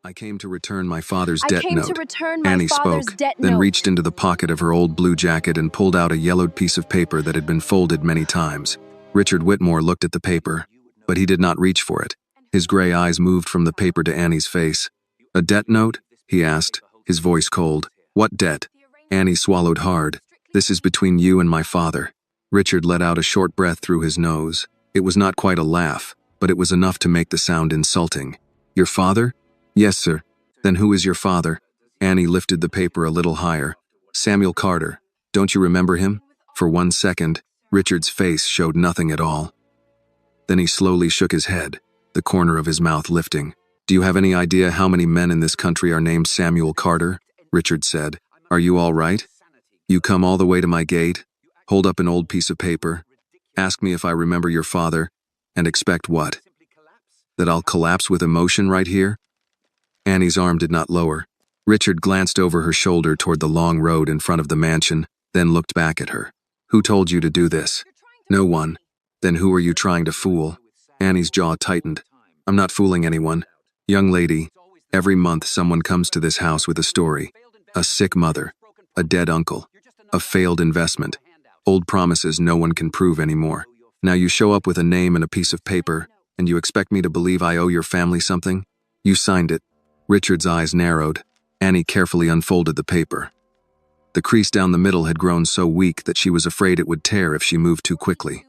I came to return my father's I debt came note. to return my Annie father's spoke, debt then note. reached into the pocket of her old blue jacket and pulled out a yellowed piece of paper that had been folded many times. Richard Whitmore looked at the paper, but he did not reach for it. His gray eyes moved from the paper to Annie's face. "A debt note?" he asked, his voice cold. "What debt?" Annie swallowed hard. "This is between you and my father." Richard let out a short breath through his nose. It was not quite a laugh, but it was enough to make the sound insulting. "Your father?" "Yes, sir." "Then who is your father?" Annie lifted the paper a little higher. "Samuel Carter. Don't you remember him?" For 1 second, Richard's face showed nothing at all. Then he slowly shook his head, the corner of his mouth lifting. "Do you have any idea how many men in this country are named Samuel Carter?" Richard said. "Are you all right? You come all the way to my gate, hold up an old piece of paper, ask me if I remember your father, and expect what? That I'll collapse with emotion right here?" Annie's arm did not lower. Richard glanced over her shoulder toward the long road in front of the mansion, then looked back at her. "Who told you to do this?" "No one." "Then who are you trying to fool?" Annie's jaw tightened. "I'm not fooling anyone. Young lady, every month someone comes to this house with a story. A sick mother, a dead uncle, a failed investment, old promises no one can prove anymore. Now you show up with a name and a piece of paper, and you expect me to believe I owe your family something? You signed it." Richard's eyes narrowed. Annie carefully unfolded the paper. The crease down the middle had grown so weak that she was afraid it would tear if she moved too quickly.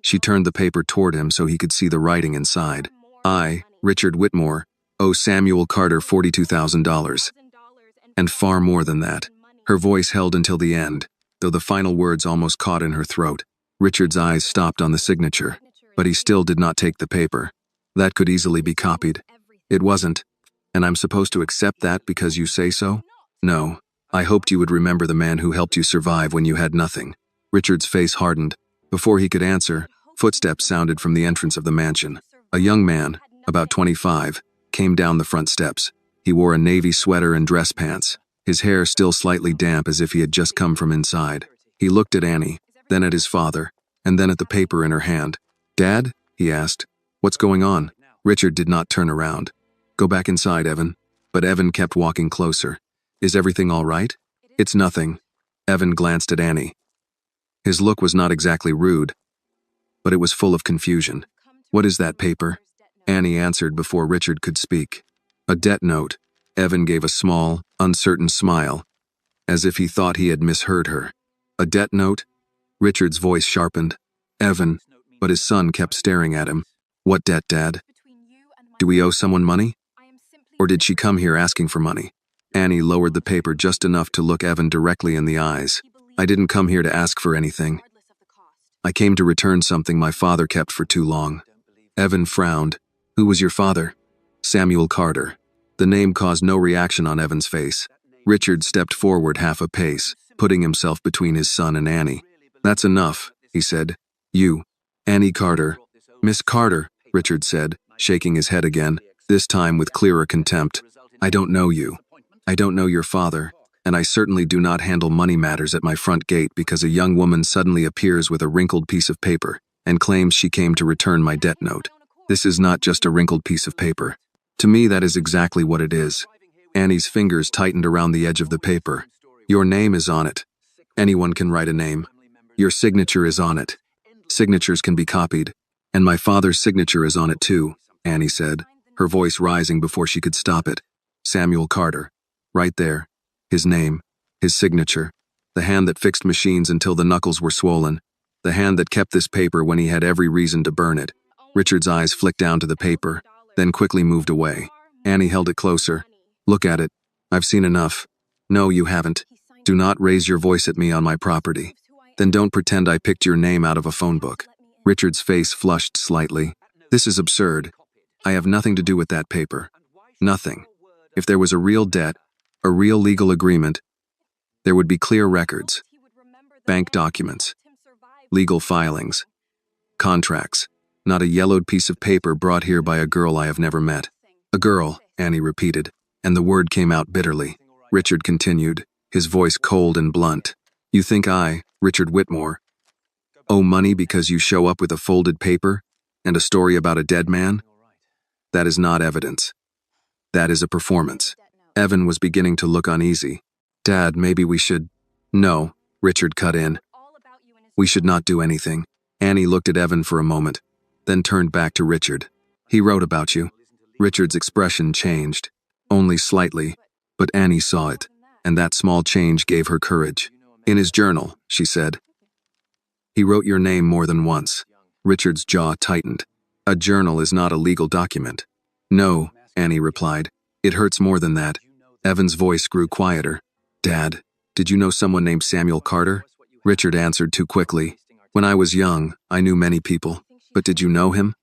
She turned the paper toward him so he could see the writing inside. "I, Richard Whitmore, owe Samuel Carter $42,000. And far more than that." Her voice held until the end, though the final words almost caught in her throat. Richard's eyes stopped on the signature, but he still did not take the paper. "That could easily be copied." "It wasn't. And I'm supposed to accept that because you say so?" "No. I hoped you would remember the man who helped you survive when you had nothing." Richard's face hardened. Before he could answer, footsteps sounded from the entrance of the mansion. A young man, about 25, came down the front steps. He wore a navy sweater and dress pants, his hair still slightly damp as if he had just come from inside. He looked at Annie, then at his father, and then at the paper in her hand. "Dad?" he asked. "What's going on?" Richard did not turn around. "Go back inside, Evan." But Evan kept walking closer. "Is everything all right?" "It's nothing." Evan glanced at Annie. His look was not exactly rude, but it was full of confusion. "What is that paper?" Annie answered before Richard could speak. "A debt note." Evan gave a small, uncertain smile, as if he thought he had misheard her. "A debt note?" Richard's voice sharpened. "Evan," but his son kept staring at him. "What debt, Dad? Do we owe someone money? Or did she come here asking for money?" Annie lowered the paper just enough to look Evan directly in the eyes. "I didn't come here to ask for anything. I came to return something my father kept for too long." Evan frowned. "Who was your father?" "Samuel Carter." The name caused no reaction on Evan's face. Richard stepped forward half a pace, putting himself between his son and Annie. "That's enough," he said. "You, Annie Carter." "Miss Carter," Richard said, shaking his head again, this time with clearer contempt. "I don't know you. I don't know your father, and I certainly do not handle money matters at my front gate because a young woman suddenly appears with a wrinkled piece of paper and claims she came to return my debt note. This is not just a wrinkled piece of paper. To me, that is exactly what it is." Annie's fingers tightened around the edge of the paper. "Your name is on it. Anyone can write a name. Your signature is on it. Signatures can be copied. And my father's signature is on it too," Annie said, her voice rising before she could stop it. "Samuel Carter. Right there. His name. His signature. The hand that fixed machines until the knuckles were swollen. The hand that kept this paper when he had every reason to burn it." Richard's eyes flicked down to the paper, then quickly moved away. Annie held it closer. "Look at it. I've seen enough." "No, you haven't. Do not raise your voice at me on my property. Then don't pretend I picked your name out of a phone book." Richard's face flushed slightly. "This is absurd. I have nothing to do with that paper. Nothing. If there was a real debt, a real legal agreement, there would be clear records, bank documents, legal filings, contracts, not a yellowed piece of paper brought here by a girl I have never met." "A girl," Annie repeated, and the word came out bitterly. Richard continued, his voice cold and blunt. "You think I, Richard Whitmore, owe money because you show up with a folded paper and a story about a dead man? That is not evidence. That is a performance. Evan was beginning to look uneasy. Dad, maybe we should… No, Richard cut in. We should not do anything. Annie looked at Evan for a moment, then turned back to Richard. He wrote about you. Richard's expression changed. Only slightly, but Annie saw it, and that small change gave her courage. In his journal, she said. He wrote your name more than once. Richard's jaw tightened. A journal is not a legal document. No, Annie replied. It hurts more than that. Evan's voice grew quieter. Dad, did you know someone named Samuel Carter? Richard answered too quickly. When I was young, I knew many people. But did you know him?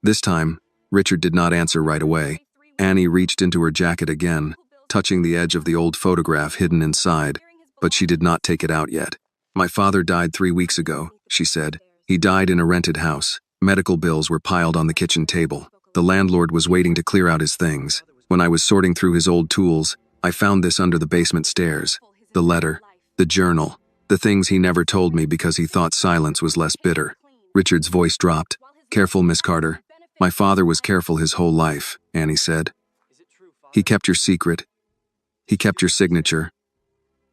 This time, Richard did not answer right away. Annie reached into her jacket again, touching the edge of the old photograph hidden inside, but she did not take it out yet. My father died 3 weeks ago, she said. He died in a rented house. Medical bills were piled on the kitchen table. The landlord was waiting to clear out his things. When I was sorting through his old tools, I found this under the basement stairs. The letter, the journal, the things he never told me because he thought silence was less bitter. Richard's voice dropped. Careful, Miss Carter. My father was careful his whole life, Annie said. He kept your secret. He kept your signature.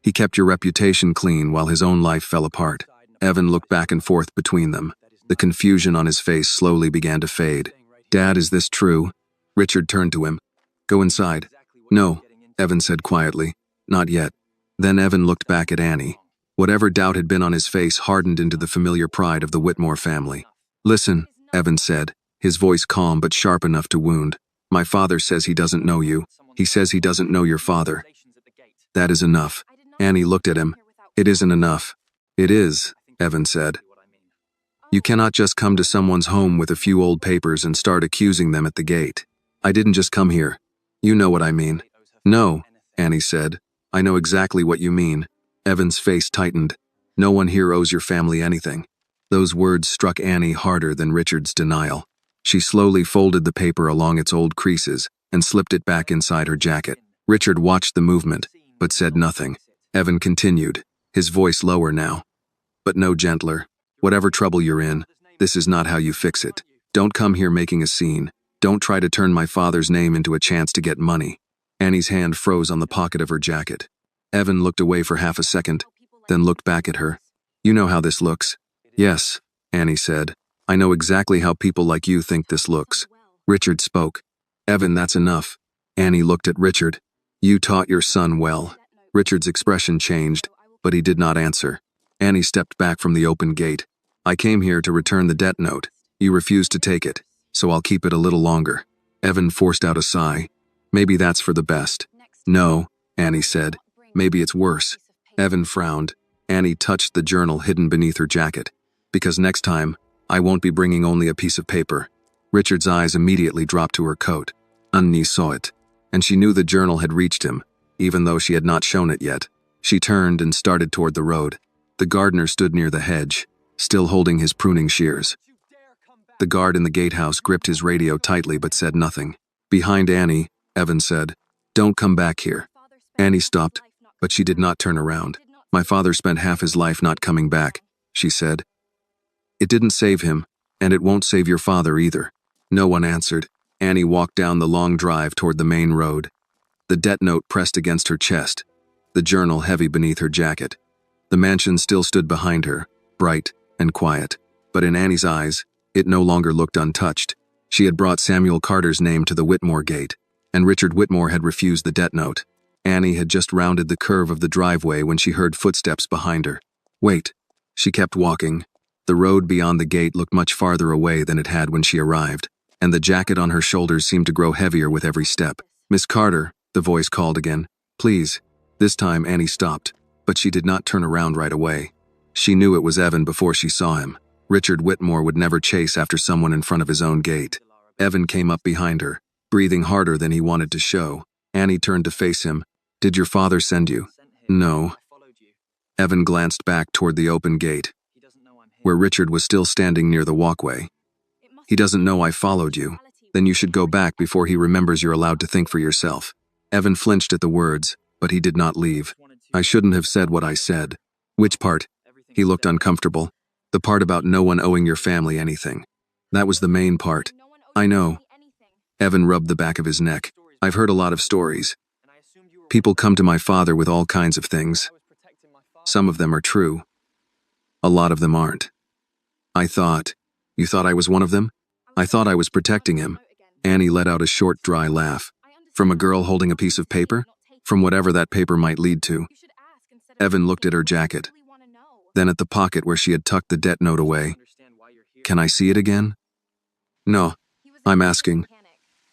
He kept your reputation clean while his own life fell apart. Evan looked back and forth between them. The confusion on his face slowly began to fade. Dad, is this true? Richard turned to him. Go inside. No, Evan said quietly. Not yet. Then Evan looked back at Annie. Whatever doubt had been on his face hardened into the familiar pride of the Whitmore family. Listen, Evan said, his voice calm but sharp enough to wound. My father says he doesn't know you. He says he doesn't know your father. That is enough. Annie looked at him. It isn't enough. It is, Evan said. You cannot just come to someone's home with a few old papers and start accusing them at the gate. I didn't just come here. You know what I mean. No, Annie said. I know exactly what you mean. Evan's face tightened. No one here owes your family anything. Those words struck Annie harder than Richard's denial. She slowly folded the paper along its old creases and slipped it back inside her jacket. Richard watched the movement, but said nothing. Evan continued, his voice lower now, but no gentler. Whatever trouble you're in, this is not how you fix it. Don't come here making a scene. Don't try to turn my father's name into a chance to get money. Annie's hand froze on the pocket of her jacket. Evan looked away for half a second, then looked back at her. You know how this looks. Yes, Annie said. I know exactly how people like you think this looks. Richard spoke. Evan, that's enough. Annie looked at Richard. You taught your son well. Richard's expression changed, but he did not answer. Annie stepped back from the open gate. I came here to return the debt note. You refused to take it, so I'll keep it a little longer. Evan forced out a sigh. Maybe that's for the best. No, Annie said. Maybe it's worse. Evan frowned. Annie touched the journal hidden beneath her jacket. Because next time, I won't be bringing only a piece of paper. Richard's eyes immediately dropped to her coat. Annie saw it, and she knew the journal had reached him, even though she had not shown it yet. She turned and started toward the road. The gardener stood near the hedge, still holding his pruning shears. The guard in the gatehouse gripped his radio tightly but said nothing. Behind Annie, Evan said, Don't come back here. Annie stopped, but she did not turn around. My father spent half his life not coming back, she said. It didn't save him, and it won't save your father either. No one answered. Annie walked down the long drive toward the main road. The debt note pressed against her chest, the journal heavy beneath her jacket. The mansion still stood behind her, bright and quiet, but in Annie's eyes, it no longer looked untouched. She had brought Samuel Carter's name to the Whitmore gate, and Richard Whitmore had refused the debt note. Annie had just rounded the curve of the driveway when she heard footsteps behind her. Wait. She kept walking. The road beyond the gate looked much farther away than it had when she arrived, and the jacket on her shoulders seemed to grow heavier with every step. Miss Carter, the voice called again. Please. This time Annie stopped, but she did not turn around right away. She knew it was Evan before she saw him. Richard Whitmore would never chase after someone in front of his own gate. Evan came up behind her, breathing harder than he wanted to show. Annie turned to face him. Did your father send you? No. Evan glanced back toward the open gate, where Richard was still standing near the walkway. He doesn't know I followed you. Then you should go back before he remembers you're allowed to think for yourself. Evan flinched at the words, but he did not leave. I shouldn't have said what I said. Which part? He looked uncomfortable. The part about no one owing your family anything. That was the main part. I know. Evan rubbed the back of his neck. I've heard a lot of stories. People come to my father with all kinds of things. Some of them are true. A lot of them aren't. You thought I was one of them? I thought I was protecting him. Annie let out a short, dry laugh. From a girl holding a piece of paper? From whatever that paper might lead to. Evan looked at her jacket, then at the pocket where she had tucked the debt note away. Can I see it again? No, I'm asking.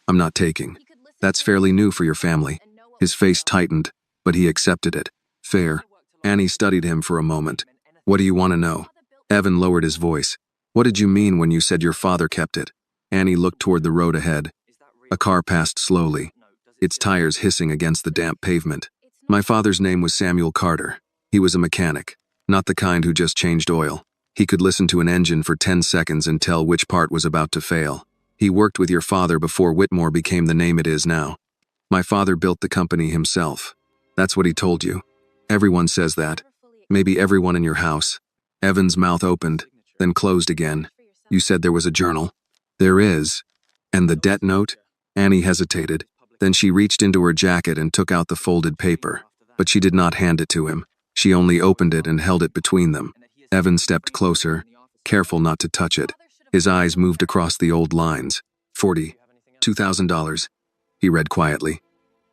I'm not taking. That's fairly new for your family. His face tightened, but he accepted it. Fair. Annie studied him for a moment. What do you want to know? Evan lowered his voice. What did you mean when you said your father kept it? Annie looked toward the road ahead. A car passed slowly, its tires hissing against the damp pavement. My father's name was Samuel Carter. He was a mechanic, not the kind who just changed oil. He could listen to an engine for 10 seconds and tell which part was about to fail. He worked with your father before Whitmore became the name it is now. My father built the company himself. That's what he told you. Everyone says that. Maybe everyone in your house. Evan's mouth opened, then closed again. You said there was a journal. There is. And the debt note? Annie hesitated. Then she reached into her jacket and took out the folded paper. But she did not hand it to him. She only opened it and held it between them. Evan stepped closer, careful not to touch it. His eyes moved across the old lines. $2,000, he read quietly.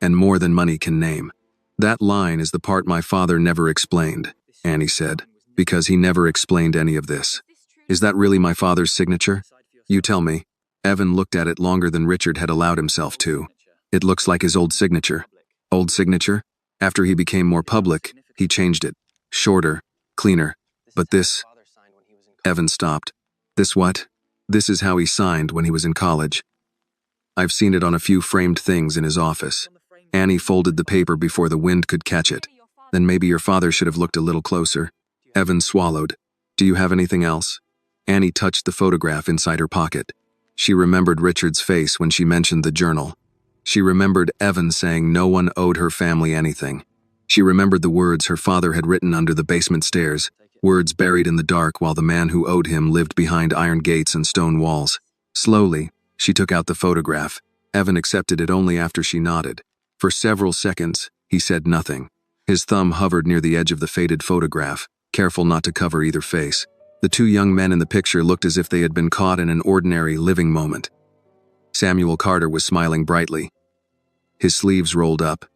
And more than money can name. That line is the part my father never explained, Annie said, because he never explained any of this. Is that really my father's signature? You tell me. Evan looked at it longer than Richard had allowed himself to. It looks like his old signature. Old signature? After he became more public, he changed it. Shorter, cleaner. But this... Evan stopped. This what? This is how he signed when he was in college. I've seen it on a few framed things in his office. Annie folded the paper before the wind could catch it. Then maybe your father should have looked a little closer. Evan swallowed. Do you have anything else? Annie touched the photograph inside her pocket. She remembered Richard's face when she mentioned the journal. She remembered Evan saying no one owed her family anything. She remembered the words her father had written under the basement stairs, words buried in the dark while the man who owed him lived behind iron gates and stone walls. Slowly, she took out the photograph. Evan accepted it only after she nodded. For several seconds, he said nothing. His thumb hovered near the edge of the faded photograph, careful not to cover either face. The two young men in the picture looked as if they had been caught in an ordinary living moment. Samuel Carter was smiling brightly. His sleeves rolled up,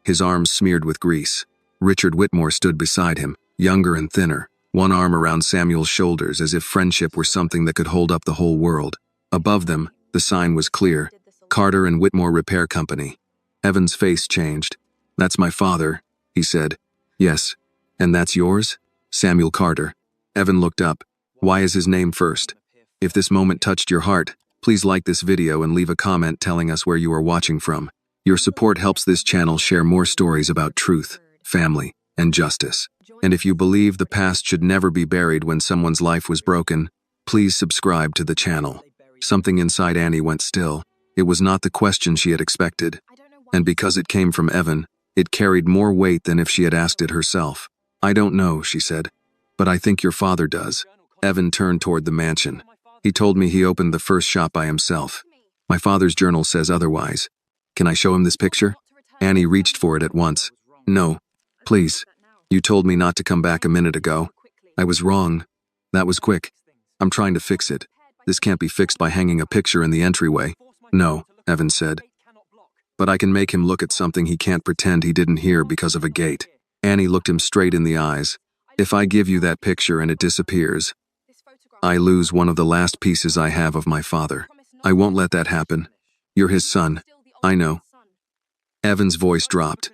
his arms smeared with grease. Richard Whitmore stood beside him, younger and thinner, one arm around Samuel's shoulders as if friendship were something that could hold up the whole world. Above them, the sign was clear, Carter and Whitmore Repair Company. Evan's face changed. That's my father, he said. Yes. And that's yours? Samuel Carter. Evan looked up. Why is his name first? If this moment touched your heart, please like this video and leave a comment telling us where you are watching from. Your support helps this channel share more stories about truth, family, and justice. And if you believe the past should never be buried when someone's life was broken, please subscribe to the channel. Something inside Annie went still. It was not the question she had expected. And because it came from Evan, it carried more weight than if she had asked it herself. I don't know, she said. But I think your father does. Evan turned toward the mansion. He told me he opened the first shop by himself. My father's journal says otherwise. Can I show him this picture? Annie reached for it at once. No. Please. You told me not to come back a minute ago. I was wrong. That was quick. I'm trying to fix it. This can't be fixed by hanging a picture in the entryway. No, Evan said. But I can make him look at something he can't pretend he didn't hear because of a gate. Annie looked him straight in the eyes. If I give you that picture and it disappears, I lose one of the last pieces I have of my father. I won't let that happen. You're his son. I know. Evan's voice dropped.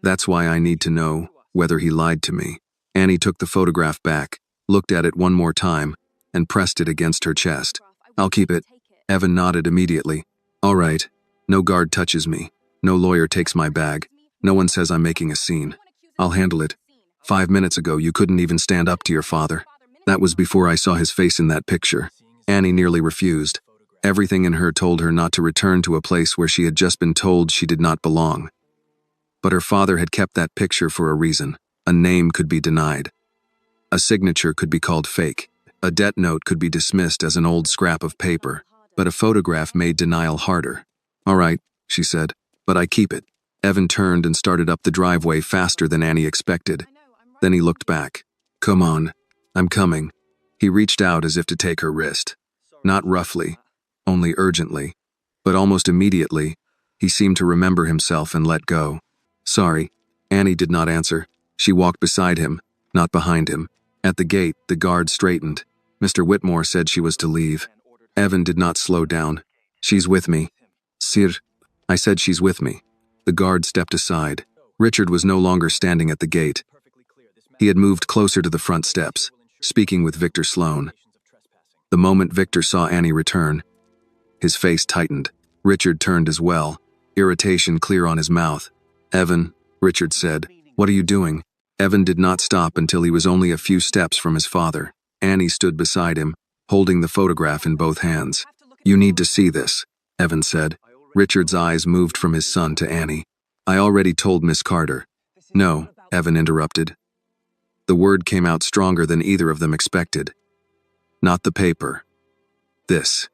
That's why I need to know whether he lied to me. Annie took the photograph back, looked at it one more time, and pressed it against her chest. I'll keep it. Evan nodded immediately. All right. No guard touches me. No lawyer takes my bag. No one says I'm making a scene. I'll handle it. 5 minutes ago, you couldn't even stand up to your father. That was before I saw his face in that picture. Annie nearly refused. Everything in her told her not to return to a place where she had just been told she did not belong. But her father had kept that picture for a reason. A name could be denied. A signature could be called fake. A debt note could be dismissed as an old scrap of paper. But a photograph made denial harder. All right, she said, "but I keep it." Evan turned and started up the driveway faster than Annie expected. Then he looked back. "Come on, I'm coming." He reached out as if to take her wrist. Not roughly, only urgently. But almost immediately, he seemed to remember himself and let go. "Sorry." Annie did not answer. She walked beside him, not behind him. At the gate, the guard straightened. Mr. Whitmore said she was to leave. Evan did not slow down. "She's with me." "Sir." "I said she's with me." The guard stepped aside. Richard was no longer standing at the gate. He had moved closer to the front steps, speaking with Victor Sloan. The moment Victor saw Annie return, his face tightened. Richard turned as well, irritation clear on his mouth. "Evan," Richard said, "what are you doing?" Evan did not stop until he was only a few steps from his father. Annie stood beside him, holding the photograph in both hands. "You need to see this," Evan said. Richard's eyes moved from his son to Annie. "I already told Miss Carter." "No," Evan interrupted. The word came out stronger than either of them expected. "Not the paper. This."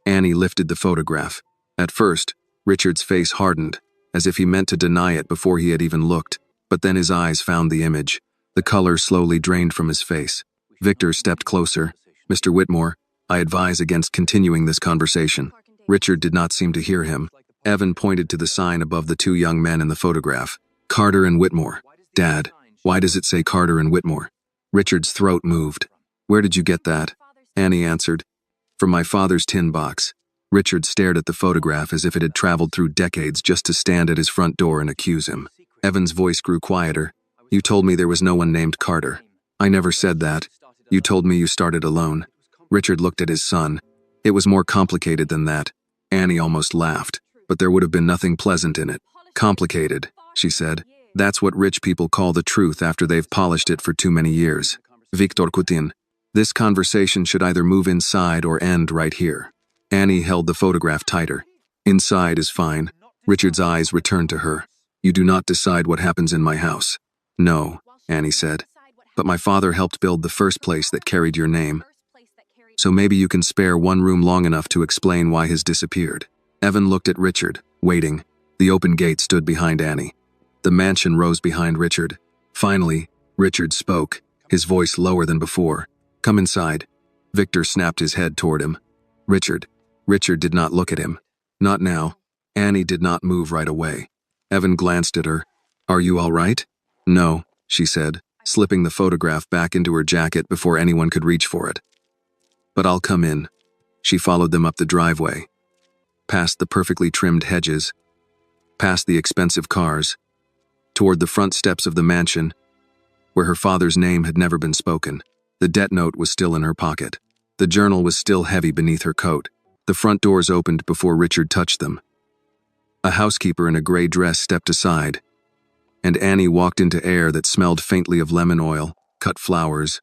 Annie lifted the photograph. At first, Richard's face hardened, as if he meant to deny it before he had even looked, but then his eyes found the image. The color slowly drained from his face. Victor stepped closer. "Mr. Whitmore, I advise against continuing this conversation." Richard did not seem to hear him. Evan pointed to the sign above the two young men in the photograph. "Carter and Whitmore." "Dad, why does it say Carter and Whitmore?" Richard's throat moved. "Where did you get that?" Annie answered. "From my father's tin box." Richard stared at the photograph as if it had traveled through decades just to stand at his front door and accuse him. Evan's voice grew quieter. "You told me there was no one named Carter." "I never said that. You told me you started alone." Richard looked at his son. "It was more complicated than that." Annie almost laughed, but there would have been nothing pleasant in it. "Complicated," she said. "That's what rich people call the truth after they've polished it for too many years." Victor Kutin. "This conversation should either move inside or end right here." Annie held the photograph tighter. "Inside is fine." Richard's eyes returned to her. "You do not decide what happens in my house." "No," Annie said. "But my father helped build the first place that carried your name. So maybe you can spare one room long enough to explain why his disappeared." Evan looked at Richard, waiting. The open gate stood behind Annie. The mansion rose behind Richard. Finally, Richard spoke, his voice lower than before. "Come inside." Victor snapped his head toward him. "Richard." Richard did not look at him. "Not now." Annie did not move right away. Evan glanced at her. "Are you all right?" "No," she said, slipping the photograph back into her jacket before anyone could reach for it. "But I'll come in." She followed them up the driveway, past the perfectly trimmed hedges, past the expensive cars, toward the front steps of the mansion, where her father's name had never been spoken. The debt note was still in her pocket. The journal was still heavy beneath her coat. The front doors opened before Richard touched them. A housekeeper in a gray dress stepped aside, and Annie walked into air that smelled faintly of lemon oil, cut flowers,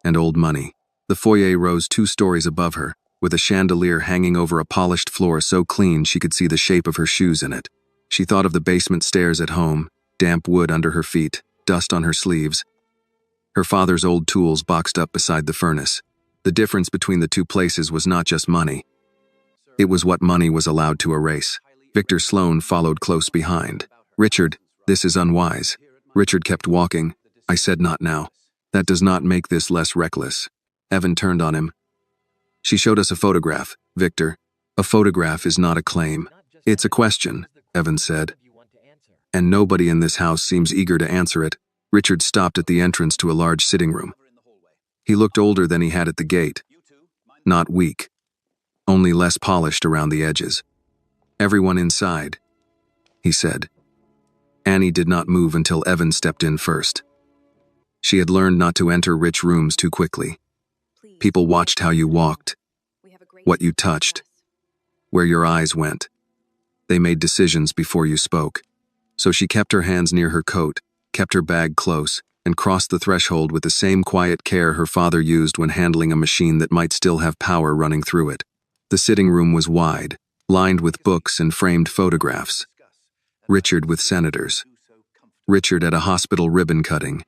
and old money. The foyer rose 2 stories above her, with a chandelier hanging over a polished floor so clean she could see the shape of her shoes in it. She thought of the basement stairs at home, damp wood under her feet, dust on her sleeves. Her father's old tools boxed up beside the furnace. The difference between the two places was not just money. It was what money was allowed to erase. Victor Sloan followed close behind. "Richard, this is unwise." Richard kept walking. "I said not now. That does not make this less reckless." Evan turned on him. "She showed us a photograph, Victor. A photograph is not a claim. It's a question," Evan said. "And nobody in this house seems eager to answer it." Richard stopped at the entrance to a large sitting room. He looked older than he had at the gate. Not weak, only less polished around the edges. "Everyone inside," he said. Annie did not move until Evan stepped in first. She had learned not to enter rich rooms too quickly. People watched how you walked, what you touched, where your eyes went. They made decisions before you spoke. So she kept her hands near her coat, kept her bag close, and crossed the threshold with the same quiet care her father used when handling a machine that might still have power running through it. The sitting room was wide, lined with books and framed photographs. Richard with senators. Richard at a hospital ribbon cutting.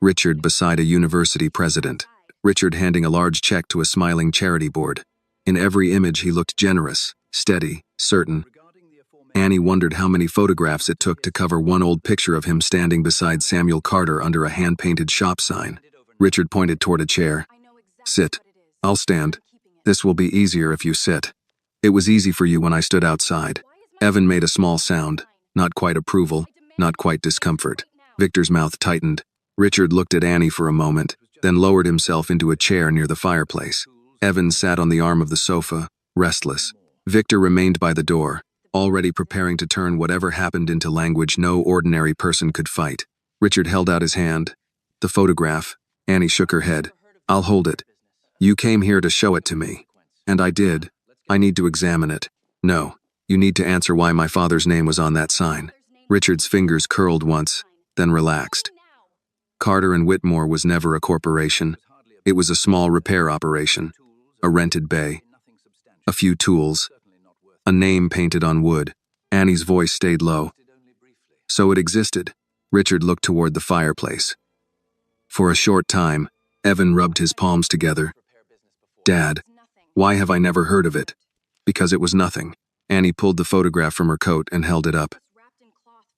Richard beside a university president. Richard handing a large check to a smiling charity board. In every image he looked generous, steady, certain. Annie wondered how many photographs it took to cover one old picture of him standing beside Samuel Carter under a hand-painted shop sign. Richard pointed toward a chair. Sit. I'll stand. This will be easier if you sit. It was easy for you when I stood outside. Evan made a small sound, not quite approval, not quite discomfort. Victor's mouth tightened. Richard looked at Annie for a moment, then lowered himself into a chair near the fireplace. Evan sat on the arm of the sofa, restless. Victor remained by the door, already preparing to turn whatever happened into language no ordinary person could fight. Richard held out his hand. The photograph. Annie shook her head. I'll hold it. You came here to show it to me. And I did. I need to examine it. No, you need to answer why my father's name was on that sign. Richard's fingers curled once, then relaxed. Carter and Whitmore was never a corporation. It was a small repair operation. A rented bay. A few tools. A name painted on wood. Annie's voice stayed low. So it existed. Richard looked toward the fireplace. For a short time, Evan rubbed his palms together. Dad, why have I never heard of it? Because it was nothing. Annie pulled the photograph from her coat and held it up.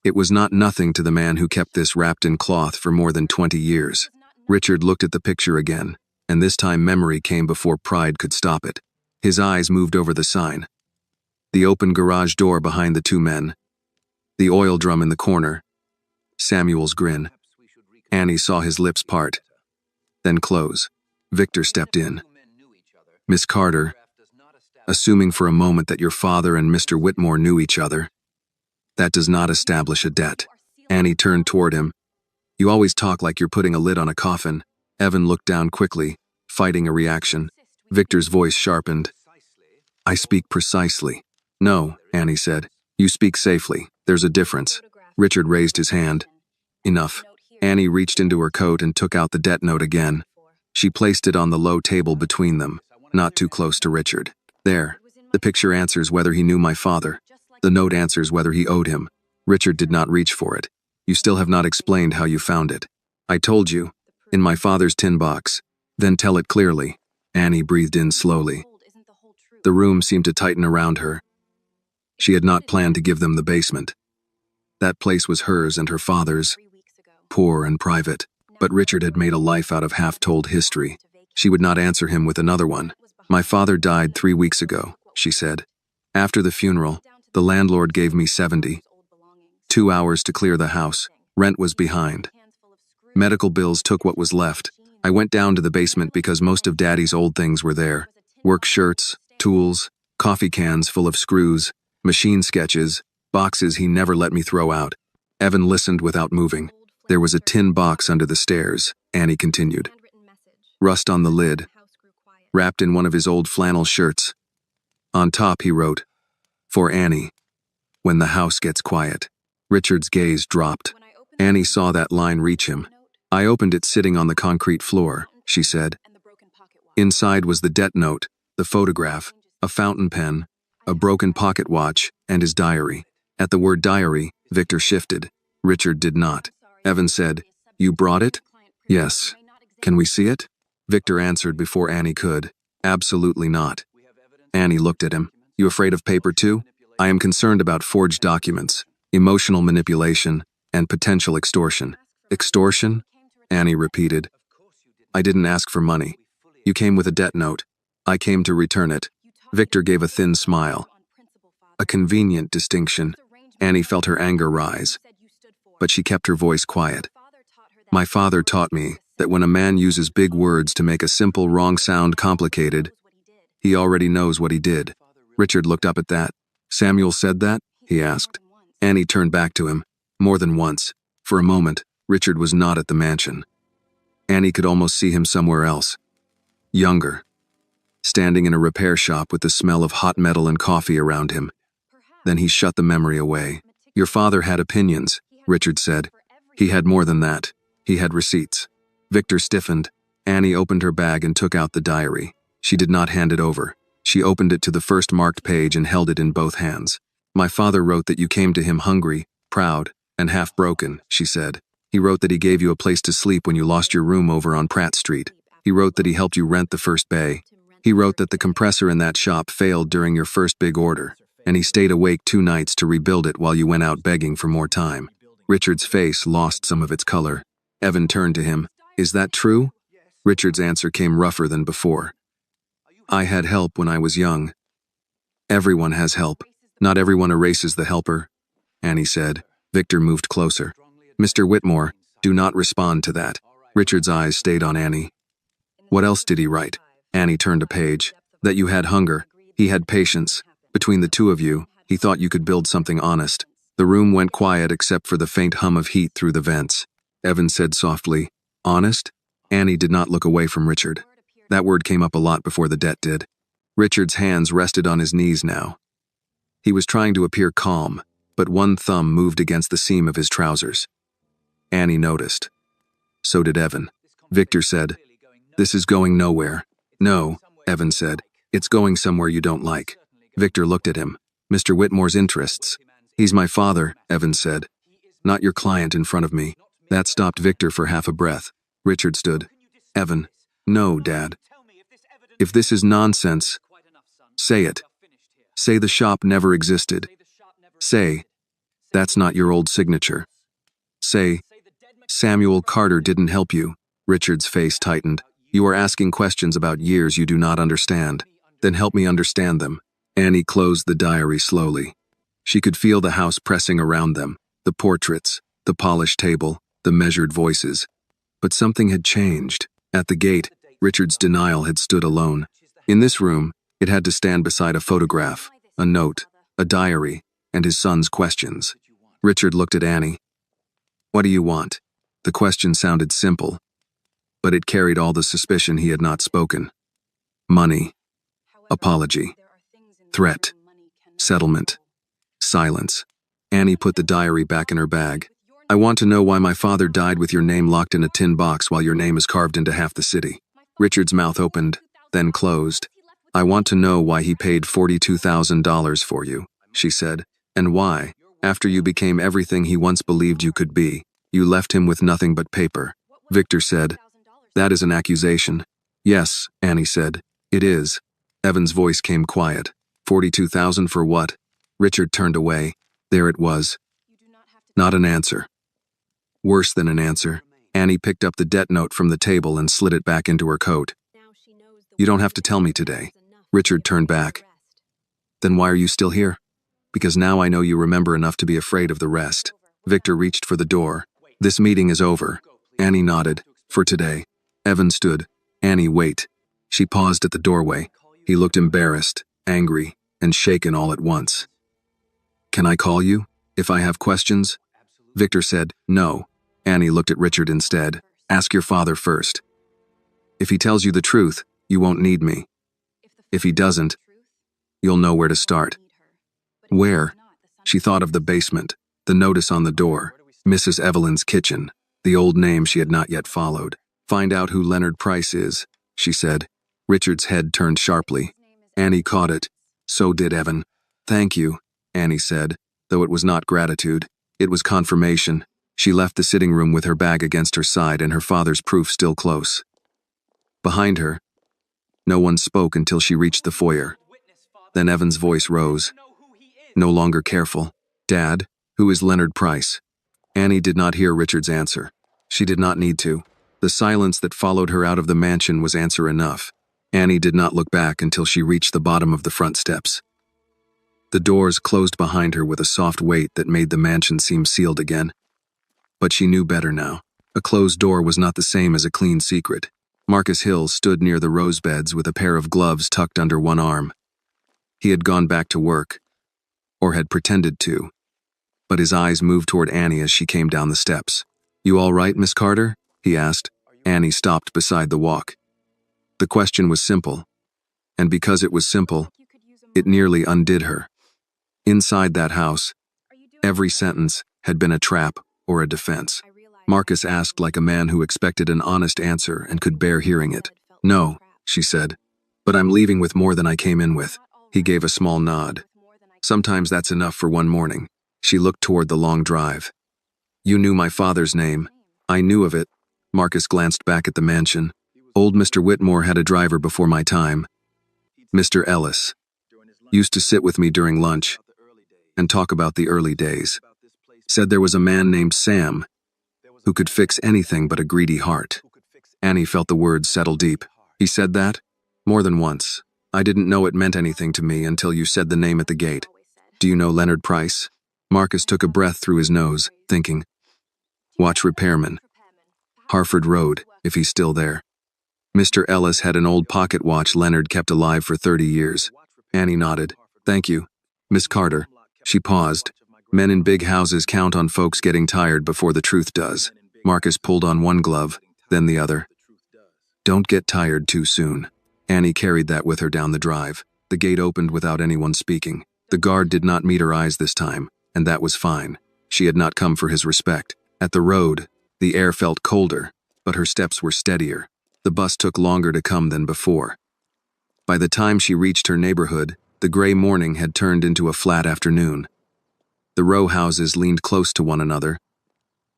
It was not nothing to the man who kept this wrapped in cloth for more than 20 years. Richard looked at the picture again, and this time memory came before pride could stop it. His eyes moved over the sign. The open garage door behind the two men. The oil drum in the corner. Samuel's grin. Annie saw his lips part, then close. Victor stepped in. Miss Carter, assuming for a moment that your father and Mr. Whitmore knew each other, that does not establish a debt. Annie turned toward him. You always talk like you're putting a lid on a coffin. Evan looked down quickly, fighting a reaction. Victor's voice sharpened. I speak precisely. No, Annie said. You speak safely. There's a difference. Richard raised his hand. Enough. Annie reached into her coat and took out the debt note again. She placed it on the low table between them, not too close to Richard. There. The picture answers whether he knew my father. The note answers whether he owed him. Richard did not reach for it. You still have not explained how you found it. I told you. In my father's tin box. Then tell it clearly. Annie breathed in slowly. The room seemed to tighten around her. She had not planned to give them the basement. That place was hers and her father's. Poor and private. But Richard had made a life out of half-told history. She would not answer him with another one. My father died 3 weeks ago, she said. After the funeral, the landlord gave me 70. 2 hours to clear the house. Rent was behind. Medical bills took what was left. I went down to the basement because most of Daddy's old things were there. Work shirts, tools, coffee cans full of screws, machine sketches, boxes he never let me throw out. Evan listened without moving. There was a tin box under the stairs, Annie continued. Rust on the lid, wrapped in one of his old flannel shirts. On top he wrote, For Annie, when the house gets quiet. Richard's gaze dropped. Annie saw that line reach him. I opened it sitting on the concrete floor, she said. Inside was the debt note, the photograph, a fountain pen, a broken pocket watch, and his diary. At the word diary, Victor shifted. Richard did not. Evan said, You brought it? Yes. Can we see it? Victor answered before Annie could. Absolutely not. Annie looked at him. You afraid of paper too? I am concerned about forged documents, emotional manipulation, and potential extortion. Extortion? Annie repeated. I didn't ask for money. You came with a debt note. I came to return it. Victor gave a thin smile. A convenient distinction. Annie felt her anger rise. But she kept her voice quiet. My father taught me that when a man uses big words to make a simple wrong sound complicated, he already knows what he did. Richard looked up at that. Samuel said that? He asked. Annie turned back to him. More than once. For a moment, Richard was not at the mansion. Annie could almost see him somewhere else. Younger. Standing in a repair shop with the smell of hot metal and coffee around him. Then he shut the memory away. Your father had opinions, Richard said. He had more than that. He had receipts. Victor stiffened. Annie opened her bag and took out the diary. She did not hand it over. She opened it to the first marked page and held it in both hands. My father wrote that you came to him hungry, proud, and half-broken, she said. He wrote that he gave you a place to sleep when you lost your room over on Pratt Street. He wrote that he helped you rent the first bay. He wrote that the compressor in that shop failed during your first big order. and he stayed awake 2 nights to rebuild it while you went out begging for more time. Richard's face lost some of its color. Evan turned to him. Is that true? Richard's answer came rougher than before. I had help when I was young. Everyone has help. Not everyone erases the helper, Annie said. Victor moved closer. Mr. Whitmore, do not respond to that. Richard's eyes stayed on Annie. What else did he write? Annie turned a page. That you had hunger. He had patience. Between the two of you, he thought you could build something honest. The room went quiet except for the faint hum of heat through the vents. Evan said softly, honest? Annie did not look away from Richard. That word came up a lot before the debt did. Richard's hands rested on his knees now. He was trying to appear calm, but one thumb moved against the seam of his trousers. Annie noticed. So did Evan. Victor said, this is going nowhere. No, Evan said, it's going somewhere you don't like. Victor looked at him. Mr. Whitmore's interests. He's my father, Evan said. Not your client in front of me. That stopped Victor for half a breath. Richard stood. Evan, no, Dad. If this is nonsense, say it. Say the shop never existed. Say, that's not your old signature. Say, Samuel Carter didn't help you. Richard's face tightened. You are asking questions about years you do not understand. Then help me understand them. Annie closed the diary slowly. She could feel the house pressing around them, the portraits, the polished table, the measured voices. But something had changed. At the gate, Richard's denial had stood alone. In this room, it had to stand beside a photograph, a note, a diary, and his son's questions. Richard looked at Annie. What do you want? The question sounded simple, but it carried all the suspicion he had not spoken. Money. Apology. Threat. Settlement. Silence. Annie put the diary back in her bag. I want to know why my father died with your name locked in a tin box while your name is carved into half the city. Richard's mouth opened, then closed. I want to know why he paid $42,000 for you, she said, and why, after you became everything he once believed you could be, you left him with nothing but paper. Victor said, that is an accusation. Yes, Annie said, it is. Evan's voice came quiet. 42,000 for what? Richard turned away. There it was. Not an answer. Worse than an answer. Annie picked up the debt note from the table and slid it back into her coat. You don't have to tell me today. Richard turned back. Then why are you still here? Because now I know you remember enough to be afraid of the rest. Victor reached for the door. This meeting is over. Annie nodded. For today. Evan stood. Annie, wait. She paused at the doorway. He looked embarrassed, angry, and shaken all at once. Can I call you, if I have questions? Victor said, no. Annie looked at Richard instead. Ask your father first. If he tells you the truth, you won't need me. If he doesn't, you'll know where to start. Where? She thought of the basement, the notice on the door, Mrs. Evelyn's kitchen, the old name she had not yet followed. Find out who Leonard Price is, she said. Richard's head turned sharply. Annie caught it. So did Evan. Thank you, Annie said, though it was not gratitude. It was confirmation. She left the sitting room with her bag against her side and her father's proof still close. Behind her, no one spoke until she reached the foyer. Then Evan's voice rose. No longer careful. Dad, who is Leonard Price? Annie did not hear Richard's answer. She did not need to. The silence that followed her out of the mansion was answer enough. Annie did not look back until she reached the bottom of the front steps. The doors closed behind her with a soft weight that made the mansion seem sealed again. But she knew better now. A closed door was not the same as a clean secret. Marcus Hill stood near the rose beds with a pair of gloves tucked under one arm. He had gone back to work, or had pretended to, but his eyes moved toward Annie as she came down the steps. You all right, Miss Carter? He asked. Annie stopped beside the walk. The question was simple, and because it was simple, it nearly undid her. Inside that house, every sentence had been a trap or a defense. Marcus asked like a man who expected an honest answer and could bear hearing it. No, she said, but I'm leaving with more than I came in with. He gave a small nod. Sometimes that's enough for one morning. She looked toward the long drive. You knew my father's name. I knew of it. Marcus glanced back at the mansion. Old Mr. Whitmore had a driver before my time. Mr. Ellis. Used to sit with me during lunch and talk about the early days. Said there was a man named Sam who could fix anything but a greedy heart. Annie felt the words settle deep. He said that? More than once. I didn't know it meant anything to me until you said the name at the gate. Do you know Leonard Price? Marcus took a breath through his nose, thinking. Watch repairman. Harford Road, if he's still there. Mr. Ellis had an old pocket watch Leonard kept alive for 30 years. Annie nodded. Thank you. Miss Carter. She paused. Men in big houses count on folks getting tired before the truth does. Marcus pulled on one glove, then the other. Don't get tired too soon. Annie carried that with her down the drive. The gate opened without anyone speaking. The guard did not meet her eyes this time, and that was fine. She had not come for his respect. At the road, the air felt colder, but her steps were steadier. The bus took longer to come than before. By the time she reached her neighborhood, the gray morning had turned into a flat afternoon. The row houses leaned close to one another,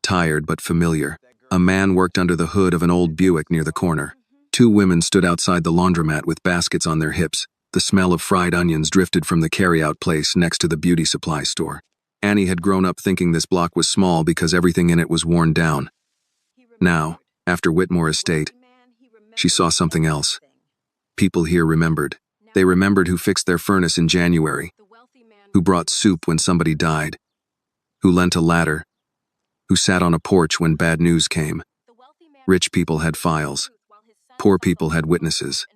tired but familiar. A man worked under the hood of an old Buick near the corner. Two women stood outside the laundromat with baskets on their hips. The smell of fried onions drifted from the carry-out place next to the beauty supply store. Annie had grown up thinking this block was small because everything in it was worn down. Now, after Whitmore Estate, she saw something else. People here remembered. They remembered who fixed their furnace in January, who brought soup when somebody died, who lent a ladder, who sat on a porch when bad news came. Rich people had files. Poor people had witnesses.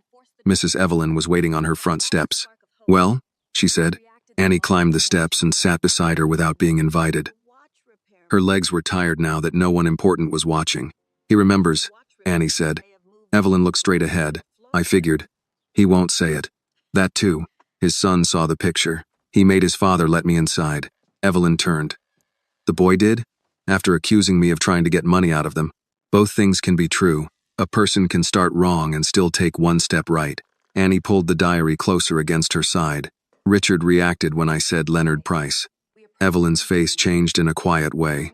Mrs. Evelyn was waiting on her front steps. Well, she said. Annie climbed the steps and sat beside her without being invited. Her legs were tired now that no one important was watching. He remembers, Annie said. Evelyn looked straight ahead. I figured. He won't say it. That too. His son saw the picture. He made his father let me inside. Evelyn turned. The boy did? After accusing me of trying to get money out of them. Both things can be true. A person can start wrong and still take one step right. Annie pulled the diary closer against her side. Richard reacted when I said Leonard Price. Evelyn's face changed in a quiet way.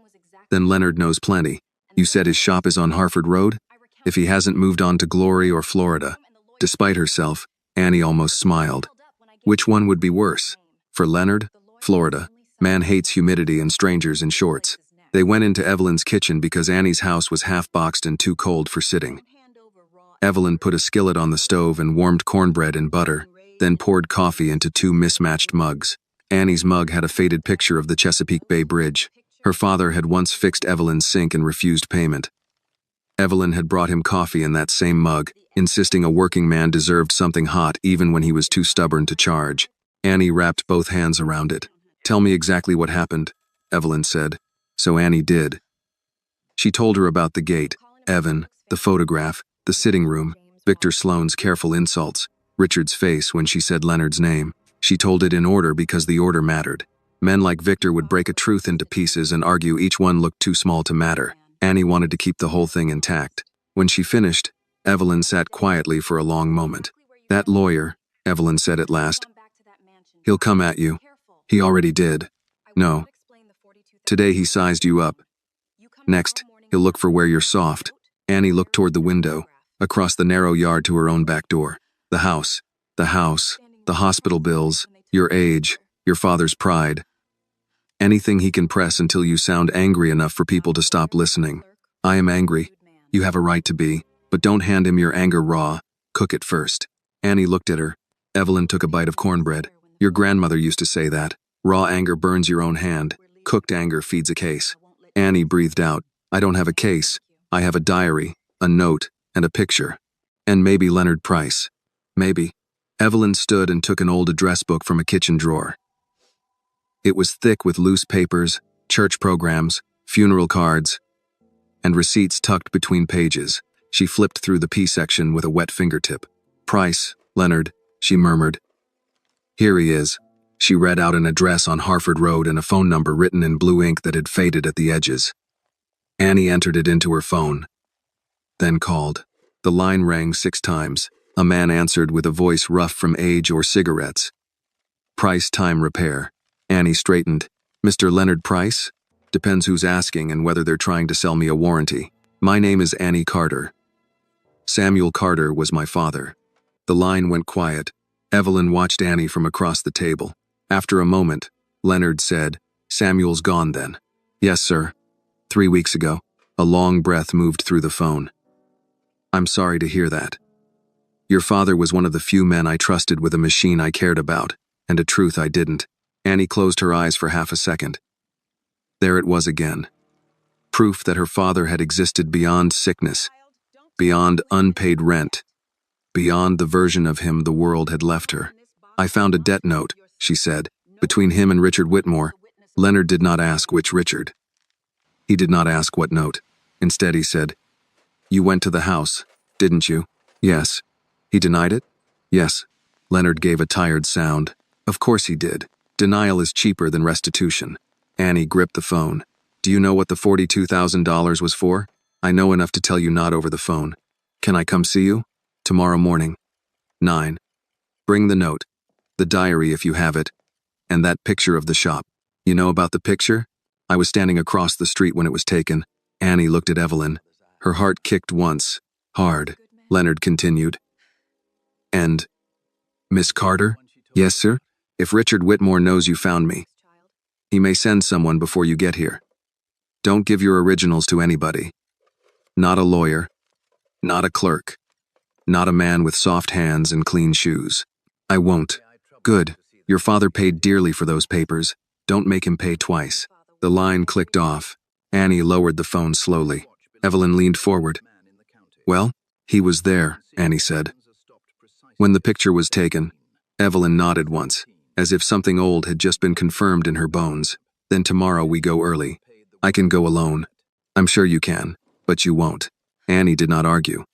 Then Leonard knows plenty. You said his shop is on Harford Road? If he hasn't moved on to Glory or Florida. Despite herself, Annie almost smiled. Which one would be worse? For Leonard? Florida. Man hates humidity and strangers in shorts. They went into Evelyn's kitchen because Annie's house was half-boxed and too cold for sitting. Evelyn put a skillet on the stove and warmed cornbread and butter, then poured coffee into two mismatched mugs. Annie's mug had a faded picture of the Chesapeake Bay Bridge. Her father had once fixed Evelyn's sink and refused payment. Evelyn had brought him coffee in that same mug, insisting a working man deserved something hot even when he was too stubborn to charge. Annie wrapped both hands around it. Tell me exactly what happened, Evelyn said. So Annie did. She told her about the gate, Evan, the photograph, the sitting room, Victor Sloane's careful insults, Richard's face when she said Leonard's name. She told it in order because the order mattered. Men like Victor would break a truth into pieces and argue each one looked too small to matter. Annie wanted to keep the whole thing intact. When she finished, Evelyn sat quietly for a long moment. That lawyer, Evelyn said at last. He'll come at you. He already did. No. Today he sized you up. Next, he'll look for where you're soft. Annie looked toward the window, across the narrow yard to her own back door. The house, the hospital bills, your age, your father's pride. Anything he can press until you sound angry enough for people to stop listening. I am angry. You have a right to be, but don't hand him your anger raw. Cook it first. Annie looked at her. Evelyn took a bite of cornbread. Your grandmother used to say that. Raw anger burns your own hand. Cooked anger feeds a case. Annie breathed out. I don't have a case. I have a diary, a note, and a picture. And maybe Leonard Price. Maybe. Evelyn stood and took an old address book from a kitchen drawer. It was thick with loose papers, church programs, funeral cards, and receipts tucked between pages. She flipped through the P section with a wet fingertip. Price, Leonard, she murmured. Here he is. She read out an address on Harford Road and a phone number written in blue ink that had faded at the edges. Annie entered it into her phone, then called. The line rang 6 times. A man answered with a voice rough from age or cigarettes. Price Time Repair. Annie straightened. Mr. Leonard Price? Depends who's asking and whether they're trying to sell me a warranty. My name is Annie Carter. Samuel Carter was my father. The line went quiet. Evelyn watched Annie from across the table. After a moment, Leonard said, "Samuel's gone then." "Yes, sir. 3 weeks ago." A long breath moved through the phone. "I'm sorry to hear that. Your father was one of the few men I trusted with a machine I cared about, and a truth I didn't." Annie closed her eyes for half a second. There it was again. Proof that her father had existed beyond sickness, beyond unpaid rent, beyond the version of him the world had left her. "I found a debt note," she said, "between him and Richard Whitmore." Leonard did not ask which Richard. He did not ask what note. Instead, he said, "You went to the house, didn't you?" "Yes." He denied it? "Yes." Leonard gave a tired sound. "Of course he did. Denial is cheaper than restitution." Annie gripped the phone. "Do you know what the $42,000 was for?" "I know enough to tell you not over the phone." "Can I come see you?" "Tomorrow morning." 9. "Bring the note. The diary if you have it. And that picture of the shop." "You know about the picture? I was standing across the street when it was taken." Annie looked at Evelyn. Her heart kicked once, hard. Leonard continued. "And Miss Carter?" "Yes, sir? If Richard Whitmore knows you found me, he may send someone before you get here. Don't give your originals to anybody. Not a lawyer. Not a clerk. Not a man with soft hands and clean shoes." "I won't." "Good. Your father paid dearly for those papers. Don't make him pay twice." The line clicked off. Annie lowered the phone slowly. Evelyn leaned forward. "Well, he was there," Annie said. "When the picture was taken." Evelyn nodded once, as if something old had just been confirmed in her bones. "Then tomorrow we go early. I can go alone." "I'm sure you can, but you won't." Annie did not argue.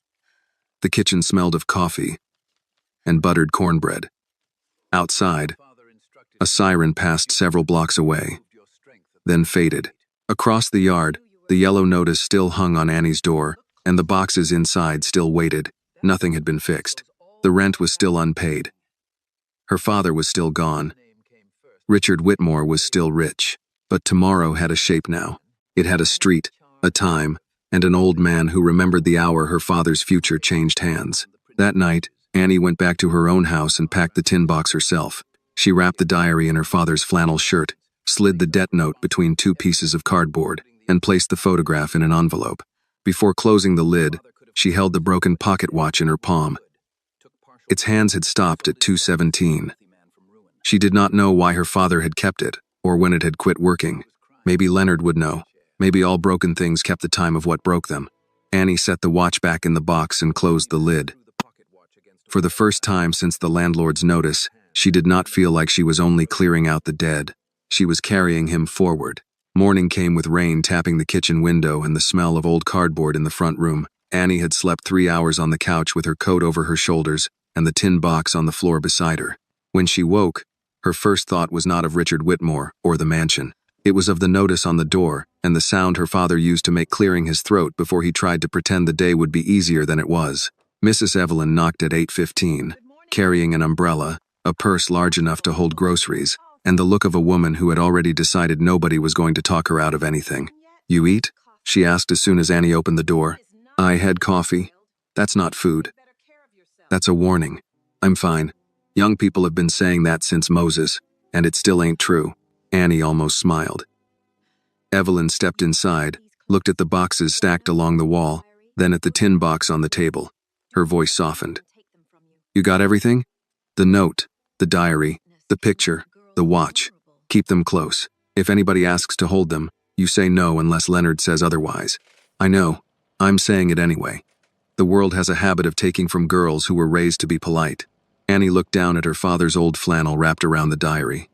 The kitchen smelled of coffee and buttered cornbread. Outside, a siren passed several blocks away, then faded. Across the yard, the yellow notice still hung on Annie's door, and the boxes inside still waited. Nothing had been fixed. The rent was still unpaid. Her father was still gone. Richard Whitmore was still rich. But tomorrow had a shape now. It had a street, a time, and an old man who remembered the hour her father's future changed hands. That night, Annie went back to her own house and packed the tin box herself. She wrapped the diary in her father's flannel shirt, slid the debt note between 2 pieces of cardboard, and placed the photograph in an envelope. Before closing the lid, she held the broken pocket watch in her palm. Its hands had stopped at 2:17. She did not know why her father had kept it, or when it had quit working. Maybe Leonard would know. Maybe all broken things kept the time of what broke them. Annie set the watch back in the box and closed the lid. For the first time since the landlord's notice, she did not feel like she was only clearing out the dead. She was carrying him forward. Morning came with rain tapping the kitchen window and the smell of old cardboard in the front room. Annie had slept 3 hours on the couch with her coat over her shoulders and the tin box on the floor beside her. When she woke, her first thought was not of Richard Whitmore or the mansion. It was of the notice on the door and the sound her father used to make clearing his throat before he tried to pretend the day would be easier than it was. Mrs. Evelyn knocked at 8:15, carrying an umbrella, a purse large enough to hold groceries, and the look of a woman who had already decided nobody was going to talk her out of anything. "You eat?" she asked as soon as Annie opened the door. "I had coffee." "That's not food." "That's a warning." "I'm fine. Young people have been saying that since Moses, and it still ain't true." Annie almost smiled. Evelyn stepped inside, looked at the boxes stacked along the wall, then at the tin box on the table. Her voice softened. "You got everything? The note, the diary, the picture, the watch. Keep them close. If anybody asks to hold them, you say no unless Leonard says otherwise." "I know. I'm saying it anyway. The world has a habit of taking from girls who were raised to be polite." Annie looked down at her father's old flannel wrapped around the diary.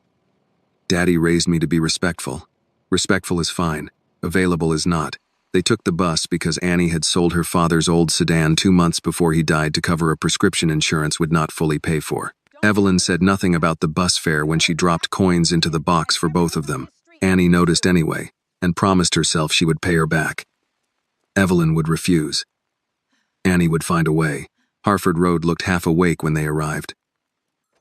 "Daddy raised me to be respectful. Respectful is fine. Available is not." They took the bus because Annie had sold her father's old sedan 2 months before he died to cover a prescription insurance would not fully pay for. Evelyn said nothing about the bus fare when she dropped coins into the box for both of them. Annie noticed anyway, and promised herself she would pay her back. Evelyn would refuse. Annie would find a way. Harford Road looked half awake when they arrived.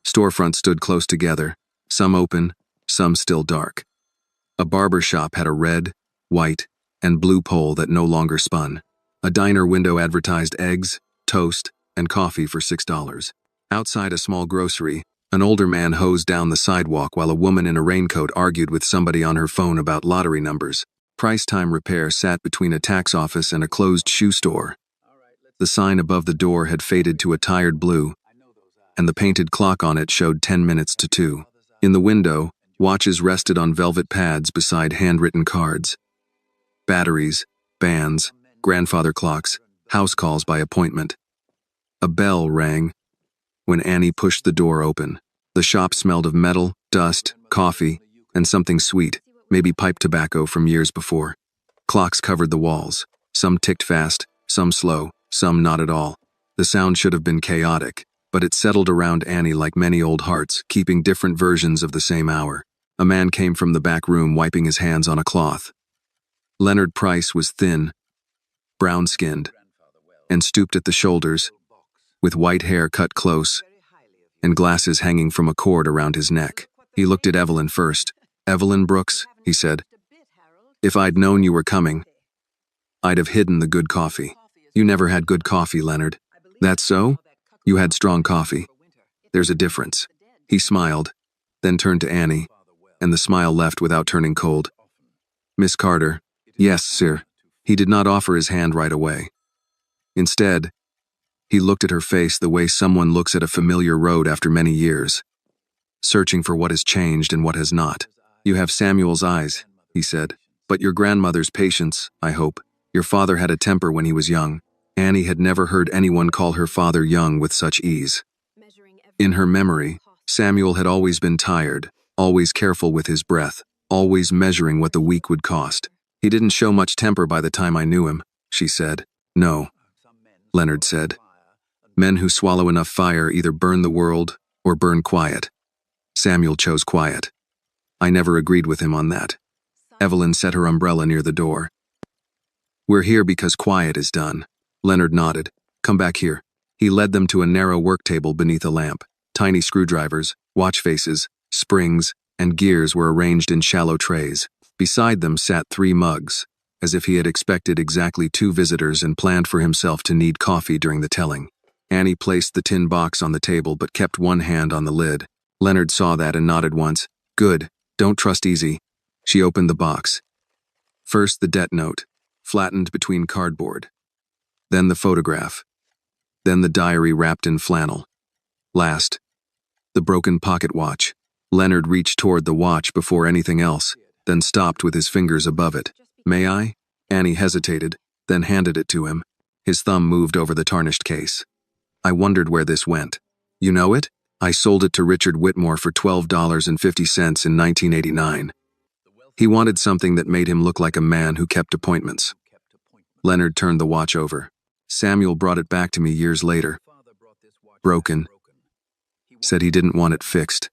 Storefronts stood close together, some open, some still dark. A barber shop had a red, white, and blue pole that no longer spun. A diner window advertised eggs, toast, and coffee for $6. Outside a small grocery, an older man hosed down the sidewalk while a woman in a raincoat argued with somebody on her phone about lottery numbers. Price Time Repair sat between a tax office and a closed shoe store. The sign above the door had faded to a tired blue, and the painted clock on it showed 10 minutes to 2. In the window, watches rested on velvet pads beside handwritten cards. Batteries, bands, grandfather clocks, house calls by appointment. A bell rang when Annie pushed the door open. The shop smelled of metal, dust, coffee, and something sweet, maybe pipe tobacco from years before. Clocks covered the walls. Some ticked fast, some slow, some not at all. The sound should have been chaotic, but it settled around Annie like many old hearts, keeping different versions of the same hour. A man came from the back room wiping his hands on a cloth. Leonard Price was thin, brown-skinned, and stooped at the shoulders, with white hair cut close, and glasses hanging from a cord around his neck. He looked at Evelyn first. "Evelyn Brooks," he said, "if I'd known you were coming, I'd have hidden the good coffee." "You never had good coffee, Leonard." "That's so? You had strong coffee. There's a difference." He smiled, then turned to Annie, and the smile left without turning cold. "Miss Carter." "Yes, sir." He did not offer his hand right away. Instead, he looked at her face the way someone looks at a familiar road after many years, searching for what has changed and what has not. "You have Samuel's eyes," he said, "but your grandmother's patience, I hope. Your father had a temper when he was young." Annie had never heard anyone call her father young with such ease. In her memory, Samuel had always been tired, always careful with his breath, always measuring what the week would cost. "He didn't show much temper by the time I knew him," she said. "No," Leonard said. "Men who swallow enough fire either burn the world or burn quiet. Samuel chose quiet. I never agreed with him on that." Evelyn set her umbrella near the door. "We're here because quiet is done." Leonard nodded. "Come back here." He led them to a narrow work table beneath a lamp. Tiny screwdrivers, watch faces, springs, and gears were arranged in shallow trays. Beside them sat 3 mugs, as if he had expected exactly 2 visitors and planned for himself to need coffee during the telling. Annie placed the tin box on the table but kept one hand on the lid. Leonard saw that and nodded once. "Good, don't trust easy." She opened the box. First the debt note, flattened between cardboard. Then the photograph. Then the diary wrapped in flannel. Last, the broken pocket watch. Leonard reached toward the watch before anything else, then stopped with his fingers above it. "May I?" Annie hesitated, then handed it to him. His thumb moved over the tarnished case. "I wondered where this went. You know it? I sold it to Richard Whitmore for $12.50 in 1989. He wanted something that made him look like a man who kept appointments." Leonard turned the watch over. "Samuel brought it back to me years later. Broken. Said he didn't want it fixed.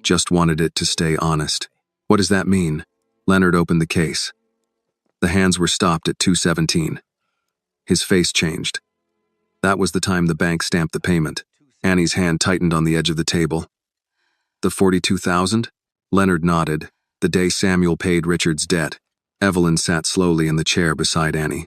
Just wanted it to stay honest." "What does that mean?" Leonard opened the case. The hands were stopped at 217. His face changed. That was the time the bank stamped the payment. Annie's hand tightened on the edge of the table. "The 42,000? Leonard nodded. "The day Samuel paid Richard's debt." Evelyn sat slowly in the chair beside Annie.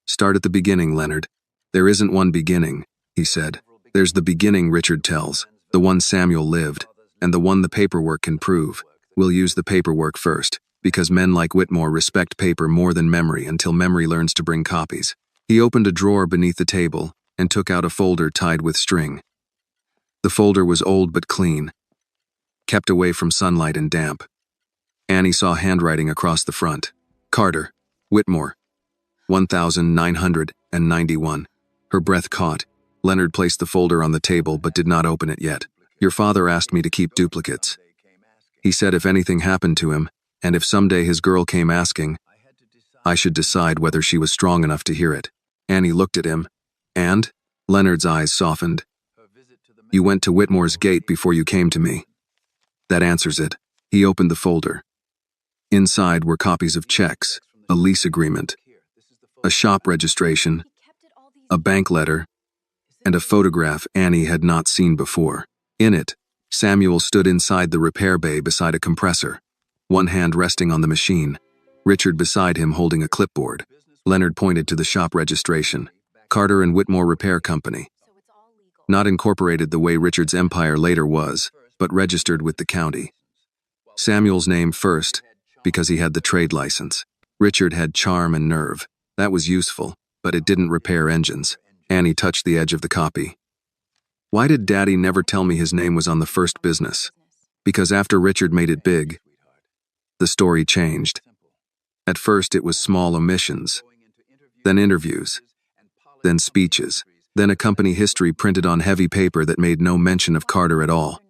"Start at the beginning, Leonard." "There isn't one beginning," he said. "There's the beginning Richard tells, the one Samuel lived, and the one the paperwork can prove. We'll use the paperwork first, because men like Whitmore respect paper more than memory until memory learns to bring copies." He opened a drawer beneath the table and took out a folder tied with string. The folder was old but clean, kept away from sunlight and damp. Annie saw handwriting across the front. "Carter, Whitmore, 1991. Her breath caught. Leonard placed the folder on the table but did not open it yet. "Your father asked me to keep duplicates. He said if anything happened to him, and if someday his girl came asking, I should decide whether she was strong enough to hear it." Annie looked at him. "And?" Leonard's eyes softened. "You went to Whitmore's gate before you came to me." "That answers it." He opened the folder. Inside were copies of checks, a lease agreement, a shop registration, a bank letter, and a photograph Annie had not seen before. In it, Samuel stood inside the repair bay beside a compressor, one hand resting on the machine, Richard beside him holding a clipboard. Leonard pointed to the shop registration, "Carter and Whitmore Repair Company." Not incorporated the way Richard's empire later was, but registered with the county. Samuel's name first, because he had the trade license. Richard had charm and nerve. That was useful, but it didn't repair engines. Annie touched the edge of the copy. Why did Daddy never tell me his name was on the first business? Because after Richard made it big, the story changed. At first it was small omissions, then interviews, then speeches, then a company history printed on heavy paper that made no mention of Carter at all.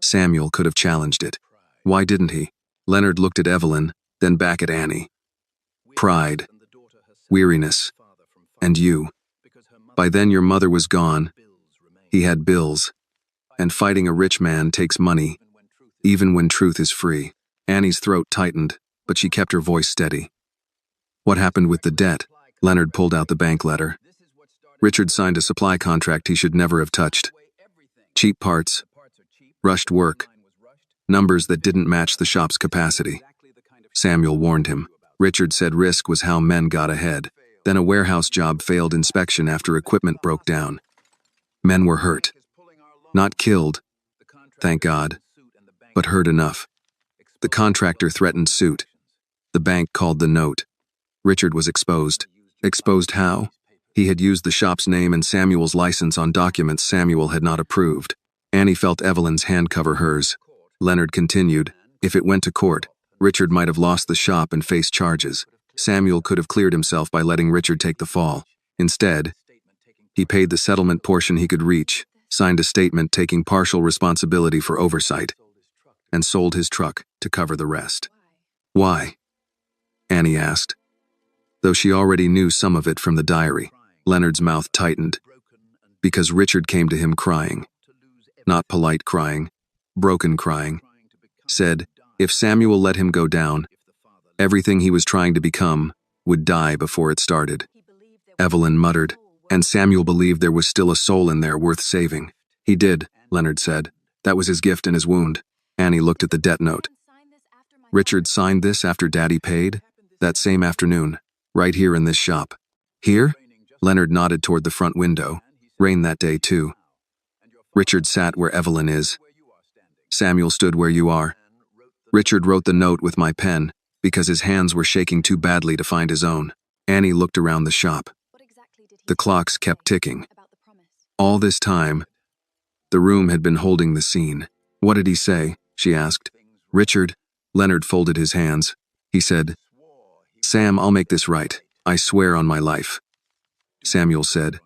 Samuel could have challenged it. Why didn't he? Leonard looked at Evelyn, then back at Annie. Pride, weariness, and you. By then your mother was gone. He had bills. And fighting a rich man takes money, even when truth is free. Annie's throat tightened, but she kept her voice steady. What happened with the debt? Leonard pulled out the bank letter. Richard signed a supply contract he should never have touched. Cheap parts, rushed work, numbers that didn't match the shop's capacity. Samuel warned him. Richard said risk was how men got ahead. Then a warehouse job failed inspection after equipment broke down. Men were hurt. Not killed, thank God, but hurt enough. The contractor threatened suit. The bank called the note. Richard was exposed. Exposed how? He had used the shop's name and Samuel's license on documents Samuel had not approved. Annie felt Evelyn's hand cover hers. Leonard continued, if it went to court, Richard might have lost the shop and faced charges. Samuel could have cleared himself by letting Richard take the fall. Instead, he paid the settlement portion he could reach, signed a statement taking partial responsibility for oversight, and sold his truck to cover the rest. Why? Annie asked. Though she already knew some of it from the diary, Leonard's mouth tightened. Because Richard came to him crying. Not polite crying, broken crying. Said, if Samuel let him go down, everything he was trying to become would die before it started. Evelyn muttered, and Samuel believed there was still a soul in there worth saving. He did, Leonard said. That was his gift and his wound. Annie looked at the debt note. Richard signed this after Daddy paid? That same afternoon, right here in this shop. Here? Leonard nodded toward the front window. Rained that day too. Richard sat where Evelyn is. Samuel stood where you are. Richard wrote the note with my pen, because his hands were shaking too badly to find his own. Annie looked around the shop. The clocks kept ticking. All this time, the room had been holding the scene. What did he say? She asked. Richard. Leonard folded his hands. He said, Sam, I'll make this right. I swear on my life. Samuel said,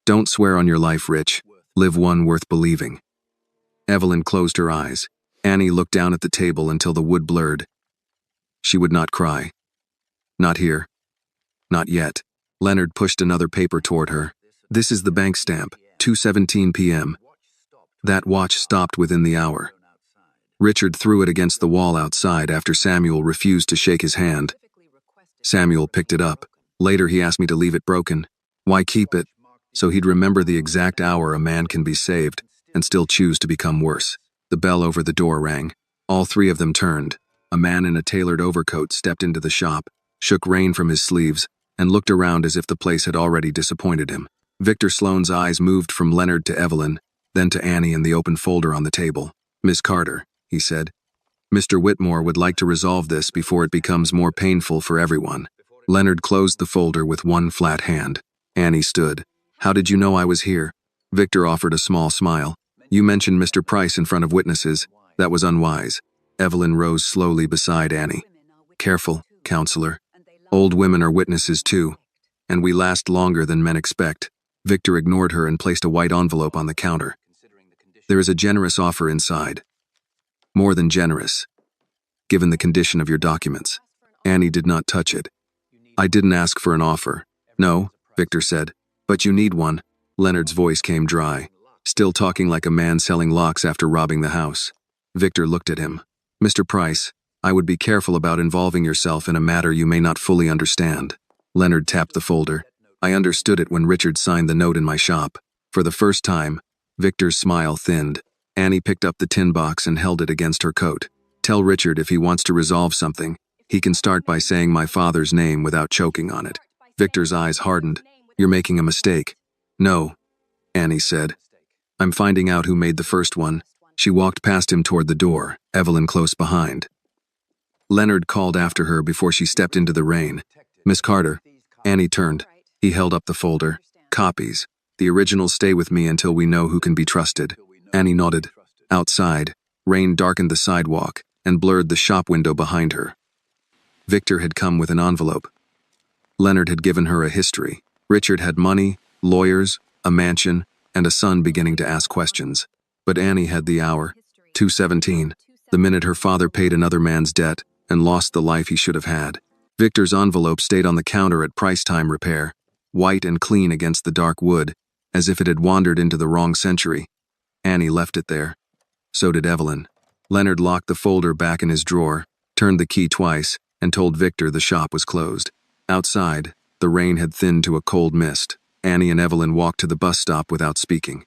don't swear on your life, Rich. Live one worth believing. Evelyn closed her eyes. Annie looked down at the table until the wood blurred. She would not cry. Not here. Not yet. Leonard pushed another paper toward her. This is the bank stamp, 2:17 p.m. That watch stopped within the hour. Richard threw it against the wall outside after Samuel refused to shake his hand. Samuel picked it up. Later he asked me to leave it broken. Why keep it? So he'd remember the exact hour a man can be saved and still choose to become worse. The bell over the door rang. All three of them turned. A man in a tailored overcoat stepped into the shop, shook rain from his sleeves, and looked around as if the place had already disappointed him. Victor Sloane's eyes moved from Leonard to Evelyn, then to Annie and the open folder on the table. Miss Carter, he said. Mr. Whitmore would like to resolve this before it becomes more painful for everyone. Leonard closed the folder with one flat hand. Annie stood. How did you know I was here? Victor offered a small smile. You mentioned Mr. Price in front of witnesses. That was unwise. Evelyn rose slowly beside Annie. Careful, counselor. Old women are witnesses too, and we last longer than men expect. Victor ignored her and placed a white envelope on the counter. There is a generous offer inside. More than generous, given the condition of your documents. Annie did not touch it. I didn't ask for an offer. No, Victor said. But you need one. Leonard's voice came dry, still talking like a man selling locks after robbing the house. Victor looked at him. Mr. Price, I would be careful about involving yourself in a matter you may not fully understand. Leonard tapped the folder. I understood it when Richard signed the note in my shop. For the first time, Victor's smile thinned. Annie picked up the tin box and held it against her coat. Tell Richard if he wants to resolve something, he can start by saying my father's name without choking on it. Victor's eyes hardened. You're making a mistake. No. Annie said. I'm finding out who made the first one. She walked past him toward the door, Evelyn close behind. Leonard called after her before she stepped into the rain. Miss Carter. Annie turned. He held up the folder. Copies. The originals stay with me until we know who can be trusted. Annie nodded. Outside, rain darkened the sidewalk and blurred the shop window behind her. Victor had come with an envelope. Leonard had given her a history. Richard had money, lawyers, a mansion, and a son beginning to ask questions. But Annie had the hour, 2:17, the minute her father paid another man's debt and lost the life he should have had. Victor's envelope stayed on the counter at price time repair, white and clean against the dark wood, as if it had wandered into the wrong century. Annie left it there. So did Evelyn. Leonard locked the folder back in his drawer, turned the key twice, and told Victor the shop was closed. Outside, the rain had thinned to a cold mist. Annie and Evelyn walked to the bus stop without speaking.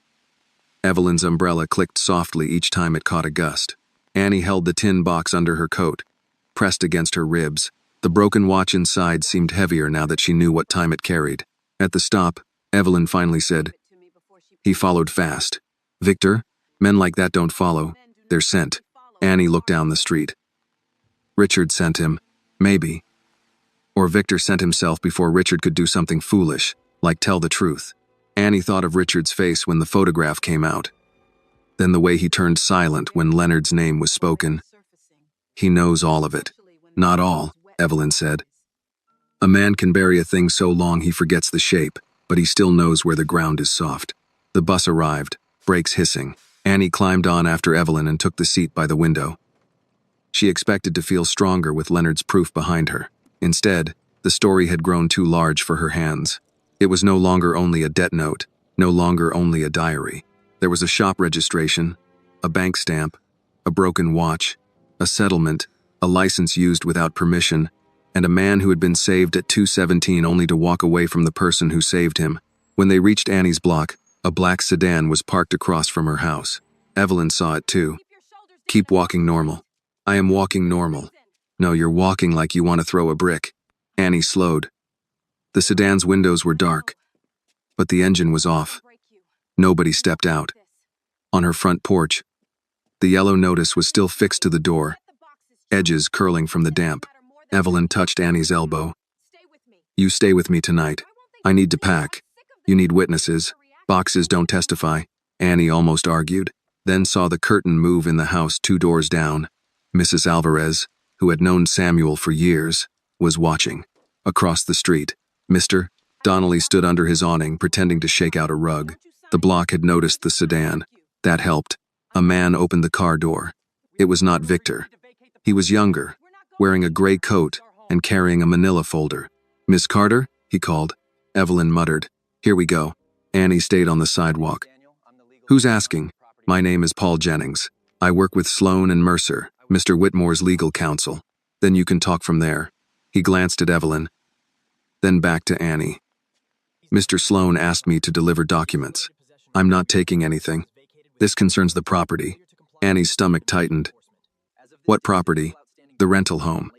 Evelyn's umbrella clicked softly each time it caught a gust. Annie held the tin box under her coat, pressed against her ribs. The broken watch inside seemed heavier now that she knew what time it carried. At the stop, Evelyn finally said, "He followed fast." "Victor, men like that don't follow. They're sent." Annie looked down the street. Richard sent him. Maybe. Or Victor sent himself before Richard could do something foolish, like tell the truth. Annie thought of Richard's face when the photograph came out. Then the way he turned silent when Leonard's name was spoken. He knows all of it. Not all, Evelyn said. A man can bury a thing so long he forgets the shape, but he still knows where the ground is soft. The bus arrived, brakes hissing. Annie climbed on after Evelyn and took the seat by the window. She expected to feel stronger with Leonard's proof behind her. Instead, the story had grown too large for her hands. It was no longer only a debt note, no longer only a diary. There was a shop registration, a bank stamp, a broken watch, a settlement, a license used without permission, and a man who had been saved at 2:17 only to walk away from the person who saved him. When they reached Annie's block, a black sedan was parked across from her house. Evelyn saw it too. "Keep walking normal." "I am walking normal." "No, you're walking like you want to throw a brick." Annie slowed. The sedan's windows were dark, but the engine was off. Nobody stepped out. On her front porch, the yellow notice was still fixed to the door, edges curling from the damp. Evelyn touched Annie's elbow. "You stay with me tonight. I need to pack. You need witnesses. Boxes don't testify," Annie almost argued, then saw the curtain move in the house 2 doors down. Mrs. Alvarez, who had known Samuel for years, was watching. Across the street, Mr. Donnelly stood under his awning, pretending to shake out a rug. The block had noticed the sedan. That helped. A man opened the car door. It was not Victor. He was younger, wearing a gray coat and carrying a manila folder. "Miss Carter?" he called. Evelyn muttered, "Here we go." Annie stayed on the sidewalk. "Who's asking?" "My name is Paul Jennings. I work with Sloan and Mercer, Mr. Whitmore's legal counsel. Then you can talk from there." He glanced at Evelyn, then back to Annie. "Mr. Sloan asked me to deliver documents. I'm not taking anything. This concerns the property." Annie's stomach tightened. "What property?" "The rental home."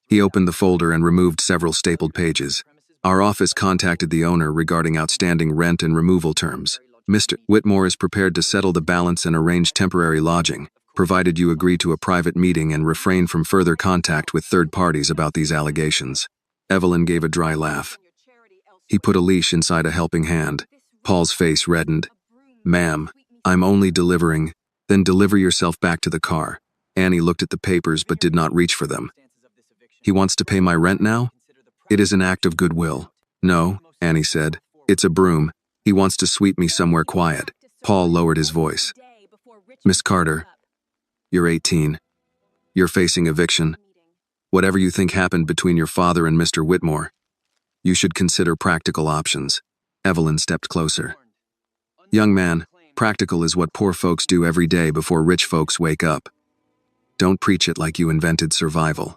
He opened the folder and removed several stapled pages. "Our office contacted the owner regarding outstanding rent and removal terms. Mr. Whitmore is prepared to settle the balance and arrange temporary lodging, provided you agree to a private meeting and refrain from further contact with third parties about these allegations." Evelyn gave a dry laugh. He put a leash inside a helping hand. Paul's face reddened. "Ma'am, I'm only delivering." "Then deliver yourself back to the car." Annie looked at the papers but did not reach for them. "He wants to pay my rent now?" "It is an act of goodwill." "No," Annie said. "It's a broom. He wants to sweep me somewhere quiet." Paul lowered his voice. "Miss Carter, you're 18. You're facing eviction. Whatever you think happened between your father and Mr. Whitmore, you should consider practical options." Evelyn stepped closer. "Young man, practical is what poor folks do every day before rich folks wake up. Don't preach it like you invented survival."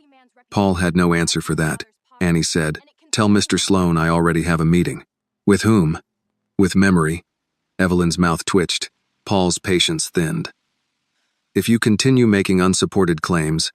Paul had no answer for that. Annie said, "Tell Mr. Sloan I already have a meeting." "With whom?" "With memory." Evelyn's mouth twitched. Paul's patience thinned. "If you continue making unsupported claims,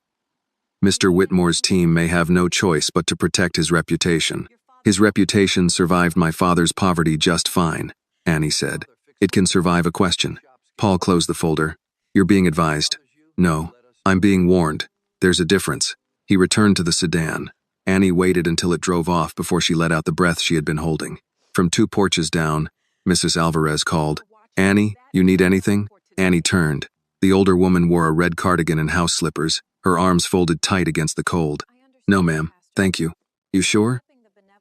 Mr. Whitmore's team may have no choice but to protect his reputation. His reputation survived my father's poverty just fine," Annie said. It can survive a question. Paul closed the folder. You're being advised. No, I'm being warned. There's a difference. He returned to the sedan. Annie waited until it drove off before she let out the breath she had been holding. From 2 porches down, Mrs. Alvarez called, "Annie, you need anything?" Annie turned. The older woman wore a red cardigan and house slippers, her arms folded tight against the cold. "No, ma'am, thank you." "You sure?"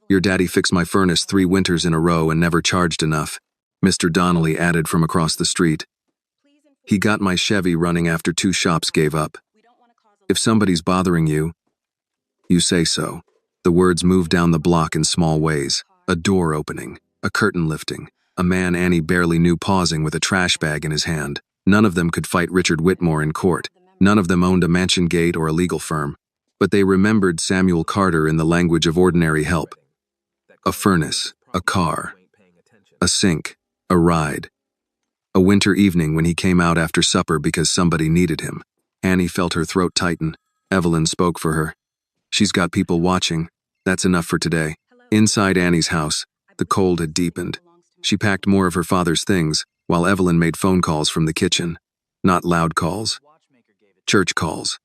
"Your daddy fixed my furnace 3 winters in a row and never charged enough," Mr. Donnelly added from across the street. "He got my Chevy running after 2 shops gave up. If somebody's bothering you, you say so." The words moved down the block in small ways. A door opening, a curtain lifting, a man Annie barely knew pausing with a trash bag in his hand. None of them could fight Richard Whitmore in court. None of them owned a mansion gate or a legal firm. But they remembered Samuel Carter in the language of ordinary help. A furnace, a car, a sink, a ride. A winter evening when he came out after supper because somebody needed him. Annie felt her throat tighten. Evelyn spoke for her. "She's got people watching. That's enough for today." Inside Annie's house, the cold had deepened. She packed more of her father's things, while Evelyn made phone calls from the kitchen. Not loud calls. Church calls.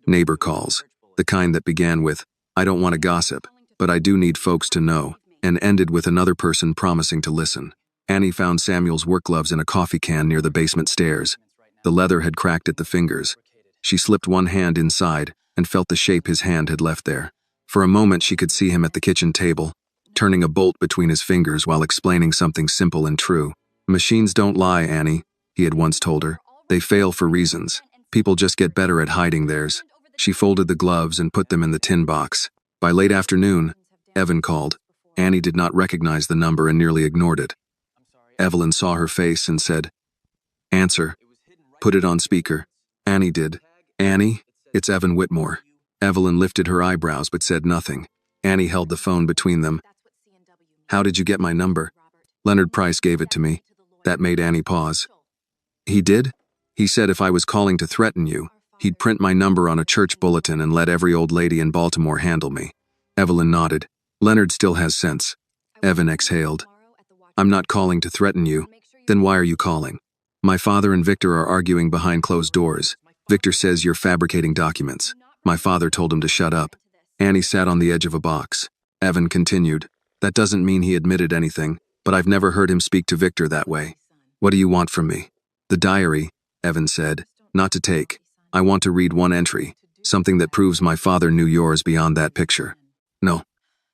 Neighbor calls. The kind that began with, "I don't want to gossip, but I do need folks to know," and ended with another person promising to listen. Annie found Samuel's work gloves in a coffee can near the basement stairs. The leather had cracked at the fingers. She slipped one hand inside and felt the shape his hand had left there. For a moment she could see him at the kitchen table, turning a bolt between his fingers while explaining something simple and true. "Machines don't lie, Annie," he had once told her. "They fail for reasons. People just get better at hiding theirs." She folded the gloves and put them in the tin box. By late afternoon, Evan called. Annie did not recognize the number and nearly ignored it. Evelyn saw her face and said, "Answer. Put it on speaker." Annie did. "Annie, it's Evan Whitmore." Evelyn lifted her eyebrows but said nothing. Annie held the phone between them. "How did you get my number?" "Leonard Price gave it to me." That made Annie pause. "He did?" "He said if I was calling to threaten you, he'd print my number on a church bulletin and let every old lady in Baltimore handle me." Evelyn nodded. "Leonard still has sense." Evan exhaled. "I'm not calling to threaten you. Then why are you calling?" "My father and Victor are arguing behind closed doors. Victor says you're fabricating documents. My father told him to shut up." Annie sat on the edge of a box. Evan continued, "That doesn't mean he admitted anything, but I've never heard him speak to Victor that way." "What do you want from me?" "The diary," Evan said. "Not to take. I want to read one entry, something that proves my father knew yours beyond that picture." "No."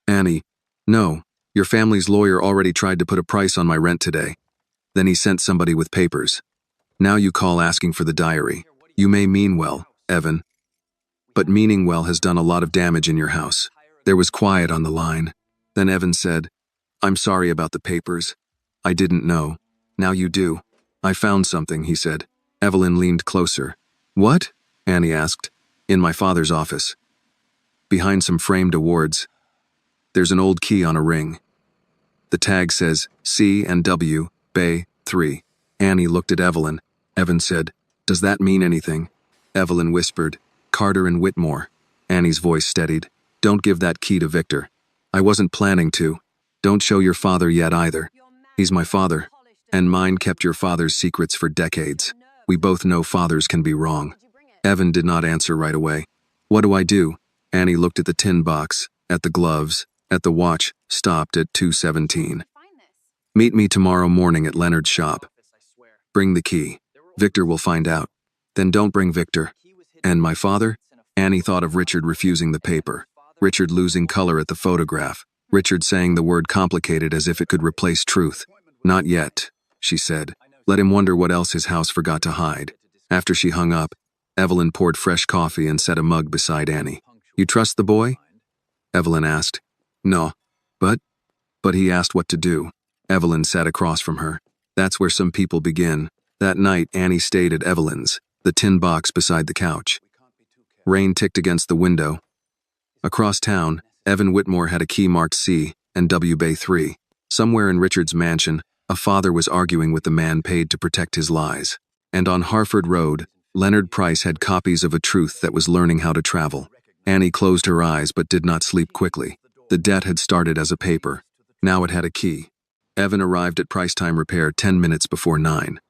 "Annie, no. Your family's lawyer already tried to put a price on my rent today. Then he sent somebody with papers. Now you call asking for the diary. You may mean well, Evan, but meaning well has done a lot of damage in your house." There was quiet on the line. Then Evan said, "I'm sorry about the papers. I didn't know. Now you do." "I found something," he said. Evelyn leaned closer. "What?" Annie asked. "In my father's office. Behind some framed awards. There's an old key on a ring. The tag says C&W, Bay 3. Annie looked at Evelyn. Evan said, "Does that mean anything?" Evelyn whispered, "Carter and Whitmore." Annie's voice steadied. "Don't give that key to Victor." "I wasn't planning to. Don't show your father yet either. He's my father, and mine kept your father's secrets for decades. We both know fathers can be wrong." Evan did not answer right away. "What do I do?" Annie looked at the tin box, at the gloves, at the watch, stopped at 2:17. "Meet me tomorrow morning at Leonard's shop. Bring the key. Victor will find out. Then don't bring Victor." "And my father?" Annie thought of Richard refusing the paper. Richard losing color at the photograph. Richard saying the word complicated as if it could replace truth. "Not yet," she said. "Let him wonder what else his house forgot to hide." After she hung up, Evelyn poured fresh coffee and set a mug beside Annie. "You trust the boy?" Evelyn asked. "No. But he asked what to do." Evelyn sat across from her. "That's where some people begin." That night, Annie stayed at Evelyn's, the tin box beside the couch. Rain ticked against the window. Across town, Evan Whitmore had a key marked C&W Bay 3. Somewhere in Richard's mansion, a father was arguing with the man paid to protect his lies. And on Harford Road, Leonard Price had copies of a truth that was learning how to travel. Annie closed her eyes but did not sleep quickly. The debt had started as a paper. Now it had a key. Evan arrived at Price Time Repair 10 minutes before 9,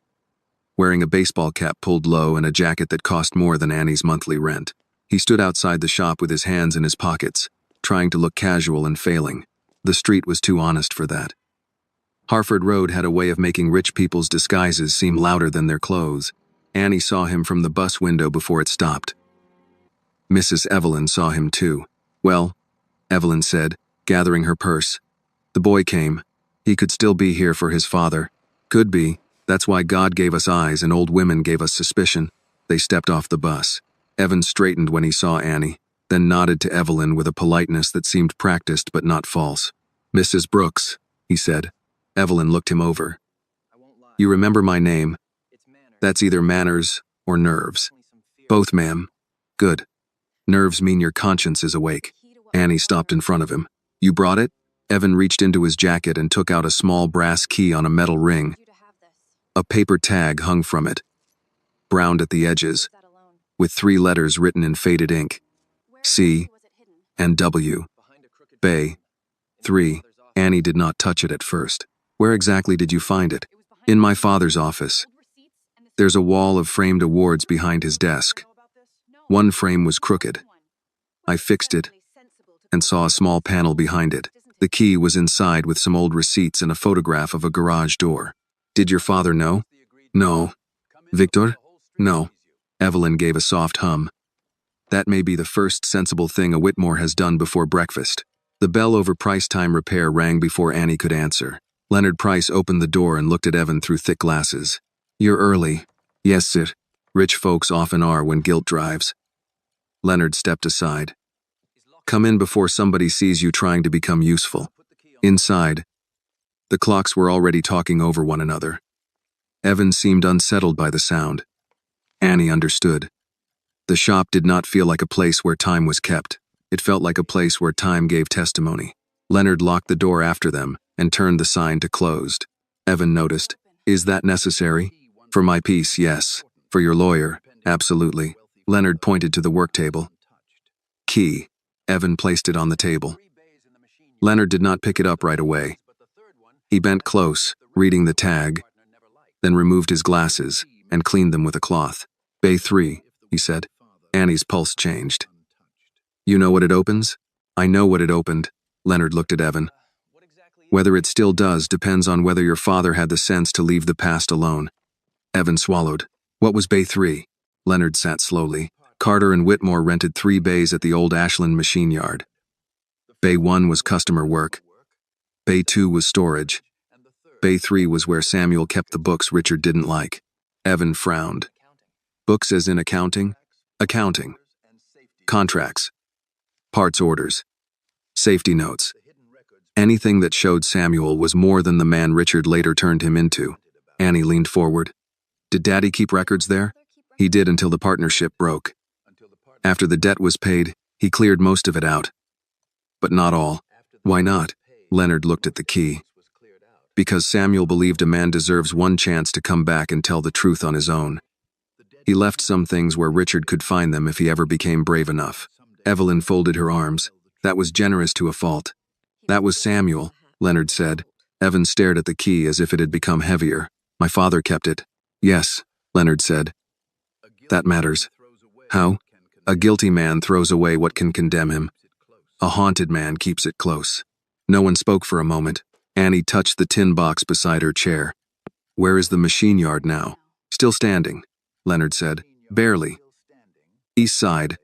wearing a baseball cap pulled low and a jacket that cost more than Annie's monthly rent. He stood outside the shop with his hands in his pockets, trying to look casual and failing. The street was too honest for that. Harford Road had a way of making rich people's disguises seem louder than their clothes. Annie saw him from the bus window before it stopped. Mrs. Evelyn saw him too. "Well," Evelyn said, gathering her purse. "The boy came. He could still be here for his father. Could be. That's why God gave us eyes and old women gave us suspicion." They stepped off the bus. Evan straightened when he saw Annie, then nodded to Evelyn with a politeness that seemed practiced but not false. "Mrs. Brooks," he said. Evelyn looked him over. "You remember my name? That's either manners or nerves." "Both, ma'am." "Good. Nerves mean your conscience is awake." Annie stopped in front of him. "You brought it?" Evan reached into his jacket and took out a small brass key on a metal ring. A paper tag hung from it, browned at the edges, with 3 letters written in faded ink. C and W. Bay 3. Annie did not touch it at first. "Where exactly did you find it?" "In my father's office. There's a wall of framed awards behind his desk. One frame was crooked. I fixed it and saw a small panel behind it. The key was inside with some old receipts and a photograph of a garage door." "Did your father know?" "No." "Victor?" "No." Evelyn gave a soft hum. That may be the first sensible thing a Whitmore has done before breakfast. The bell over Price Time Repair rang before Annie could answer. Leonard Price opened the door and looked at Evan through thick glasses. "You're early." "Yes, sir. Rich folks often are when guilt drives." Leonard stepped aside. "Come in before somebody sees you trying to become useful." Inside, the clocks were already talking over one another. Evan seemed unsettled by the sound. Annie understood. The shop did not feel like a place where time was kept. It felt like a place where time gave testimony. Leonard locked the door after them and turned the sign to closed. Evan noticed. "Is that necessary?" "For my peace, yes. For your lawyer, absolutely." Leonard pointed to the work table. "Key." Evan placed it on the table. Leonard did not pick it up right away. He bent close, reading the tag, then removed his glasses and cleaned them with a cloth. "Bay 3, he said. Annie's pulse changed. "You know what it opens?" "I know what it opened." Leonard looked at Evan. "Whether it still does depends on whether your father had the sense to leave the past alone." Evan swallowed. "What was Bay 3? Leonard sat slowly. Carter and Whitmore rented 3 bays at the old Ashland machine yard. Bay 1 was customer work. Bay 2 was storage. Bay 3 was where Samuel kept the books Richard didn't like. Evan frowned. "Books as in accounting?" "Accounting. Contracts. Parts orders. Safety notes. Anything that showed Samuel was more than the man Richard later turned him into." Annie leaned forward. "Did Daddy keep records there?" "He did until the partnership broke. After the debt was paid, he cleared most of it out. But not all." "Why not?" Leonard looked at the key. "Because Samuel believed a man deserves one chance to come back and tell the truth on his own. He left some things where Richard could find them if he ever became brave enough." Evelyn folded her arms. "That was generous to a fault." "That was Samuel," Leonard said. Evan stared at the key as if it had become heavier. "My father kept it." "Yes," Leonard said. "That matters." "How?" "A guilty man throws away what can condemn him. A haunted man keeps it close." No one spoke for a moment. Annie touched the tin box beside her chair. "Where is the machine yard now?" "Still standing," Leonard said. "Barely. East side.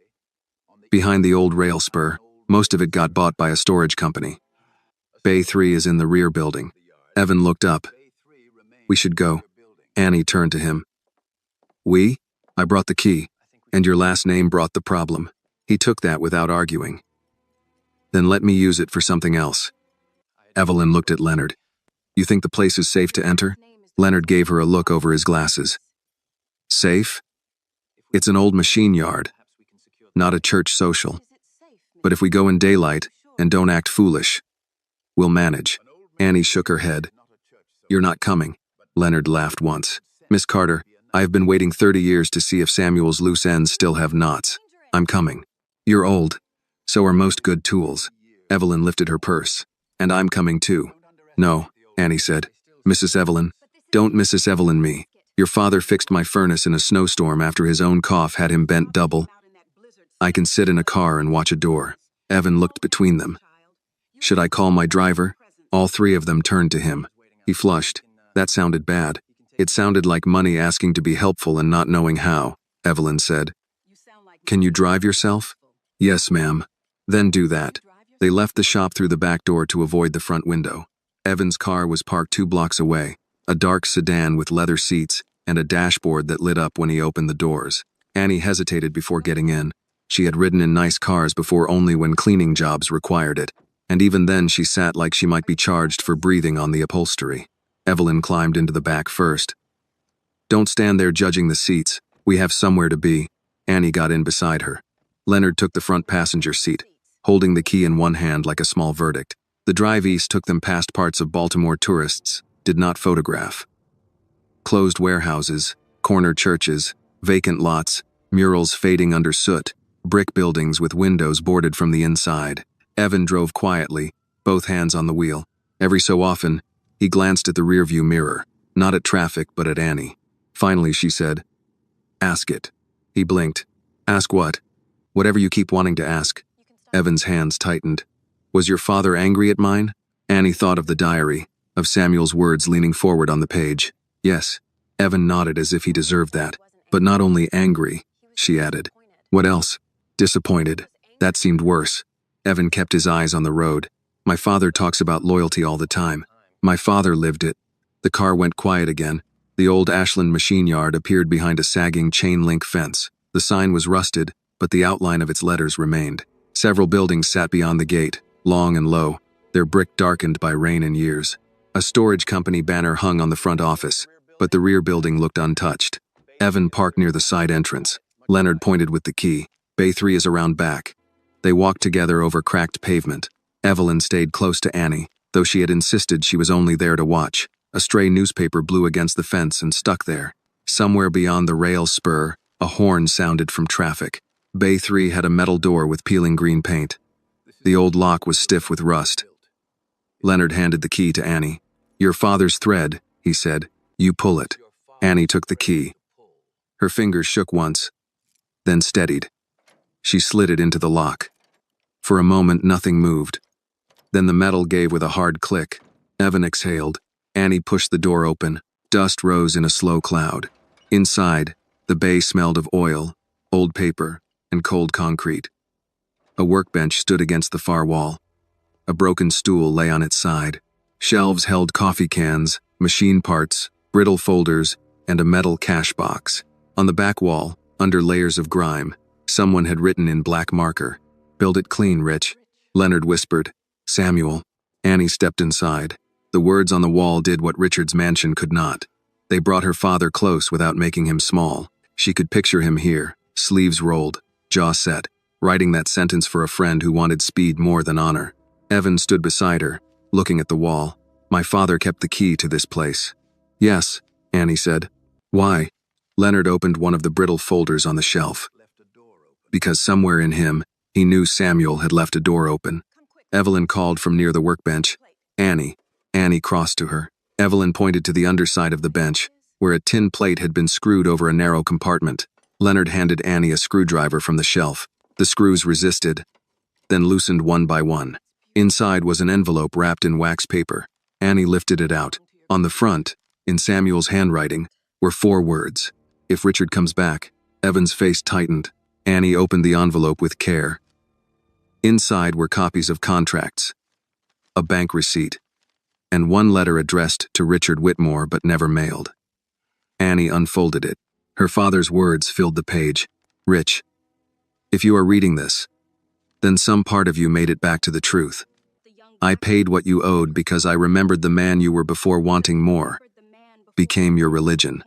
Behind the old rail spur. Most of it got bought by a storage company. Bay 3 is in the rear building." Evan looked up. "We should go." Annie turned to him. "We? I brought the key. And your last name brought the problem." He took that without arguing. "Then let me use it for something else." Evelyn looked at Leonard. "You think the place is safe to enter?" Leonard gave her a look over his glasses. "Safe? It's an old machine yard, not a church social. But if we go in daylight and don't act foolish, we'll manage." Annie shook her head. "You're not coming." Leonard laughed once. "Miss Carter, I have been waiting 30 years to see if Samuel's loose ends still have knots. I'm coming." "You're old. So are most good tools." Evelyn lifted her purse. "And I'm coming too." "No, Annie said. Mrs. Evelyn. Don't Mrs. Evelyn me. Your father fixed my furnace in a snowstorm after his own cough had him bent double. I can sit in a car and watch a door. Evan looked between them. Should I call my driver? All three of them turned to him. He flushed. That sounded bad. It sounded like money asking to be helpful and not knowing how, Evelyn said. Can you drive yourself? Yes, ma'am. Then do that. They left the shop through the back door to avoid the front window. Evan's car was parked 2 blocks away, a dark sedan with leather seats and a dashboard that lit up when he opened the doors. Annie hesitated before getting in. She had ridden in nice cars before only when cleaning jobs required it, and even then she sat like she might be charged for breathing on the upholstery. Evelyn climbed into the back first. Don't stand there judging the seats. We have somewhere to be. Annie got in beside her. Leonard took the front passenger seat, holding the key in one hand like a small verdict. The drive east took them past parts of Baltimore tourists did not photograph. Closed warehouses, corner churches, vacant lots, murals fading under soot, brick buildings with windows boarded from the inside. Evan drove quietly, both hands on the wheel. Every so often, he glanced at the rearview mirror, not at traffic but at Annie. Finally, she said, Ask it. He blinked. Ask what? Whatever you keep wanting to ask. Evan's hands tightened. Was your father angry at mine? Annie thought of the diary, of Samuel's words leaning forward on the page. Yes. Evan nodded as if he deserved that. But not only angry, she added. What else? Disappointed. That seemed worse. Evan kept his eyes on the road. My father talks about loyalty all the time. My father lived it. The car went quiet again. The old Ashland machine yard appeared behind a sagging chain-link fence. The sign was rusted, but the outline of its letters remained. Several buildings sat beyond the gate, long and low, their brick darkened by rain and years. A storage company banner hung on the front office, but the rear building looked untouched. Evan parked near the side entrance. Leonard pointed with the key. Bay 3 is around back. They walked together over cracked pavement. Evelyn stayed close to Annie, though she had insisted she was only there to watch. A stray newspaper blew against the fence and stuck there. Somewhere beyond the rail spur, a horn sounded from traffic. Bay 3 had a metal door with peeling green paint. The old lock was stiff with rust. Leonard handed the key to Annie. Your father's thread, he said. You pull it. Annie took the key. Her fingers shook once, then steadied. She slid it into the lock. For a moment, nothing moved. Then the metal gave with a hard click. Evan exhaled. Annie pushed the door open. Dust rose in a slow cloud. Inside, the bay smelled of oil, old paper, and cold concrete. A workbench stood against the far wall. A broken stool lay on its side. Shelves held coffee cans, machine parts, brittle folders, and a metal cash box. On the back wall, under layers of grime, someone had written in black marker, "Build it clean, Rich." Leonard whispered, "Samuel." Annie stepped inside. The words on the wall did what Richard's mansion could not. They brought her father close without making him small. She could picture him here, sleeves rolled, jaw set, writing that sentence for a friend who wanted speed more than honor. Evan stood beside her, looking at the wall. My father kept the key to this place. Yes, Annie said. Why? Leonard opened one of the brittle folders on the shelf. Because somewhere in him, he knew Samuel had left a door open. Evelyn called from near the workbench. Annie. Annie crossed to her. Evelyn pointed to the underside of the bench, where a tin plate had been screwed over a narrow compartment. Leonard handed Annie a screwdriver from the shelf. The screws resisted, then loosened one by one. Inside was an envelope wrapped in wax paper. Annie lifted it out. On the front, in Samuel's handwriting, were 4 words. If Richard comes back. Evan's face tightened. Annie opened the envelope with care. Inside were copies of contracts, a bank receipt, and one letter addressed to Richard Whitmore but never mailed. Annie unfolded it. Her father's words filled the page. Rich, if you are reading this, then some part of you made it back to the truth. I paid what you owed because I remembered the man you were before wanting more, became your religion.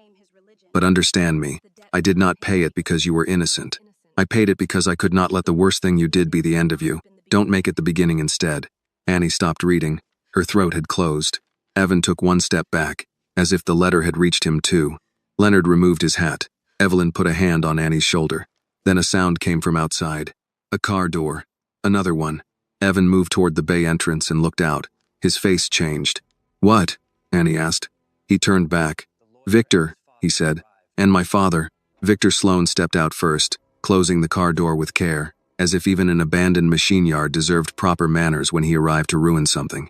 But understand me, I did not pay it because you were innocent. I paid it because I could not let the worst thing you did be the end of you. Don't make it the beginning instead. Annie stopped reading. Her throat had closed. Evan took one step back, as if the letter had reached him too. Leonard removed his hat. Evelyn put a hand on Annie's shoulder. Then a sound came from outside. A car door. Another one. Evan moved toward the bay entrance and looked out. His face changed. What? Annie asked. He turned back. Victor, he said, and my father. Victor Sloan stepped out first, closing the car door with care, as if even an abandoned machine yard deserved proper manners when he arrived to ruin something.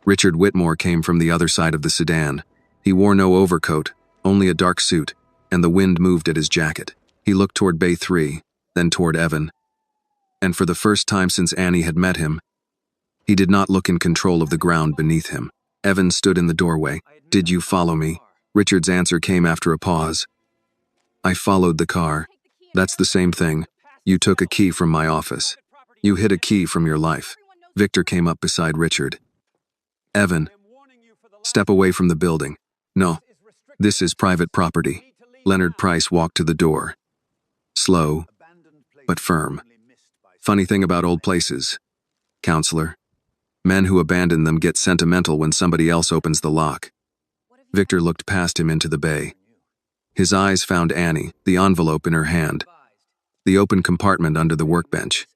Richard Whitmore came from the other side of the sedan. He wore no overcoat, only a dark suit, and the wind moved at his jacket. He looked toward Bay 3, then toward Evan. And for the first time since Annie had met him, he did not look in control of the ground beneath him. Evan stood in the doorway. Did you follow me? Richard's answer came after a pause. I followed the car. That's the same thing. You took a key from my office. You hid a key from your life. Victor came up beside Richard. Evan, step away from the building. No, this is private property. Leonard Price walked to the door. Slow, but firm. Funny thing about old places, counselor. Men who abandon them get sentimental when somebody else opens the lock. Victor looked past him into the bay. His eyes found Annie, the envelope in her hand, the open compartment under the workbench.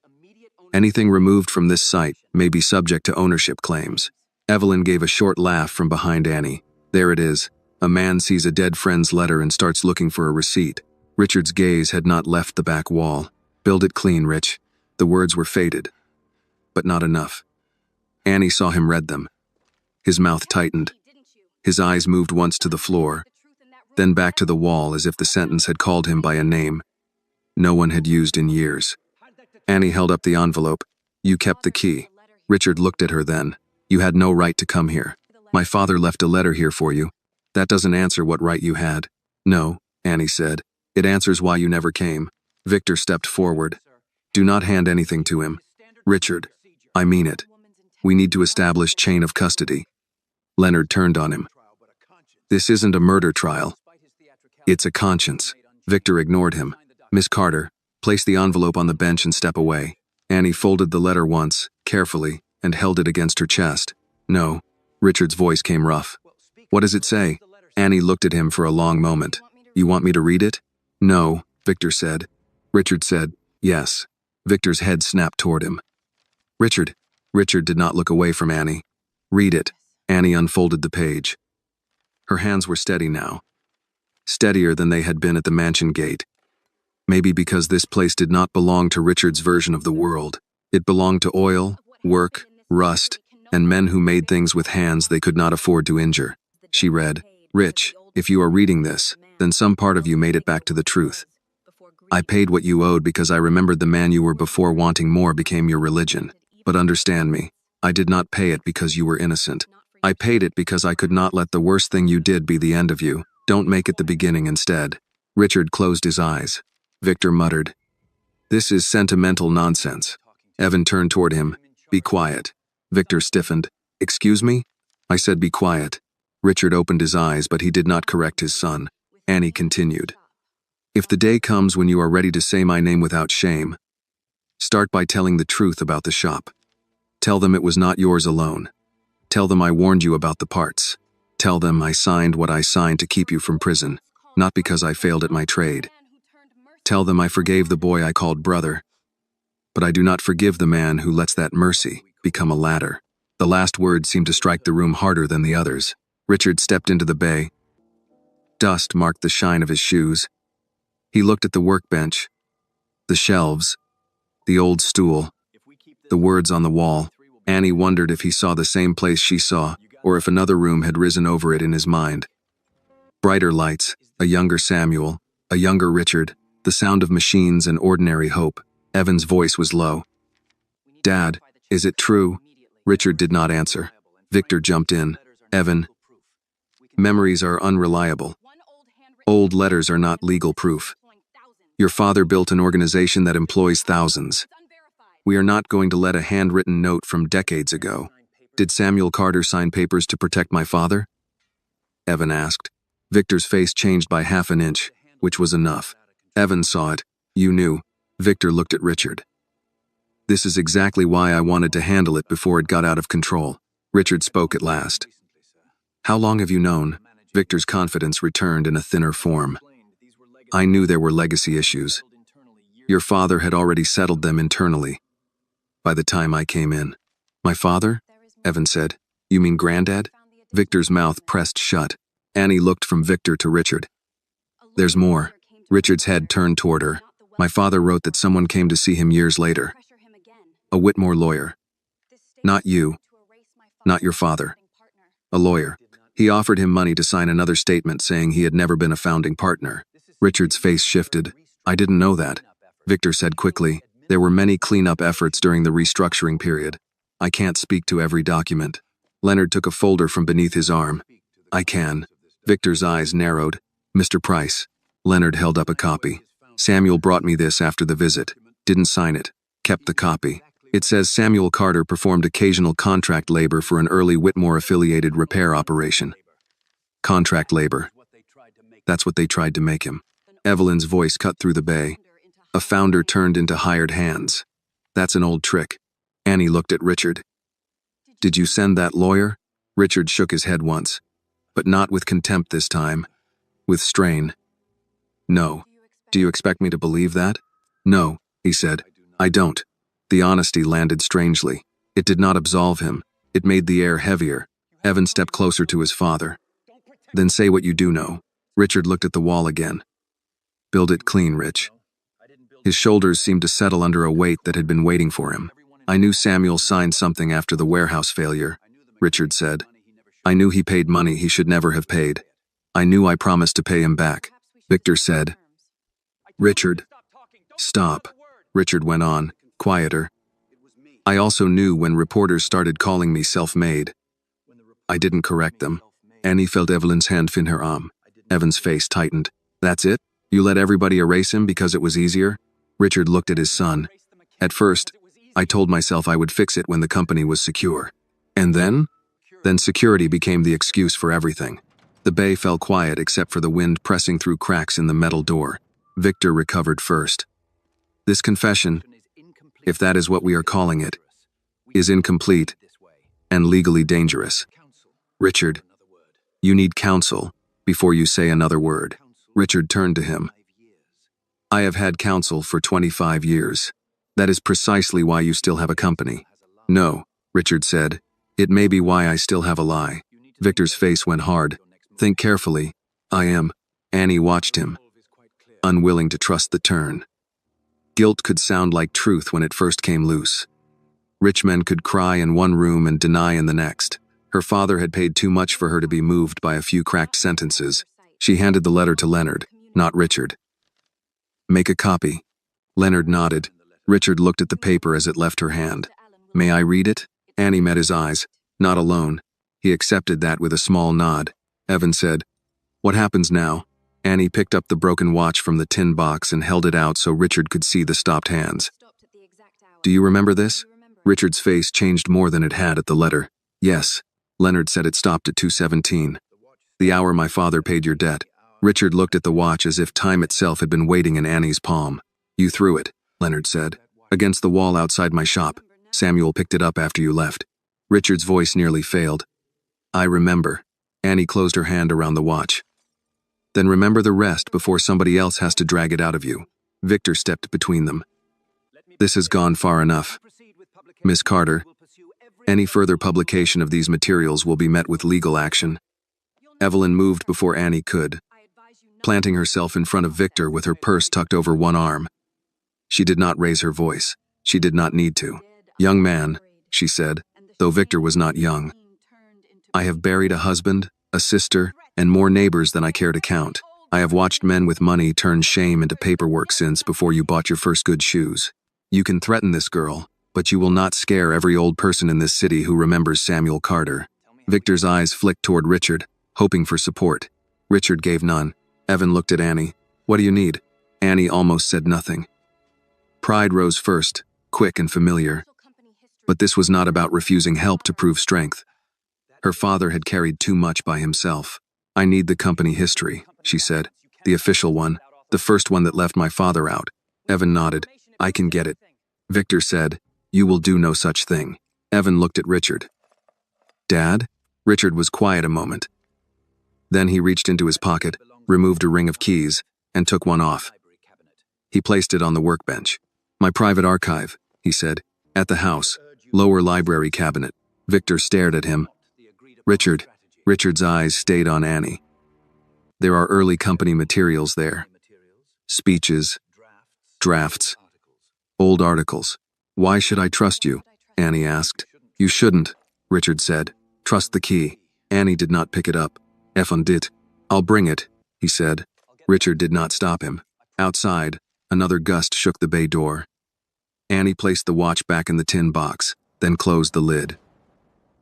Anything removed from this site may be subject to ownership claims. Evelyn gave a short laugh from behind Annie. There it is. A man sees a dead friend's letter and starts looking for a receipt. Richard's gaze had not left the back wall. Build it clean, Rich. The words were faded, but not enough. Annie saw him read them. His mouth tightened. His eyes moved once to the floor, then back to the wall as if the sentence had called him by a name no one had used in years. Annie held up the envelope. You kept the key. Richard looked at her then. You had no right to come here. My father left a letter here for you. That doesn't answer what right you had. No, Annie said. It answers why you never came. Victor stepped forward. Do not hand anything to him. Richard, I mean it. We need to establish chain of custody. Leonard turned on him. This isn't a murder trial. It's a conscience. Victor ignored him. Miss Carter, place the envelope on the bench and step away. Annie folded the letter once, carefully, and held it against her chest. No. Richard's voice came rough. What does it say? Annie looked at him for a long moment. You want me to read it? No, Victor said. Richard said, yes. Victor's head snapped toward him. Richard. Richard did not look away from Annie. Read it. Annie unfolded the page. Her hands were steady now. Steadier than they had been at the mansion gate. Maybe because this place did not belong to Richard's version of the world. It belonged to oil, work, rust, and men who made things with hands they could not afford to injure. She read, Rich, if you are reading this, then some part of you made it back to the truth. I paid what you owed because I remembered the man you were before wanting more became your religion. But understand me, I did not pay it because you were innocent. I paid it because I could not let the worst thing you did be the end of you. Don't make it the beginning instead. Richard closed his eyes. Victor muttered, This is sentimental nonsense. Evan turned toward him. Be quiet. Victor stiffened. Excuse me? I said be quiet. Richard opened his eyes, but he did not correct his son. Annie continued. If the day comes when you are ready to say my name without shame, start by telling the truth about the shop. Tell them it was not yours alone. Tell them I warned you about the parts. Tell them I signed what I signed to keep you from prison, not because I failed at my trade. Tell them I forgave the boy I called brother, but I do not forgive the man who lets that mercy become a ladder. The last word seemed to strike the room harder than the others. Richard stepped into the bay. Dust marked the shine of his shoes. He looked at the workbench, the shelves, the old stool, the words on the wall. Annie wondered if he saw the same place she saw, or if another room had risen over it in his mind. Brighter lights, a younger Samuel, a younger Richard, the sound of machines and ordinary hope. Evan's voice was low. Dad, is it true? Richard did not answer. Victor jumped in. Evan, memories are unreliable. Old letters are not legal proof. Your father built an organization that employs thousands. We are not going to let a handwritten note from decades ago. Did Samuel Carter sign papers to protect my father? Evan asked. Victor's face changed by half an inch, which was enough. Evan saw it. You knew. Victor looked at Richard. This is exactly why I wanted to handle it before it got out of control. Richard spoke at last. How long have you known? Victor's confidence returned in a thinner form. I knew there were legacy issues. Your father had already settled them internally. By the time I came in. My father? Evan said. You mean Granddad? Victor's mouth pressed shut. Annie looked from Victor to Richard. There's more. Richard's head turned toward her. My father wrote that someone came to see him years later. A Whitmore lawyer. Not you. Not your father. A lawyer. He offered him money to sign another statement saying he had never been a founding partner. Richard's face shifted. I didn't know that. Victor said quickly, there were many cleanup efforts during the restructuring period. I can't speak to every document. Leonard took a folder from beneath his arm. I can. Victor's eyes narrowed. Mr. Price. Leonard held up a copy. Samuel brought me this after the visit. Didn't sign it. Kept the copy. It says Samuel Carter performed occasional contract labor for an early Whitmore-affiliated repair operation. Contract labor. That's what they tried to make him. Evelyn's voice cut through the bay. A founder turned into hired hands. That's an old trick. Annie looked at Richard. Did you send that lawyer? Richard shook his head once, but not with contempt this time. With strain. No. Do you expect me to believe that? No, he said. I don't. The honesty landed strangely. It did not absolve him. It made the air heavier. Evan stepped closer to his father. Then say what you do know. Richard looked at the wall again. Build it clean, Rich. His shoulders seemed to settle under a weight that had been waiting for him. I knew Samuel signed something after the warehouse failure, Richard said. I knew he paid money he should never have paid. I knew I promised to pay him back. Victor said. Richard. Stop. Richard went on, quieter. I also knew when reporters started calling me self-made. I didn't correct them. Annie felt Evelyn's hand fin her arm. Evan's face tightened. That's it? You let everybody erase him because it was easier? Richard looked at his son. At first, I told myself I would fix it when the company was secure. And then? Then security became the excuse for everything. The bay fell quiet except for the wind pressing through cracks in the metal door. Victor recovered first. This confession, if that is what we are calling it, is incomplete and legally dangerous. Richard, you need counsel before you say another word. Richard turned to him. I have had counsel for 25 years. That is precisely why you still have a company. No, Richard said. It may be why I still have a lie. Victor's face went hard. Think carefully. I am. Annie watched him, unwilling to trust the turn. Guilt could sound like truth when it first came loose. Rich men could cry in one room and deny in the next. Her father had paid too much for her to be moved by a few cracked sentences. She handed the letter to Leonard, not Richard. Make a copy. Leonard nodded. Richard looked at the paper as it left her hand. May I read it? Annie met his eyes. Not alone. He accepted that with a small nod. Evan said, What happens now? Annie picked up the broken watch from the tin box and held it out so Richard could see the stopped hands. Do you remember this? Richard's face changed more than it had at the letter. Yes. Leonard said it stopped at 2:17. The hour my father paid your debt. Richard looked at the watch as if time itself had been waiting in Annie's palm. You threw it, Leonard said. Against the wall outside my shop. Samuel picked it up after you left. Richard's voice nearly failed. I remember. Annie closed her hand around the watch. Then remember the rest before somebody else has to drag it out of you. Victor stepped between them. This has gone far enough. Miss Carter, any further publication of these materials will be met with legal action. Evelyn moved before Annie could, planting herself in front of Victor with her purse tucked over one arm. She did not raise her voice. She did not need to. Young man, she said, though Victor was not young. I have buried a husband, a sister, and more neighbors than I care to count. I have watched men with money turn shame into paperwork since before you bought your first good shoes. You can threaten this girl, but you will not scare every old person in this city who remembers Samuel Carter. Victor's eyes flicked toward Richard, hoping for support. Richard gave none. Evan looked at Annie. What do you need? Annie almost said nothing. Pride rose first, quick and familiar. But this was not about refusing help to prove strength. Her father had carried too much by himself. I need the company history, she said. The official one, the first one that left my father out. Evan nodded. I can get it. Victor said, You will do no such thing. Evan looked at Richard. Dad? Richard was quiet a moment. Then he reached into his pocket, removed a ring of keys, and took one off. He placed it on the workbench. My private archive, he said. At the house, lower library cabinet. Victor stared at him. Richard, Richard's eyes stayed on Annie. There are early company materials there. Speeches, drafts, old articles. Why should I trust you? Annie asked. You shouldn't, Richard said. Trust the key. Annie did not pick it up. Effon dit. I'll bring it, he said. Richard did not stop him. Outside, another gust shook the bay door. Annie placed the watch back in the tin box, then closed the lid.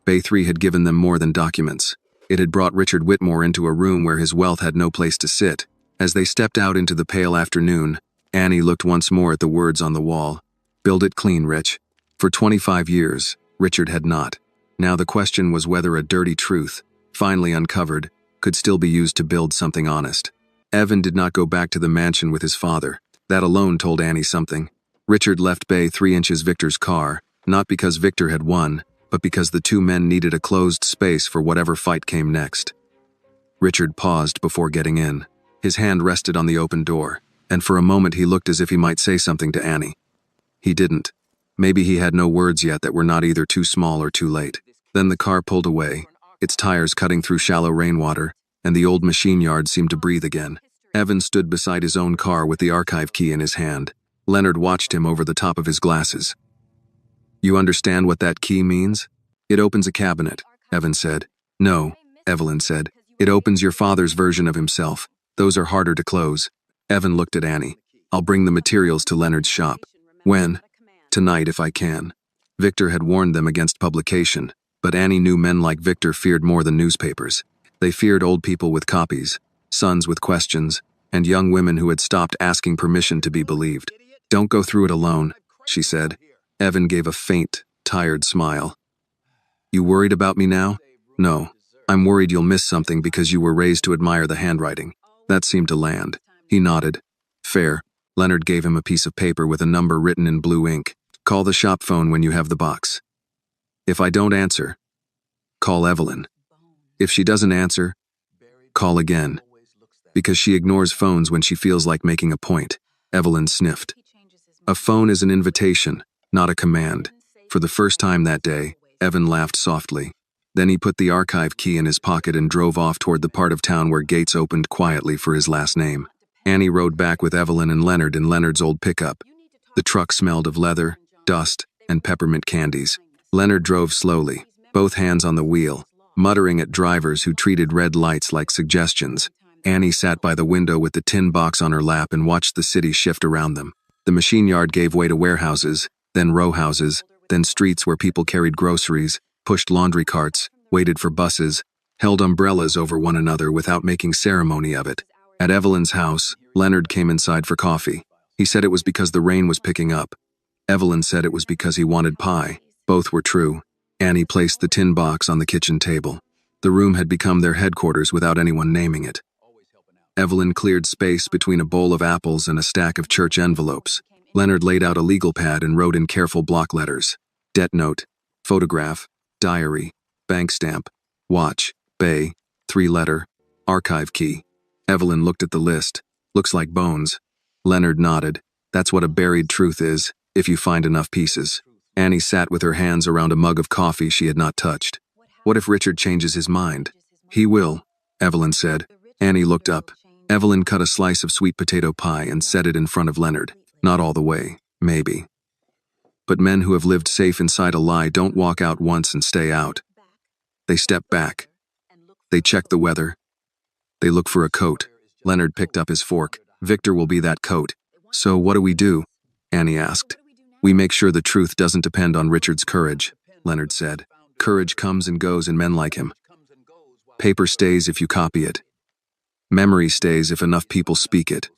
Bay 3 had given them more than documents. It had brought Richard Whitmore into a room where his wealth had no place to sit. As they stepped out into the pale afternoon, Annie looked once more at the words on the wall. Build it clean, Rich. For 25 years, Richard had not. Now the question was whether a dirty truth, finally uncovered, could still be used to build something honest. Evan did not go back to the mansion with his father. That alone told Annie something. Richard left Bay 3 inches Victor's car, not because Victor had won, but because the two men needed a closed space for whatever fight came next. Richard paused before getting in. His hand rested on the open door, and for a moment he looked as if he might say something to Annie. He didn't. Maybe he had no words yet that were not either too small or too late. Then the car pulled away, its tires cutting through shallow rainwater, and the old machine yard seemed to breathe again. Evan stood beside his own car with the archive key in his hand. Leonard watched him over the top of his glasses. You understand what that key means? It opens a cabinet, Evan said. No, Evelyn said. It opens your father's version of himself. Those are harder to close. Evan looked at Annie. I'll bring the materials to Leonard's shop. When? Tonight, if I can. Victor had warned them against publication, but Annie knew men like Victor feared more than newspapers. They feared old people with copies, sons with questions, and young women who had stopped asking permission to be believed. Don't go through it alone, she said. Evan gave a faint, tired smile. You worried about me now? No. I'm worried you'll miss something because you were raised to admire the handwriting. That seemed to land. He nodded. Fair. Leonard gave him a piece of paper with a number written in blue ink. Call the shop phone when you have the box. If I don't answer, call Evelyn. If she doesn't answer, call again. Because she ignores phones when she feels like making a point. Evelyn sniffed. A phone is an invitation, not a command. For the first time that day, Evan laughed softly. Then he put the archive key in his pocket and drove off toward the part of town where gates opened quietly for his last name. Annie rode back with Evelyn and Leonard in Leonard's old pickup. The truck smelled of leather, dust, and peppermint candies. Leonard drove slowly, both hands on the wheel, muttering at drivers who treated red lights like suggestions. Annie sat by the window with the tin box on her lap and watched the city shift around them. The machine yard gave way to warehouses, then row houses, then streets where people carried groceries, pushed laundry carts, waited for buses, held umbrellas over one another without making ceremony of it. At Evelyn's house, Leonard came inside for coffee. He said it was because the rain was picking up. Evelyn said it was because he wanted pie. Both were true. Annie placed the tin box on the kitchen table. The room had become their headquarters without anyone naming it. Evelyn cleared space between a bowl of apples and a stack of church envelopes. Leonard laid out a legal pad and wrote in careful block letters. Debt note, photograph, diary, bank stamp, watch, Bay, 3-letter, archive key. Evelyn looked at the list. Looks like bones. Leonard nodded. That's what a buried truth is, if you find enough pieces. Annie sat with her hands around a mug of coffee she had not touched. What if Richard changes his mind? He will, Evelyn said. Annie looked up. Evelyn cut a slice of sweet potato pie and set it in front of Leonard. Not all the way, maybe. But men who have lived safe inside a lie don't walk out once and stay out. They step back. They check the weather. They look for a coat. Leonard picked up his fork. Victor will be that coat. So what do we do? Annie asked. We make sure the truth doesn't depend on Richard's courage, Leonard said. Courage comes and goes in men like him. Paper stays if you copy it. Memory stays if enough people speak it.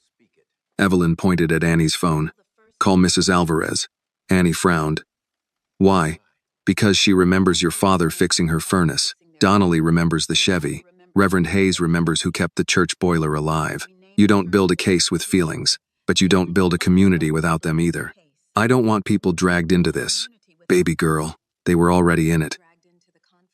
Evelyn pointed at Annie's phone. Call Mrs. Alvarez. Annie frowned. Why? Because she remembers your father fixing her furnace. Donnelly remembers the Chevy. Reverend Hayes remembers who kept the church boiler alive. You don't build a case with feelings, but you don't build a community without them either. I don't want people dragged into this. Baby girl, they were already in it.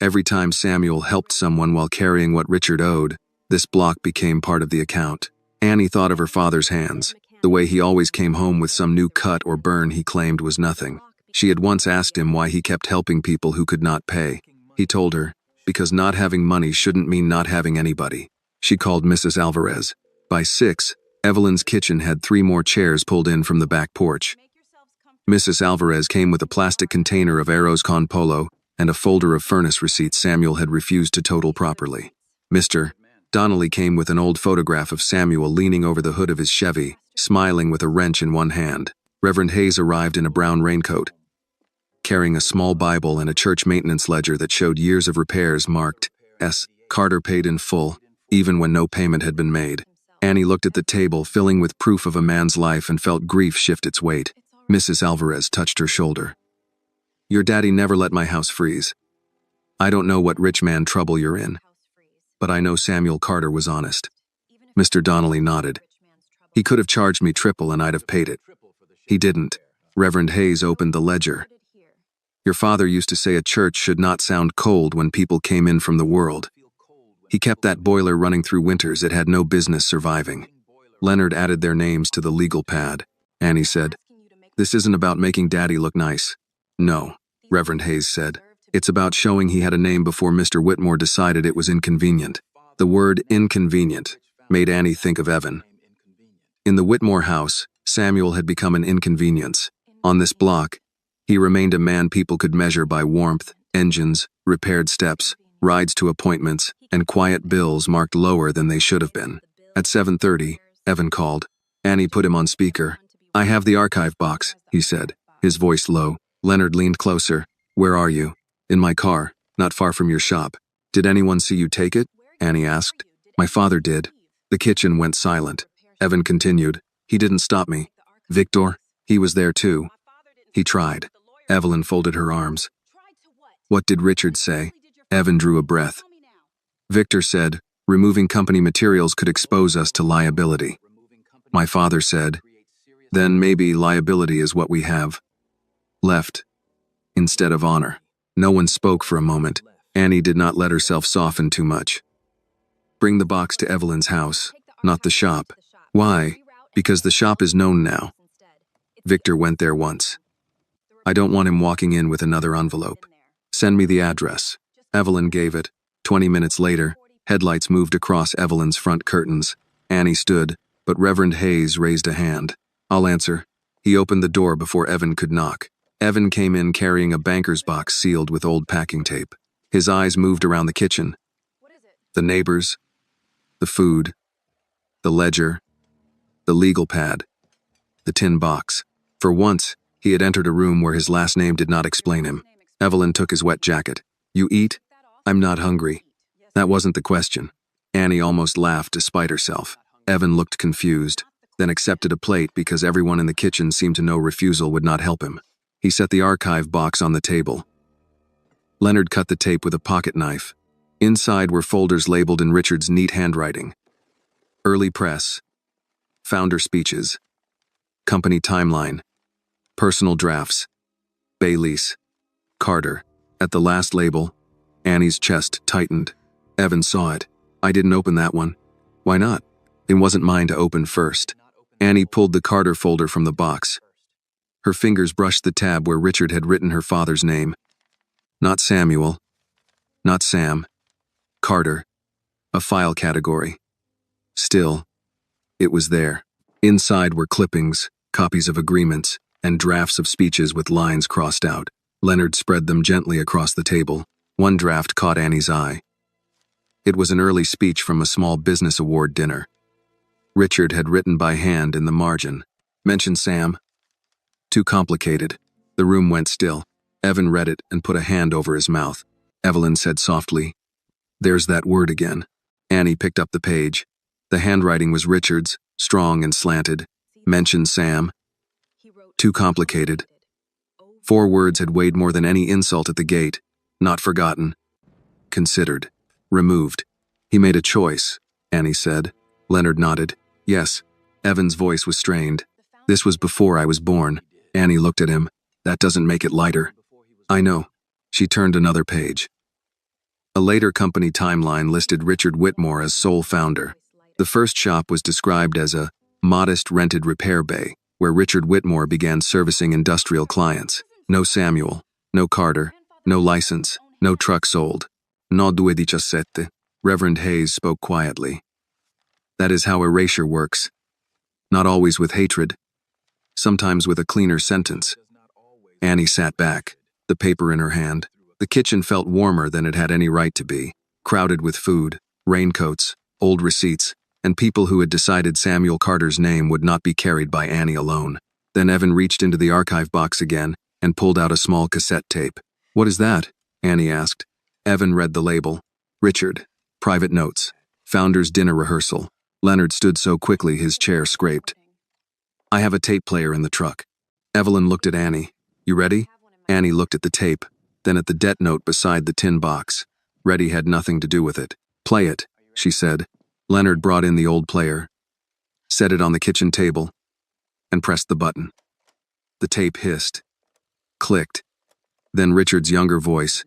Every time Samuel helped someone while carrying what Richard owed, this block became part of the account. Annie thought of her father's hands, the way he always came home with some new cut or burn he claimed was nothing. She had once asked him why he kept helping people who could not pay. He told her, because not having money shouldn't mean not having anybody. She called Mrs. Alvarez. By 6, Evelyn's kitchen had 3 more chairs pulled in from the back porch. Mrs. Alvarez came with a plastic container of arroz con polo and a folder of furnace receipts Samuel had refused to total properly. Mr. Donnelly came with an old photograph of Samuel leaning over the hood of his Chevy, smiling with a wrench in one hand. Reverend Hayes arrived in a brown raincoat, carrying a small Bible and a church maintenance ledger that showed years of repairs marked S. Carter paid in full, even when no payment had been made. Annie looked at the table, filling with proof of a man's life, and felt grief shift its weight. Mrs. Alvarez touched her shoulder. Your daddy never let my house freeze. I don't know what rich man trouble you're in, but I know Samuel Carter was honest. Mr. Donnelly nodded. He could have charged me triple and I'd have paid it. He didn't. Reverend Hayes opened the ledger. Your father used to say a church should not sound cold when people came in from the world. He kept that boiler running through winters it had no business surviving. Leonard added their names to the legal pad. Annie said, This isn't about making Daddy look nice. No, Reverend Hayes said. It's about showing he had a name before Mr. Whitmore decided it was inconvenient. The word inconvenient made Annie think of Evan. In the Whitmore house, Samuel had become an inconvenience. On this block, he remained a man people could measure by warmth, engines, repaired steps, rides to appointments, and quiet bills marked lower than they should have been. At 7:30, Evan called. Annie put him on speaker. I have the archive box, he said, his voice low. Leonard leaned closer. Where are you? In my car, not far from your shop. Did anyone see you take it? Annie asked. My father did. The kitchen went silent. Evan continued. He didn't stop me. Victor, he was there too. He tried. Evelyn folded her arms. What did Richard say? Evan drew a breath. Victor said, removing company materials could expose us to liability. My father said, then maybe liability is what we have left instead of honor. No one spoke for a moment. Annie did not let herself soften too much. Bring the box to Evelyn's house, not the shop. Why? Because the shop is known now. Victor went there once. I don't want him walking in with another envelope. Send me the address. Evelyn gave it. 20 minutes later, headlights moved across Evelyn's front curtains. Annie stood, but Reverend Hayes raised a hand. I'll answer. He opened the door before Evan could knock. Evan came in carrying a banker's box sealed with old packing tape. His eyes moved around the kitchen. The neighbors, the food, the ledger, the legal pad, the tin box. For once, he had entered a room where his last name did not explain him. Evelyn took his wet jacket. You eat? I'm not hungry. That wasn't the question. Annie almost laughed despite herself. Evan looked confused, then accepted a plate because everyone in the kitchen seemed to know refusal would not help him. He set the archive box on the table. Leonard cut the tape with a pocket knife. Inside were folders labeled in Richard's neat handwriting. Early press, founder speeches, company timeline, personal drafts, Bay lease, Carter. At the last label, Annie's chest tightened. Evan saw it. I didn't open that one. Why not? It wasn't mine to open first. Annie pulled the Carter folder from the box. Her fingers brushed the tab where Richard had written her father's name. Not Samuel. Not Sam. Carter. A file category. Still, it was there. Inside were clippings, copies of agreements, and drafts of speeches with lines crossed out. Leonard spread them gently across the table. One draft caught Annie's eye. It was an early speech from a small business award dinner. Richard had written by hand in the margin. Mention Sam. Too complicated. The room went still. Evan read it and put a hand over his mouth. Evelyn said softly, There's that word again. Annie picked up the page. The handwriting was Richard's, strong and slanted. Mention Sam. Too complicated. 4 words had weighed more than any insult at the gate. Not forgotten. Considered. Removed. He made a choice, Annie said. Leonard nodded. Yes. Evan's voice was strained. This was before I was born. Annie looked at him. That doesn't make it lighter. I know. She turned another page. A later company timeline listed Richard Whitmore as sole founder. The first shop was described as a modest rented repair bay, where Richard Whitmore began servicing industrial clients. No Samuel, no Carter, no license, no truck sold. No 217. Reverend Hayes spoke quietly. That is how erasure works. Not always with hatred. Sometimes with a cleaner sentence. Annie sat back, the paper in her hand. The kitchen felt warmer than it had any right to be, crowded with food, raincoats, old receipts, and people who had decided Samuel Carter's name would not be carried by Annie alone. Then Evan reached into the archive box again and pulled out a small cassette tape. What is that? Annie asked. Evan read the label. Richard. Private notes. Founders dinner rehearsal. Leonard stood so quickly his chair scraped. I have a tape player in the truck. Evelyn looked at Annie. You ready? Annie looked at the tape, then at the debt note beside the tin box. Ready had nothing to do with it. Play it, she said. Leonard brought in the old player, set it on the kitchen table, and pressed the button. The tape hissed, clicked. Then Richard's younger voice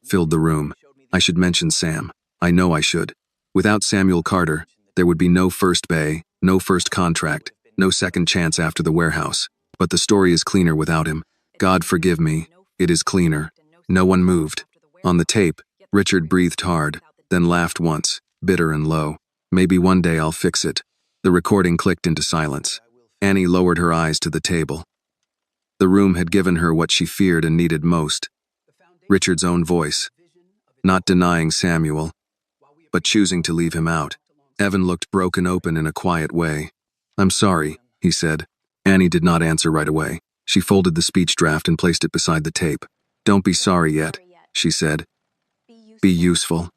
filled the room. I should mention Sam. I know I should. Without Samuel Carter, there would be no first bay, no first contract, no second chance after the warehouse. But the story is cleaner without him. God forgive me, it is cleaner. No one moved. On the tape, Richard breathed hard, then laughed once, bitter and low. Maybe one day I'll fix it. The recording clicked into silence. Annie lowered her eyes to the table. The room had given her what she feared and needed most. Richard's own voice. Not denying Samuel, but choosing to leave him out. Evan looked broken open in a quiet way. I'm sorry, he said. Annie did not answer right away. She folded the speech draft and placed it beside the tape. Don't be sorry yet, she said. Be useful.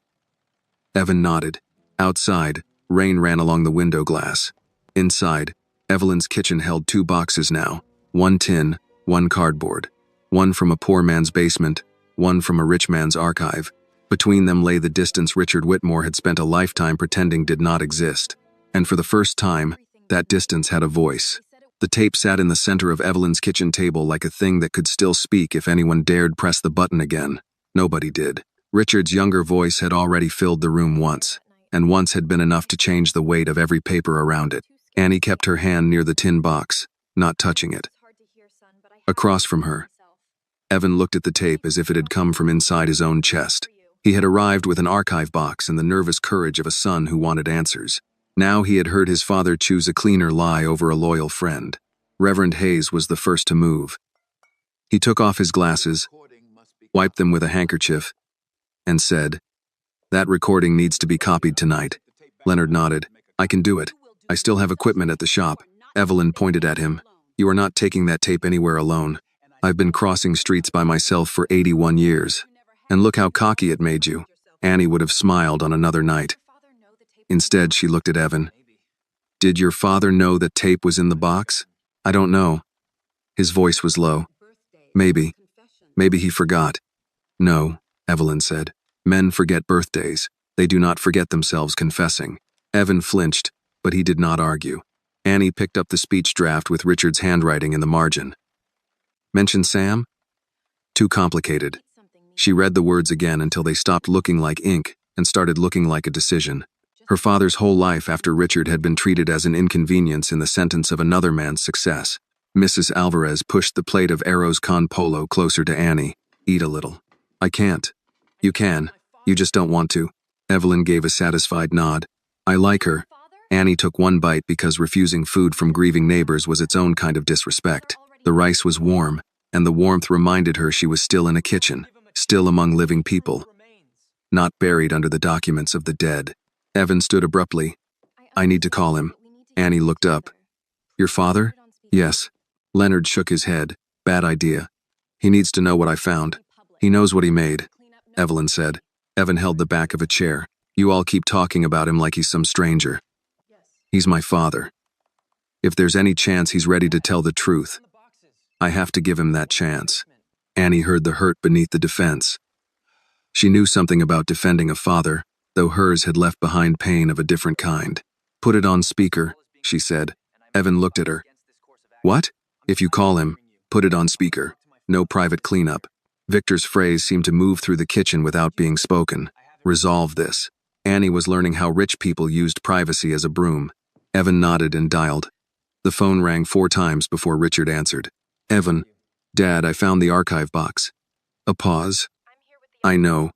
Evan nodded. Outside, rain ran along the window glass. Inside, Evelyn's kitchen held 2 boxes now. 1 tin, 1 cardboard. 1 from a poor man's basement, 1 from a rich man's archive. Between them lay the distance Richard Whitmore had spent a lifetime pretending did not exist. And for the first time, that distance had a voice. The tape sat in the center of Evelyn's kitchen table like a thing that could still speak if anyone dared press the button again. Nobody did. Richard's younger voice had already filled the room once, and once had been enough to change the weight of every paper around it. Annie kept her hand near the tin box, not touching it. Across from her, Evan looked at the tape as if it had come from inside his own chest. He had arrived with an archive box and the nervous courage of a son who wanted answers. Now he had heard his father choose a cleaner lie over a loyal friend. Reverend Hayes was the first to move. He took off his glasses, wiped them with a handkerchief, and said, That recording needs to be copied tonight. Leonard nodded. I can do it. I still have equipment at the shop. Evelyn pointed at him. You are not taking that tape anywhere alone. I've been crossing streets by myself for 81 years. And look how cocky it made you. Annie would have smiled on another night. Instead, she looked at Evan. Did your father know that tape was in the box? I don't know. His voice was low. Maybe. Maybe he forgot. No, Evelyn said. Men forget birthdays. They do not forget themselves confessing. Evan flinched, but he did not argue. Annie picked up the speech draft with Richard's handwriting in the margin. Mention Sam? Too complicated. She read the words again until they stopped looking like ink and started looking like a decision. Her father's whole life after Richard had been treated as an inconvenience in the sentence of another man's success. Mrs. Alvarez pushed the plate of Arroz con Polo closer to Annie. Eat a little. I can't. You can. You just don't want to. Evelyn gave a satisfied nod. I like her. Annie took one bite because refusing food from grieving neighbors was its own kind of disrespect. The rice was warm, and the warmth reminded her she was still in a kitchen, still among living people, not buried under the documents of the dead. Evan stood abruptly. I need to call him. Annie looked up. Your father? Yes. Leonard shook his head. Bad idea. He needs to know what I found. He knows what he made, Evelyn said. Evan held the back of a chair. You all keep talking about him like he's some stranger. He's my father. If there's any chance he's ready to tell the truth, I have to give him that chance. Annie heard the hurt beneath the defense. She knew something about defending a father, though hers had left behind pain of a different kind. Put it on speaker, she said. Evan looked at her. What? If you call him, put it on speaker. No private cleanup. Victor's phrase seemed to move through the kitchen without being spoken. Resolve this. Annie was learning how rich people used privacy as a broom. Evan nodded and dialed. The phone rang 4 times before Richard answered. Evan, Dad, I found the archive box. A pause. I know.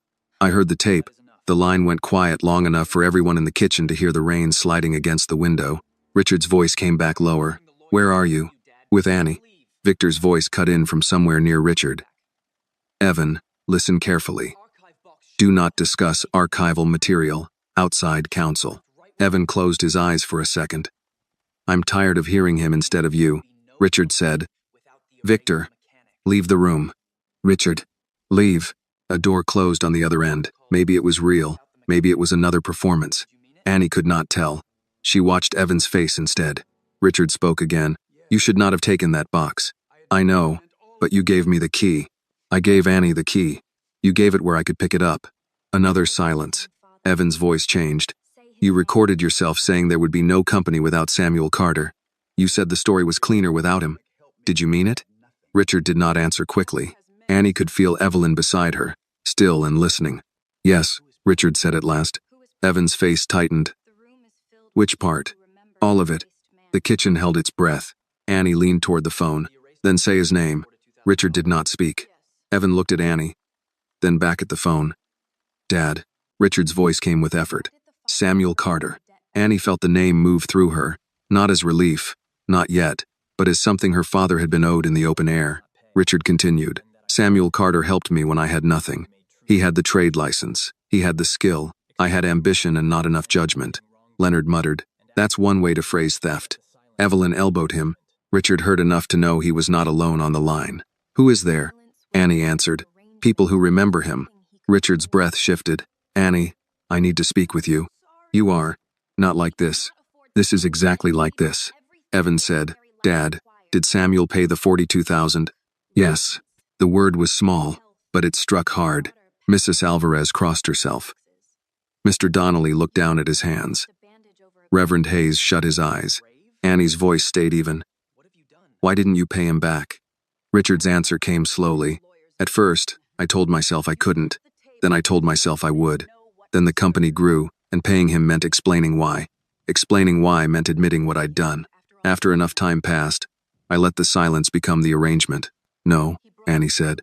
I heard the tape. The line went quiet long enough for everyone in the kitchen to hear the rain sliding against the window. Richard's voice came back lower. Where are you? With Annie. Victor's voice cut in from somewhere near Richard. Evan, listen carefully. Do not discuss archival material outside counsel. Evan closed his eyes for a second. I'm tired of hearing him instead of you, Richard said. Victor, leave the room. Richard, leave. A door closed on the other end. Maybe it was real. Maybe it was another performance. Annie could not tell. She watched Evan's face instead. Richard spoke again. You should not have taken that box. I know, but you gave me the key. I gave Annie the key. You gave it where I could pick it up. Another silence. Evan's voice changed. You recorded yourself saying there would be no company without Samuel Carter. You said the story was cleaner without him. Did you mean it? Richard did not answer quickly. Annie could feel Evelyn beside her, still and listening. Yes, Richard said at last. Evan's face tightened. Which part? All of it. The kitchen held its breath. Annie leaned toward the phone. Then say his name. Richard did not speak. Evan looked at Annie, then back at the phone. Dad. Richard's voice came with effort. Samuel Carter. Annie felt the name move through her, not as relief, not yet, but as something her father had been owed in the open air. Richard continued. Samuel Carter helped me when I had nothing. He had the trade license. He had the skill. I had ambition and not enough judgment. Leonard muttered. That's one way to phrase theft. Evelyn elbowed him. Richard heard enough to know he was not alone on the line. Who is there? Annie answered. People who remember him. Richard's breath shifted. Annie, I need to speak with you. You are. Not like this. This is exactly like this. Evan said. Dad, did Samuel pay the $42,000? Yes. The word was small, but it struck hard. Mrs. Alvarez crossed herself. Mr. Donnelly looked down at his hands. Reverend Hayes shut his eyes. Annie's voice stayed even. Why didn't you pay him back? Richard's answer came slowly. At first, I told myself I couldn't. Then I told myself I would. Then the company grew, and paying him meant explaining why. Explaining why meant admitting what I'd done. After enough time passed, I let the silence become the arrangement. No, Annie said.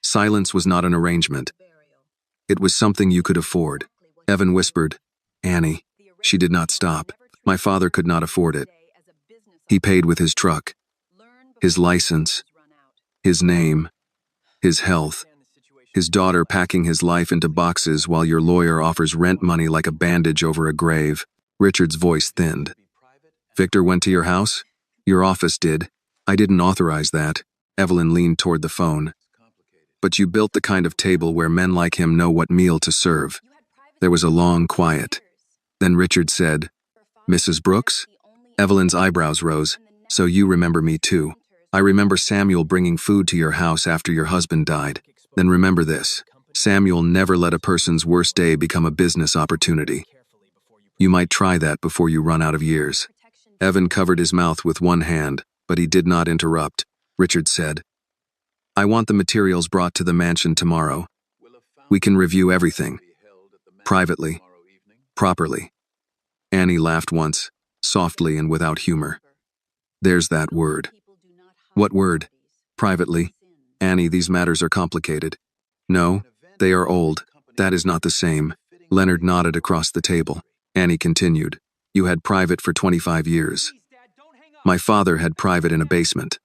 Silence was not an arrangement. It was something you could afford. Evan whispered. Annie. She did not stop. My father could not afford it. He paid with his truck, his license, his name, his health, his daughter packing his life into boxes while your lawyer offers rent money like a bandage over a grave. Richard's voice thinned. Victor went to your house? Your office did. I didn't authorize that. Evelyn leaned toward the phone. But you built the kind of table where men like him know what meal to serve. There was a long quiet. Then Richard said, Mrs. Brooks? Evelyn's eyebrows rose. So you remember me too. I remember Samuel bringing food to your house after your husband died. Then remember this. Samuel never let a person's worst day become a business opportunity. You might try that before you run out of years. Evan covered his mouth with one hand, but he did not interrupt. Richard said, I want the materials brought to the mansion tomorrow. We can review everything. Privately. Properly. Annie laughed once, softly and without humor. There's that word. What word? Privately. Annie, these matters are complicated. No, they are old. That is not the same. Leonard nodded across the table. Annie continued. You had private for 25 years. My father had private in a basement.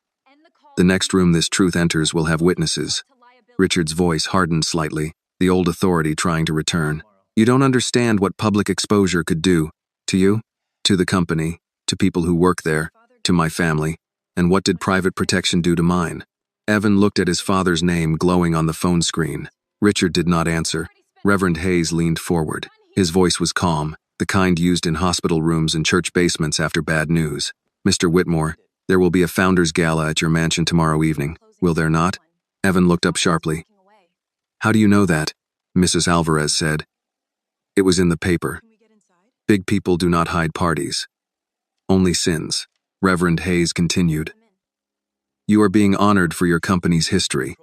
The next room this truth enters will have witnesses. Richard's voice hardened slightly, the old authority trying to return. You don't understand what public exposure could do. To you? To the company? To people who work there? To my family? And what did private protection do to mine? Evan looked at his father's name glowing on the phone screen. Richard did not answer. Reverend Hayes leaned forward. His voice was calm, the kind used in hospital rooms and church basements after bad news. Mr. Whitmore, there will be a founder's gala at your mansion tomorrow evening, will there not? Evan looked up sharply. How do you know that? Mrs. Alvarez said. It was in the paper. Big people do not hide parties. Only sins. Reverend Hayes continued. You are being honored for your company's history.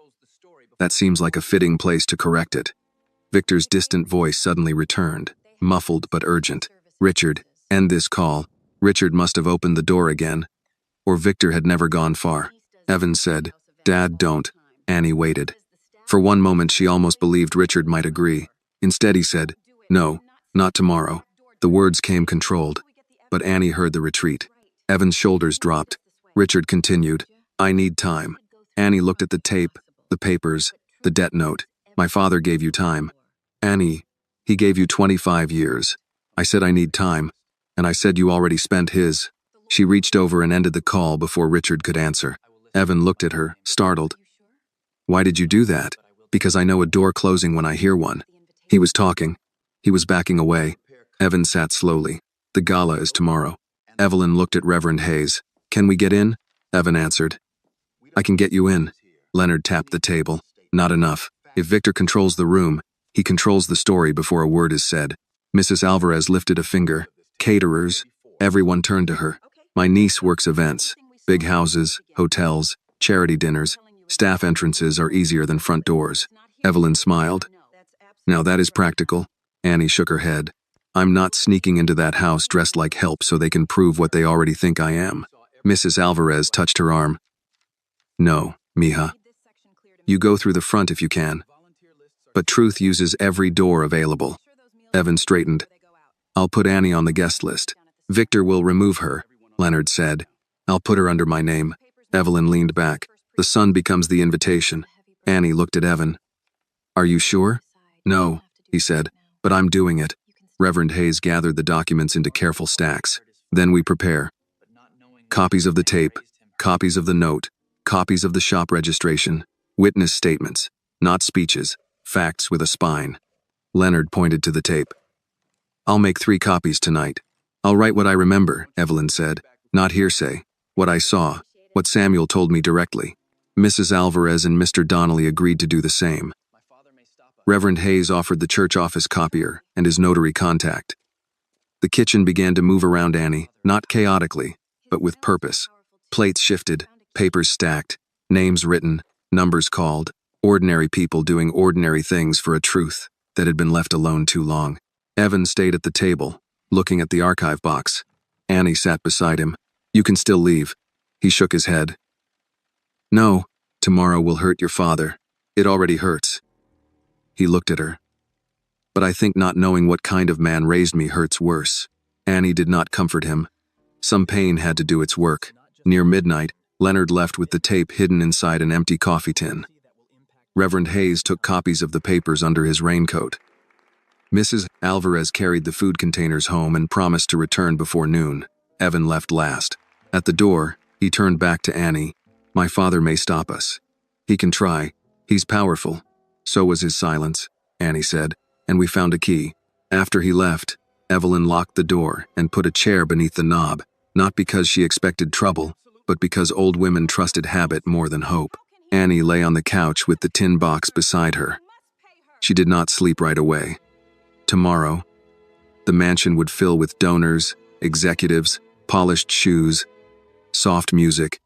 That seems like a fitting place to correct it. Victor's distant voice suddenly returned, muffled but urgent. Richard, end this call. Richard must have opened the door again. Or Victor had never gone far. Evan said, Dad, don't. Annie waited. For one moment she almost believed Richard might agree. Instead he said, "No, not tomorrow." The words came controlled, but Annie heard the retreat. Evan's shoulders dropped. Richard continued, "I need time." Annie looked at the tape, the papers, the debt note. "My father gave you time." "Annie, he gave you 25 years. I said I need time, and I said you already spent his." She reached over and ended the call before Richard could answer. Evan looked at her, startled. "Why did you do that?" "Because I know a door closing when I hear one." He was talking. He was backing away. Evan sat slowly. "The gala is tomorrow." Evelyn looked at Reverend Hayes. "Can we get in?" Evan answered. "I can get you in." Leonard tapped the table. "Not enough. If Victor controls the room, he controls the story before a word is said." Mrs. Alvarez lifted a finger. "Caterers." Everyone turned to her. "My niece works events. Big houses, hotels, charity dinners. Staff entrances are easier than front doors." Evelyn smiled. "Now that is practical." Annie shook her head. "I'm not sneaking into that house dressed like help so they can prove what they already think I am." Mrs. Alvarez touched her arm. "No, mija. You go through the front if you can. But truth uses every door available." Evan straightened. "I'll put Annie on the guest list. Victor will remove her," Leonard said. "I'll put her under my name." Evelyn leaned back. "The sun becomes the invitation." Annie looked at Evan. "Are you sure?" "No," he said, "but I'm doing it." Reverend Hayes gathered the documents into careful stacks. "Then we prepare. Copies of the tape, copies of the note, copies of the shop registration, witness statements, not speeches, facts with a spine." Leonard pointed to the tape. "I'll make 3 copies tonight. I'll write what I remember," Evelyn said. "Not hearsay. What I saw, what Samuel told me directly." Mrs. Alvarez and Mr. Donnelly agreed to do the same. Reverend Hayes offered the church office copier and his notary contact. The kitchen began to move around Annie, not chaotically, but with purpose. Plates shifted, papers stacked, names written, numbers called, ordinary people doing ordinary things for a truth that had been left alone too long. Evan stayed at the table, looking at the archive box. Annie sat beside him. "You can still leave." He shook his head. "No, tomorrow will hurt your father. It already hurts." He looked at her. "But I think not knowing what kind of man raised me hurts worse." Annie did not comfort him. Some pain had to do its work. Near midnight, Leonard left with the tape hidden inside an empty coffee tin. Reverend Hayes took copies of the papers under his raincoat. Mrs. Alvarez carried the food containers home and promised to return before noon. Evan left last. At the door, he turned back to Annie. "My father may stop us. He can try. He's powerful." "So was his silence," Annie said, "and we found a key." After he left, Evelyn locked the door and put a chair beneath the knob, not because she expected trouble, but because old women trusted habit more than hope. Annie lay on the couch with the tin box beside her. She did not sleep right away. Tomorrow, the mansion would fill with donors, executives, polished shoes, soft music,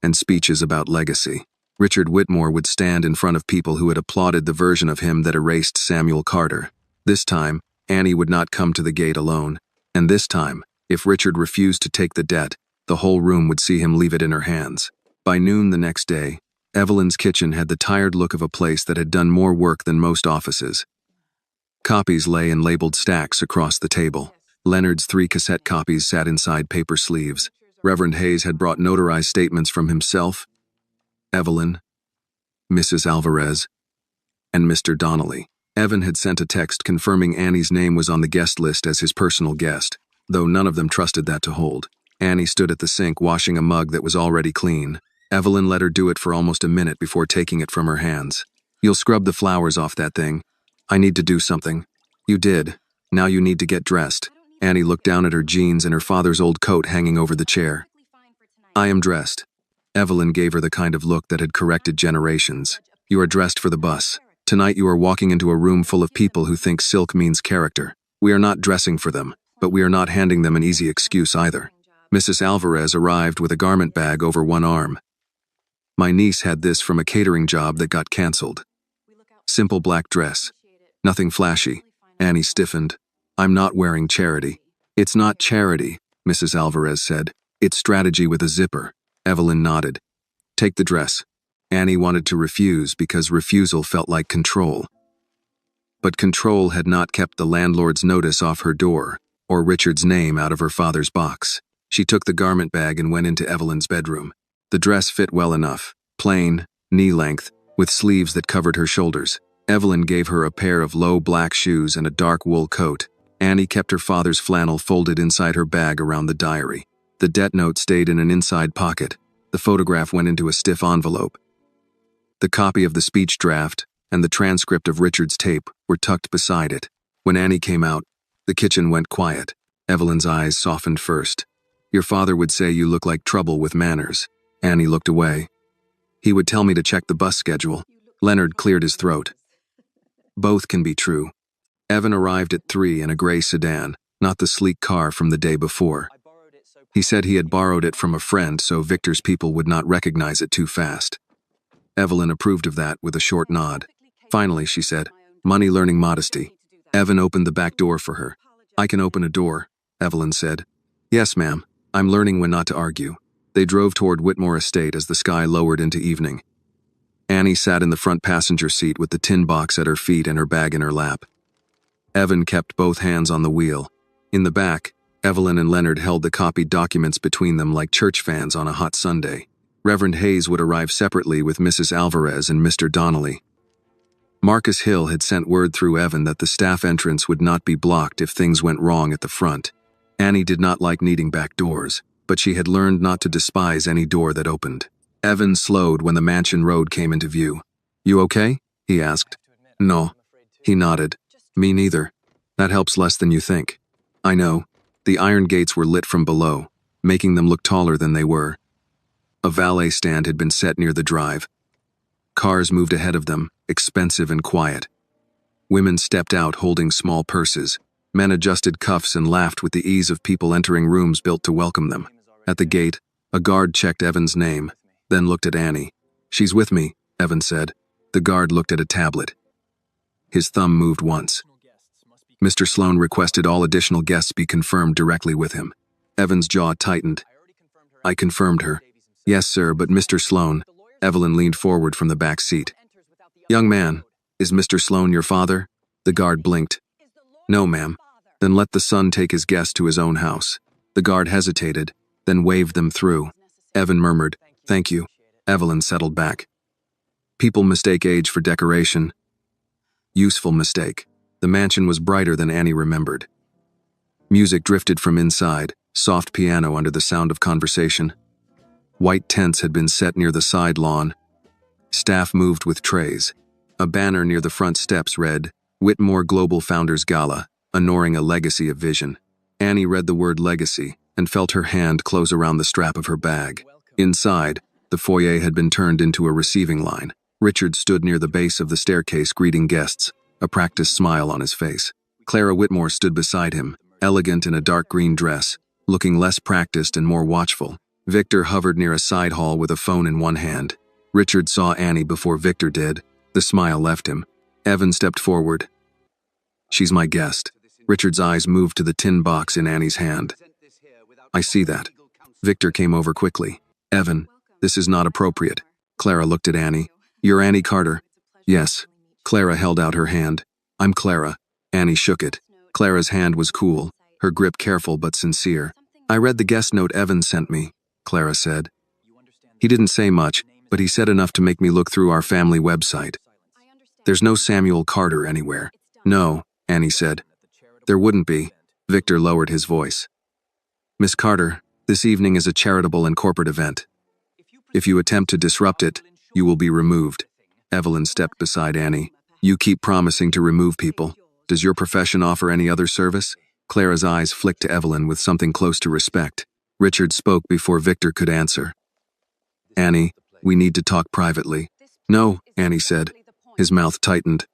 and speeches about legacy. Richard Whitmore would stand in front of people who had applauded the version of him that erased Samuel Carter. This time, Annie would not come to the gate alone. And this time, if Richard refused to take the debt, the whole room would see him leave it in her hands. By noon the next day, Evelyn's kitchen had the tired look of a place that had done more work than most offices. Copies lay in labeled stacks across the table. Leonard's 3 cassette copies sat inside paper sleeves. Reverend Hayes had brought notarized statements from himself, Evelyn, Mrs. Alvarez, and Mr. Donnelly. Evan had sent a text confirming Annie's name was on the guest list as his personal guest, though none of them trusted that to hold. Annie stood at the sink washing a mug that was already clean. Evelyn let her do it for almost a minute before taking it from her hands. "You'll scrub the flowers off that thing. I need to do something." "You did. Now you need to get dressed." Annie looked down at her jeans and her father's old coat hanging over the chair. "I am dressed." Evelyn gave her the kind of look that had corrected generations. "You are dressed for the bus. Tonight you are walking into a room full of people who think silk means character. We are not dressing for them, but we are not handing them an easy excuse either." Mrs. Alvarez arrived with a garment bag over one arm. "My niece had this from a catering job that got canceled. Simple black dress. Nothing flashy." Annie stiffened. "I'm not wearing charity." "It's not charity," Mrs. Alvarez said. "It's strategy with a zipper." Evelyn nodded. "Take the dress." Annie wanted to refuse because refusal felt like control. But control had not kept the landlord's notice off her door, or Richard's name out of her father's box. She took the garment bag and went into Evelyn's bedroom. The dress fit well enough, plain, knee-length, with sleeves that covered her shoulders. Evelyn gave her a pair of low black shoes and a dark wool coat. Annie kept her father's flannel folded inside her bag around the diary. The debt note stayed in an inside pocket. The photograph went into a stiff envelope. The copy of the speech draft and the transcript of Richard's tape were tucked beside it. When Annie came out, the kitchen went quiet. Evelyn's eyes softened first. "Your father would say you look like trouble with manners." Annie looked away. "He would tell me to check the bus schedule." Leonard cleared his throat. "Both can be true." Evan arrived at 3 in a gray sedan, not the sleek car from the day before. He said he had borrowed it from a friend so Victor's people would not recognize it too fast. Evelyn approved of that with a short nod. Finally, she said, "Money learning modesty." Evan opened the back door for her. "I can open a door," Evelyn said. "Yes, ma'am. I'm learning when not to argue." They drove toward Whitmore Estate as the sky lowered into evening. Annie sat in the front passenger seat with the tin box at her feet and her bag in her lap. Evan kept both hands on the wheel. In the back, Evelyn and Leonard held the copied documents between them like church fans on a hot Sunday. Reverend Hayes would arrive separately with Mrs. Alvarez and Mr. Donnelly. Marcus Hill had sent word through Evan that the staff entrance would not be blocked if things went wrong at the front. Annie did not like needing back doors, but she had learned not to despise any door that opened. Evan slowed when the mansion road came into view. "You okay?" he asked. "No." He nodded. "Me neither. That helps less than you think." "I know." The iron gates were lit from below, making them look taller than they were. A valet stand had been set near the drive. Cars moved ahead of them, expensive and quiet. Women stepped out holding small purses. Men adjusted cuffs and laughed with the ease of people entering rooms built to welcome them. At the gate, a guard checked Evan's name, then looked at Annie. "She's with me," Evan said. The guard looked at a tablet. His thumb moved once. Mr. Sloan requested all additional guests be confirmed directly with him. Evan's jaw tightened. "I confirmed her." "Yes, sir, but Mr. Sloan..." Evelyn leaned forward from the back seat. "Young man, is Mr. Sloan your father?" The guard blinked. "No, ma'am." "Then let the son take his guest to his own house." The guard hesitated, then waved them through. Evan murmured, "Thank you." Evelyn settled back. People mistake age for decoration. Useful mistake. The mansion was brighter than Annie remembered. Music drifted from inside, soft piano under the sound of conversation. White tents had been set near the side lawn. Staff moved with trays. A banner near the front steps read, "Whitmore Global Founders Gala, honoring a legacy of vision." Annie read the word legacy and felt her hand close around the strap of her bag. Inside, the foyer had been turned into a receiving line. Richard stood near the base of the staircase greeting guests, a practiced smile on his face. Clara Whitmore stood beside him, elegant in a dark green dress, looking less practiced and more watchful. Victor hovered near a side hall with a phone in one hand. Richard saw Annie before Victor did. The smile left him. Evan stepped forward. "She's my guest." Richard's eyes moved to the tin box in Annie's hand. "I see that." Victor came over quickly. "Evan, this is not appropriate." Clara looked at Annie. "You're Annie Carter." "Yes." Clara held out her hand. "I'm Clara." Annie shook it. Clara's hand was cool, her grip careful but sincere. "I read the guest note Evan sent me," Clara said. "He didn't say much, but he said enough to make me look through our family website. There's no Samuel Carter anywhere." "No," Annie said. "There wouldn't be." Victor lowered his voice. "Miss Carter, this evening is a charitable and corporate event. If you attempt to disrupt it, you will be removed." Evelyn stepped beside Annie. "You keep promising to remove people. Does your profession offer any other service?" Clara's eyes flicked to Evelyn with something close to respect. Richard spoke before Victor could answer. "Annie, we need to talk privately." "No," Annie said. His mouth tightened.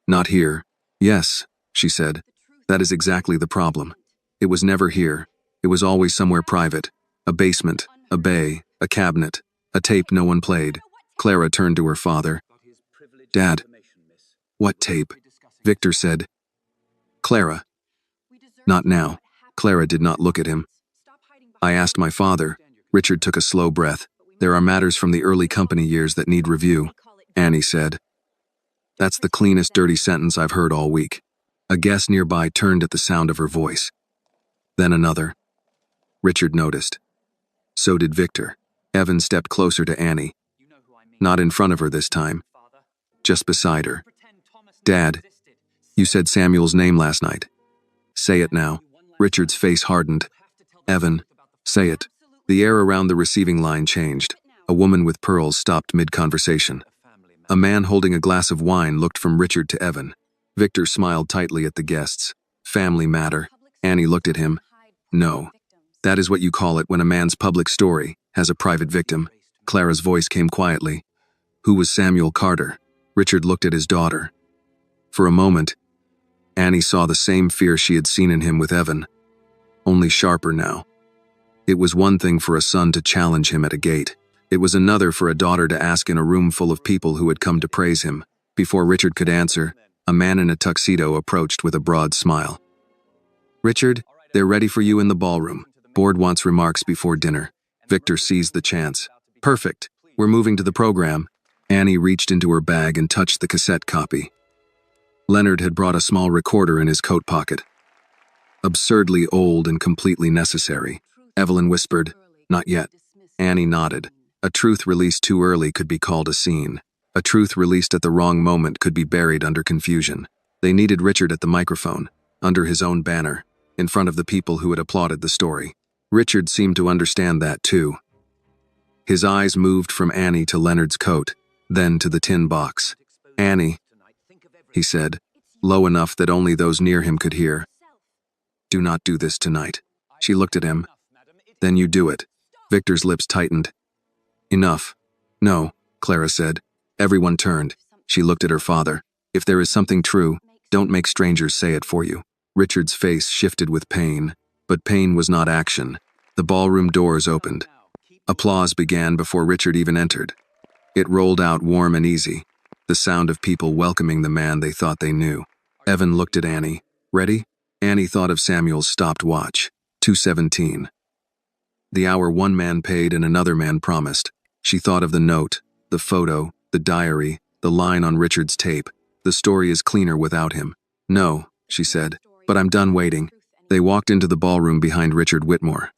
"Not here." "Yes," she said. "That is exactly the problem. It was never here. It was always somewhere private. A basement, a bay, a cabinet, a tape no one played." Clara turned to her father. "Dad." "What tape?" Victor said. "Clara." "Not now." Clara did not look at him. "I asked my father." Richard took a slow breath. There are matters from the early company years that need review, Annie said. That's the cleanest dirty sentence I've heard all week. A guest nearby turned at the sound of her voice. Then another. Richard noticed. So did Victor. Evan stepped closer to Annie. Not in front of her this time. Just beside her. Dad, you said Samuel's name last night. Say it now. Richard's face hardened. Evan, say it. The air around the receiving line changed. A woman with pearls stopped mid-conversation. A man holding a glass of wine looked from Richard to Evan. Victor smiled tightly at the guests. Family matter. Annie looked at him. No. That is what you call it when a man's public story has a private victim. Clara's voice came quietly. Who was Samuel Carter? Richard looked at his daughter. For a moment, Annie saw the same fear she had seen in him with Evan, only sharper now. It was one thing for a son to challenge him at a gate. It was another for a daughter to ask in a room full of people who had come to praise him. Before Richard could answer, a man in a tuxedo approached with a broad smile. Richard, they're ready for you in the ballroom. Board wants remarks before dinner. Victor seized the chance. Perfect. We're moving to the program. Annie reached into her bag and touched the cassette copy. Leonard had brought a small recorder in his coat pocket. Absurdly old and completely necessary. Evelyn whispered, Not yet. Annie nodded. A truth released too early could be called a scene. A truth released at the wrong moment could be buried under confusion. They needed Richard at the microphone, under his own banner, in front of the people who had applauded the story. Richard seemed to understand that too. His eyes moved from Annie to Leonard's coat, then to the tin box. Annie, he said, low enough that only those near him could hear. Do not do this tonight. She looked at him. Then you do it. Victor's lips tightened. Enough. No, Clara said. Everyone turned. She looked at her father. If there is something true, don't make strangers say it for you. Richard's face shifted with pain, but pain was not action. The ballroom doors opened. Applause began before Richard even entered. It rolled out warm and easy, the sound of people welcoming the man they thought they knew. Evan looked at Annie. Ready? Annie thought of Samuel's stopped watch. 2:17. The hour one man paid and another man promised. She thought of the note, the photo, the diary, the line on Richard's tape. The story is cleaner without him. No, she said, but I'm done waiting. They walked into the ballroom behind Richard Whitmore.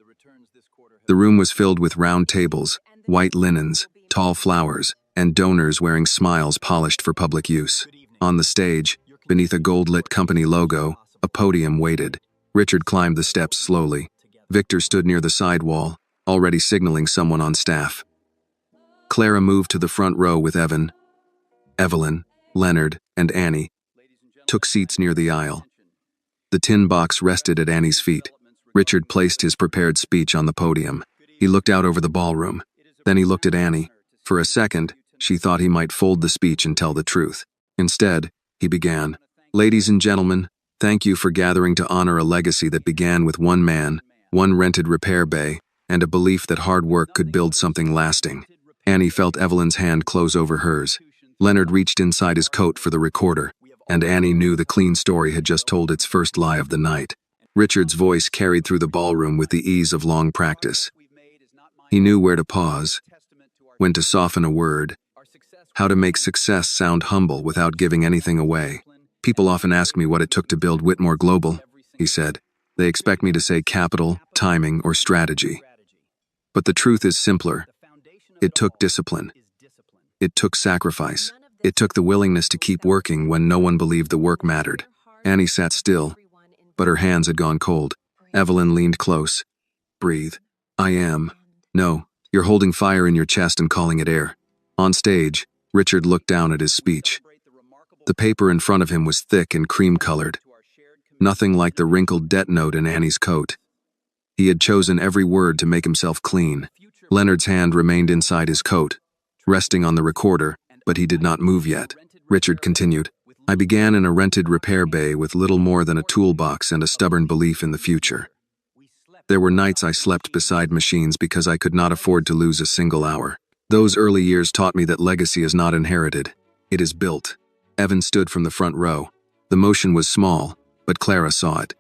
The room was filled with round tables, white linens, tall flowers, and donors wearing smiles polished for public use. On the stage, beneath a gold-lit company logo, a podium waited. Richard climbed the steps slowly. Victor stood near the side wall, already signaling someone on staff. Clara moved to the front row with Evan. Evelyn, Leonard, and Annie took seats near the aisle. The tin box rested at Annie's feet. Richard placed his prepared speech on the podium. He looked out over the ballroom. Then he looked at Annie. For a second, she thought he might fold the speech and tell the truth. Instead, he began, Ladies and gentlemen, thank you for gathering to honor a legacy that began with one man, one rented repair bay, and a belief that hard work could build something lasting. Annie felt Evelyn's hand close over hers. Leonard reached inside his coat for the recorder, and Annie knew the clean story had just told its first lie of the night. Richard's voice carried through the ballroom with the ease of long practice. He knew where to pause, when to soften a word, how to make success sound humble without giving anything away. People often ask me what it took to build Whitmore Global, he said. They expect me to say capital, timing, or strategy. But the truth is simpler. It took discipline. It took sacrifice. It took the willingness to keep working when no one believed the work mattered. Annie sat still, but her hands had gone cold. Evelyn leaned close. Breathe. I am. No, you're holding fire in your chest and calling it air. On stage, Richard looked down at his speech. The paper in front of him was thick and cream-colored. Nothing like the wrinkled debt note in Annie's coat. He had chosen every word to make himself clean. Leonard's hand remained inside his coat, resting on the recorder, but he did not move yet. Richard continued, I began in a rented repair bay with little more than a toolbox and a stubborn belief in the future. There were nights I slept beside machines because I could not afford to lose a single hour. Those early years taught me that legacy is not inherited. It is built. Evan stood from the front row. The motion was small, but Clara saw it.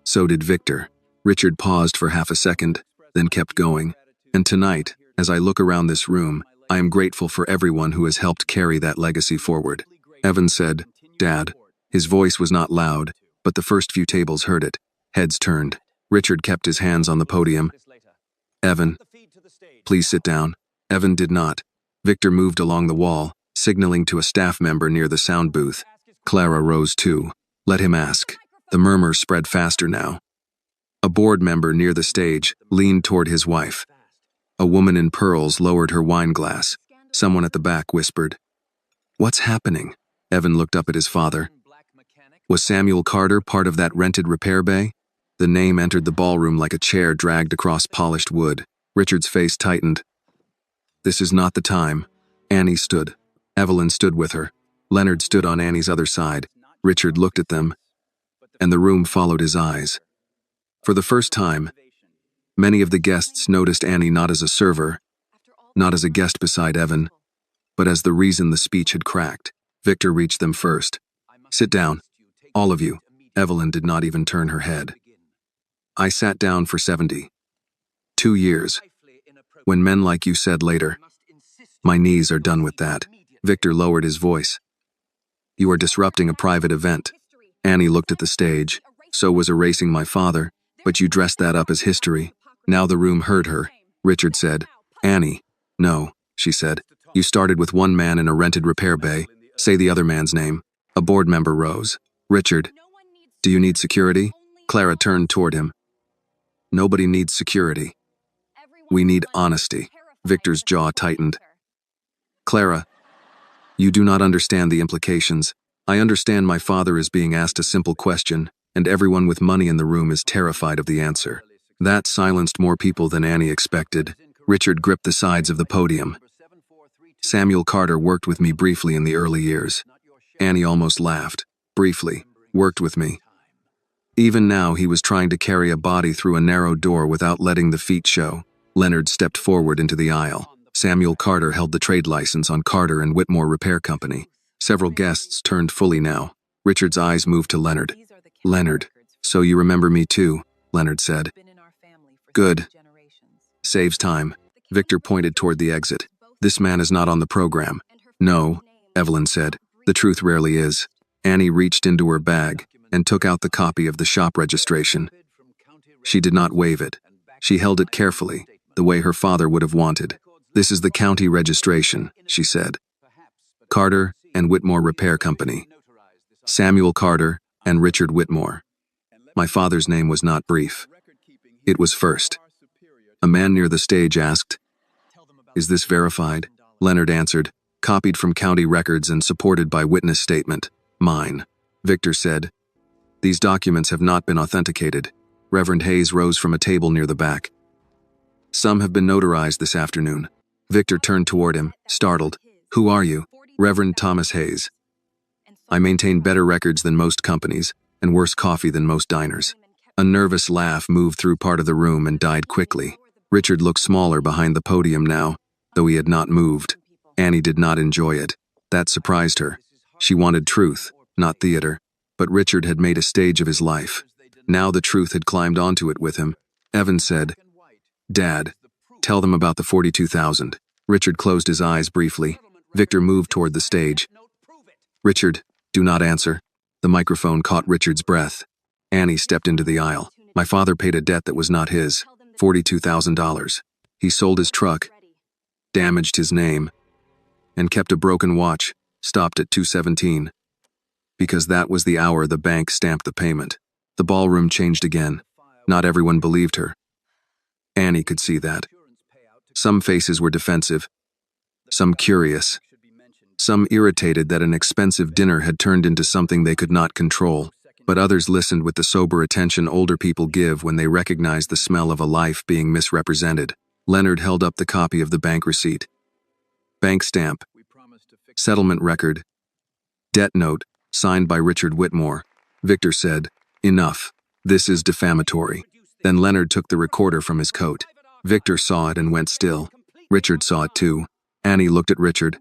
So did Victor. Richard paused for half a second, then kept going. And tonight, As I look around this room, I am grateful for everyone who has helped carry that legacy forward. Evan said, "Dad." His voice was not loud, but the first few tables heard it. Heads turned. Richard kept his hands on the podium. "Evan, please sit down." Evan did not. Victor moved along the wall, signaling to a staff member near the sound booth. Clara rose too. "Let him ask." The murmur spread faster now. A board member near the stage leaned toward his wife. A woman in pearls lowered her wine glass. Someone at the back whispered, "What's happening?" Evan looked up at his father. Was Samuel Carter part of that rented repair bay? The name entered the ballroom like a chair dragged across polished wood. Richard's face tightened. "This is not the time." Annie stood. Evelyn stood with her. Leonard stood on Annie's other side. Richard looked at them, and the room followed his eyes. For the first time, many of the guests noticed Annie not as a server, not as a guest beside Evan, but as the reason the speech had cracked. Victor reached them first. "Sit down, all of you." Evelyn did not even turn her head. "I sat down for 72 years. When men like you said later, my knees are done with that." Victor lowered his voice. "You are disrupting a private event." Annie looked at the stage. "So was erasing my father, but you dressed that up as history." Now the room heard her. Richard said, "Annie." "No," she said. "You started with one man in a rented repair bay. Say the other man's name." A board member rose. "Richard, do you need security?" Clara turned toward him. "Nobody needs security. We need honesty." Victor's jaw tightened. "Clara, you do not understand the implications. I understand my father is being asked a simple question, and everyone with money in the room is terrified of the answer." That silenced more people than Annie expected. Richard gripped the sides of the podium. "Samuel Carter worked with me briefly in the early years." Annie almost laughed. "Briefly. Worked with me." Even now he was trying to carry a body through a narrow door without letting the feet show. Leonard stepped forward into the aisle. Samuel Carter held the trade license on Carter and Whitmore Repair Company. Several guests turned fully now. Richard's eyes moved to Leonard. "Leonard, so you remember me too," Leonard said. "Good. Saves time." Victor pointed toward the exit. "This man is not on the program." "No," Evelyn said. "The truth rarely is." Annie reached into her bag and took out the copy of the shop registration. She did not wave it. She held it carefully, the way her father would have wanted. "This is the county registration," she said. "Carter and Whitmore Repair Company. Samuel Carter and Richard Whitmore." My father's name was not brief. It was first. A man near the stage asked, "Is this verified?" Leonard answered, "Copied from county records and supported by witness statement. Mine." Victor said, "These documents have not been authenticated." Reverend Hayes rose from a table near the back. "Some have been notarized this afternoon." Victor turned toward him, startled. "Who are you?" "Reverend Thomas Hayes. I maintain better records than most companies, and worse coffee than most diners." A nervous laugh moved through part of the room and died quickly. Richard looked smaller behind the podium now, though he had not moved. Annie did not enjoy it. That surprised her. She wanted truth, not theater. But Richard had made a stage of his life. Now the truth had climbed onto it with him. Evan said, "Dad, tell them about the 42,000. Richard closed his eyes briefly. Victor moved toward the stage. "Richard, do not answer." The microphone caught Richard's breath. Annie stepped into the aisle. "My father paid a debt that was not his, $42,000. He sold his truck, damaged his name, and kept a broken watch, stopped at 2:17. Because that was the hour the bank stamped the payment." The ballroom changed again. Not everyone believed her. Annie could see that. Some faces were defensive, some curious, some irritated that an expensive dinner had turned into something they could not control. But others listened with the sober attention older people give when they recognize the smell of a life being misrepresented. Leonard held up the copy of the bank receipt. Bank stamp, settlement record, debt note, signed by Richard Whitmore. Victor said, "Enough. This is defamatory." Then Leonard took the recorder from his coat. Victor saw it and went still. Richard saw it too. Annie looked at Richard.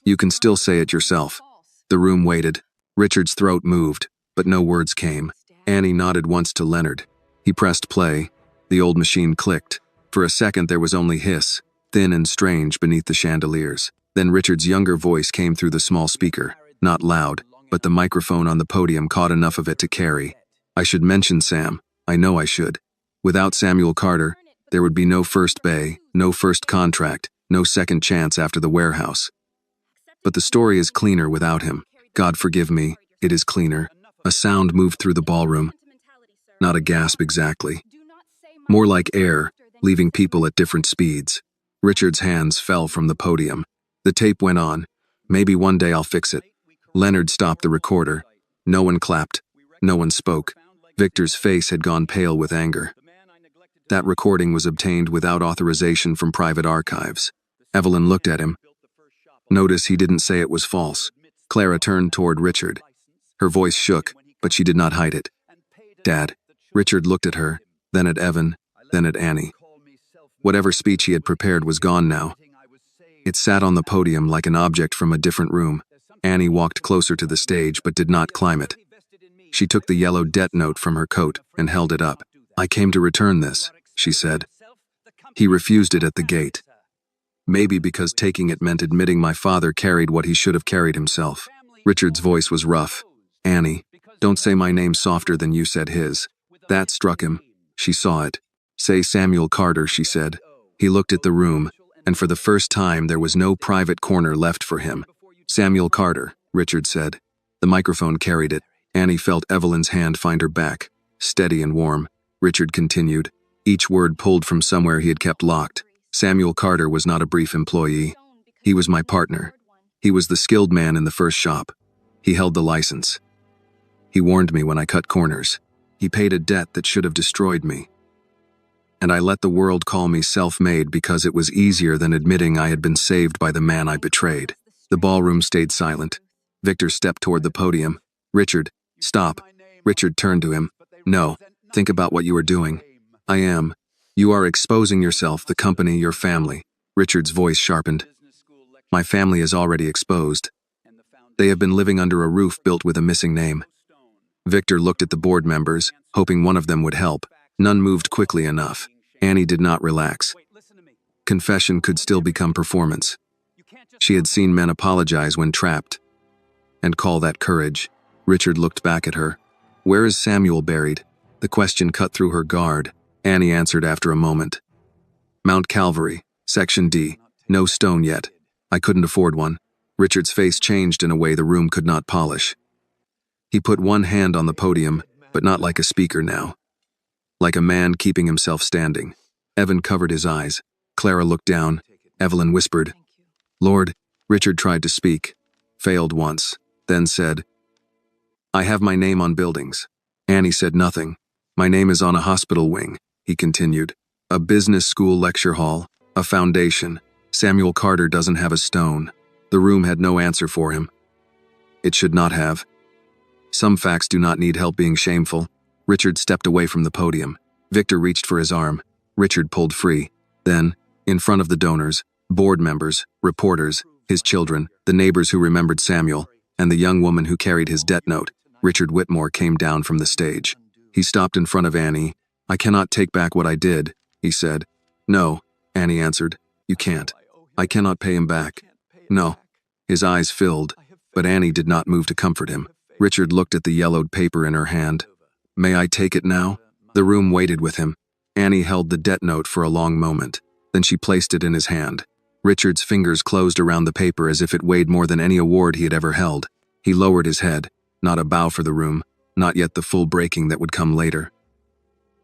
"You can still say it yourself." The room waited. Richard's throat moved, but no words came. Annie nodded once to Leonard. He pressed play. The old machine clicked. For a second there was only hiss, thin and strange beneath the chandeliers. Then Richard's younger voice came through the small speaker, not loud, but the microphone on the podium caught enough of it to carry. I should mention Sam. I know I should. Without Samuel Carter, there would be no first bay, no first contract, no second chance after the warehouse. But the story is cleaner without him. God forgive me, it is cleaner. A sound moved through the ballroom. Not a gasp exactly. More like air, leaving people at different speeds. Richard's hands fell from the podium. The tape went on. Maybe one day I'll fix it. Leonard stopped the recorder. No one clapped. No one spoke. Victor's face had gone pale with anger. That recording was obtained without authorization from private archives. Evelyn looked at him. Notice he didn't say it was false. Clara turned toward Richard. Her voice shook, but she did not hide it. Dad. Richard looked at her, then at Evan, then at Annie. Whatever speech he had prepared was gone now. It sat on the podium like an object from a different room. Annie walked closer to the stage but did not climb it. She took the yellow debt note from her coat and held it up. I came to return this, she said. He refused it at the gate. Maybe because taking it meant admitting my father carried what he should have carried himself. Richard's voice was rough. Annie, don't say my name softer than you said his. That struck him. She saw it. Say Samuel Carter, she said. He looked at the room, and for the first time there was no private corner left for him. Samuel Carter, Richard said. The microphone carried it. Annie felt Evelyn's hand find her back, steady and warm. Richard continued, each word pulled from somewhere he had kept locked. Samuel Carter was not a brief employee. He was my partner. He was the skilled man in the first shop. He held the license. He warned me when I cut corners. He paid a debt that should have destroyed me. And I let the world call me self-made because it was easier than admitting I had been saved by the man I betrayed. The ballroom stayed silent. Victor stepped toward the podium. Richard, stop. Richard turned to him. No, think about what you are doing. I am. You are exposing yourself, the company, your family. Richard's voice sharpened. My family is already exposed. They have been living under a roof built with a missing name. Victor looked at the board members, hoping one of them would help. None moved quickly enough. Annie did not relax. Confession could still become performance. She had seen men apologize when trapped. And call that courage. Richard looked back at her. Where is Samuel buried? The question cut through her guard. Annie answered after a moment. Mount Calvary, Section D. No stone yet. I couldn't afford one. Richard's face changed in a way the room could not polish. He put one hand on the podium, but not like a speaker now. Like a man keeping himself standing. Evan covered his eyes. Clara looked down. Evelyn whispered. Lord, Richard tried to speak. Failed once. Then said, I have my name on buildings. Annie said nothing. My name is on a hospital wing, he continued. A business school lecture hall. A foundation. Samuel Carter doesn't have a stone. The room had no answer for him. It should not have. Some facts do not need help being shameful. Richard stepped away from the podium. Victor reached for his arm. Richard pulled free. Then, in front of the donors, board members, reporters, his children, the neighbors who remembered Samuel, and the young woman who carried his debt note, Richard Whitmore came down from the stage. He stopped in front of Annie. I cannot take back what I did, he said. No, Annie answered. You can't. I cannot pay him back. No. His eyes filled, but Annie did not move to comfort him. Richard looked at the yellowed paper in her hand. May I take it now? The room waited with him. Annie held the debt note for a long moment. Then she placed it in his hand. Richard's fingers closed around the paper as if it weighed more than any award he had ever held. He lowered his head. Not a bow for the room, not yet the full breaking that would come later.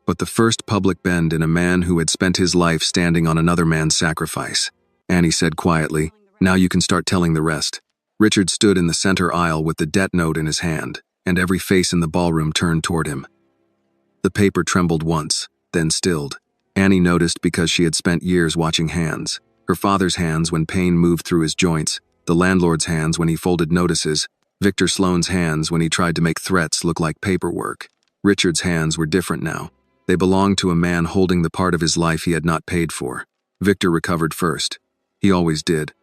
But the first public bend in a man who had spent his life standing on another man's sacrifice. Annie said quietly, now you can start telling the rest. Richard stood in the center aisle with the debt note in his hand, and every face in the ballroom turned toward him. The paper trembled once, then stilled. Annie noticed because she had spent years watching hands. Her father's hands when pain moved through his joints, the landlord's hands when he folded notices, Victor Sloane's hands when he tried to make threats look like paperwork. Richard's hands were different now. They belonged to a man holding the part of his life he had not paid for. Victor recovered first. He always did.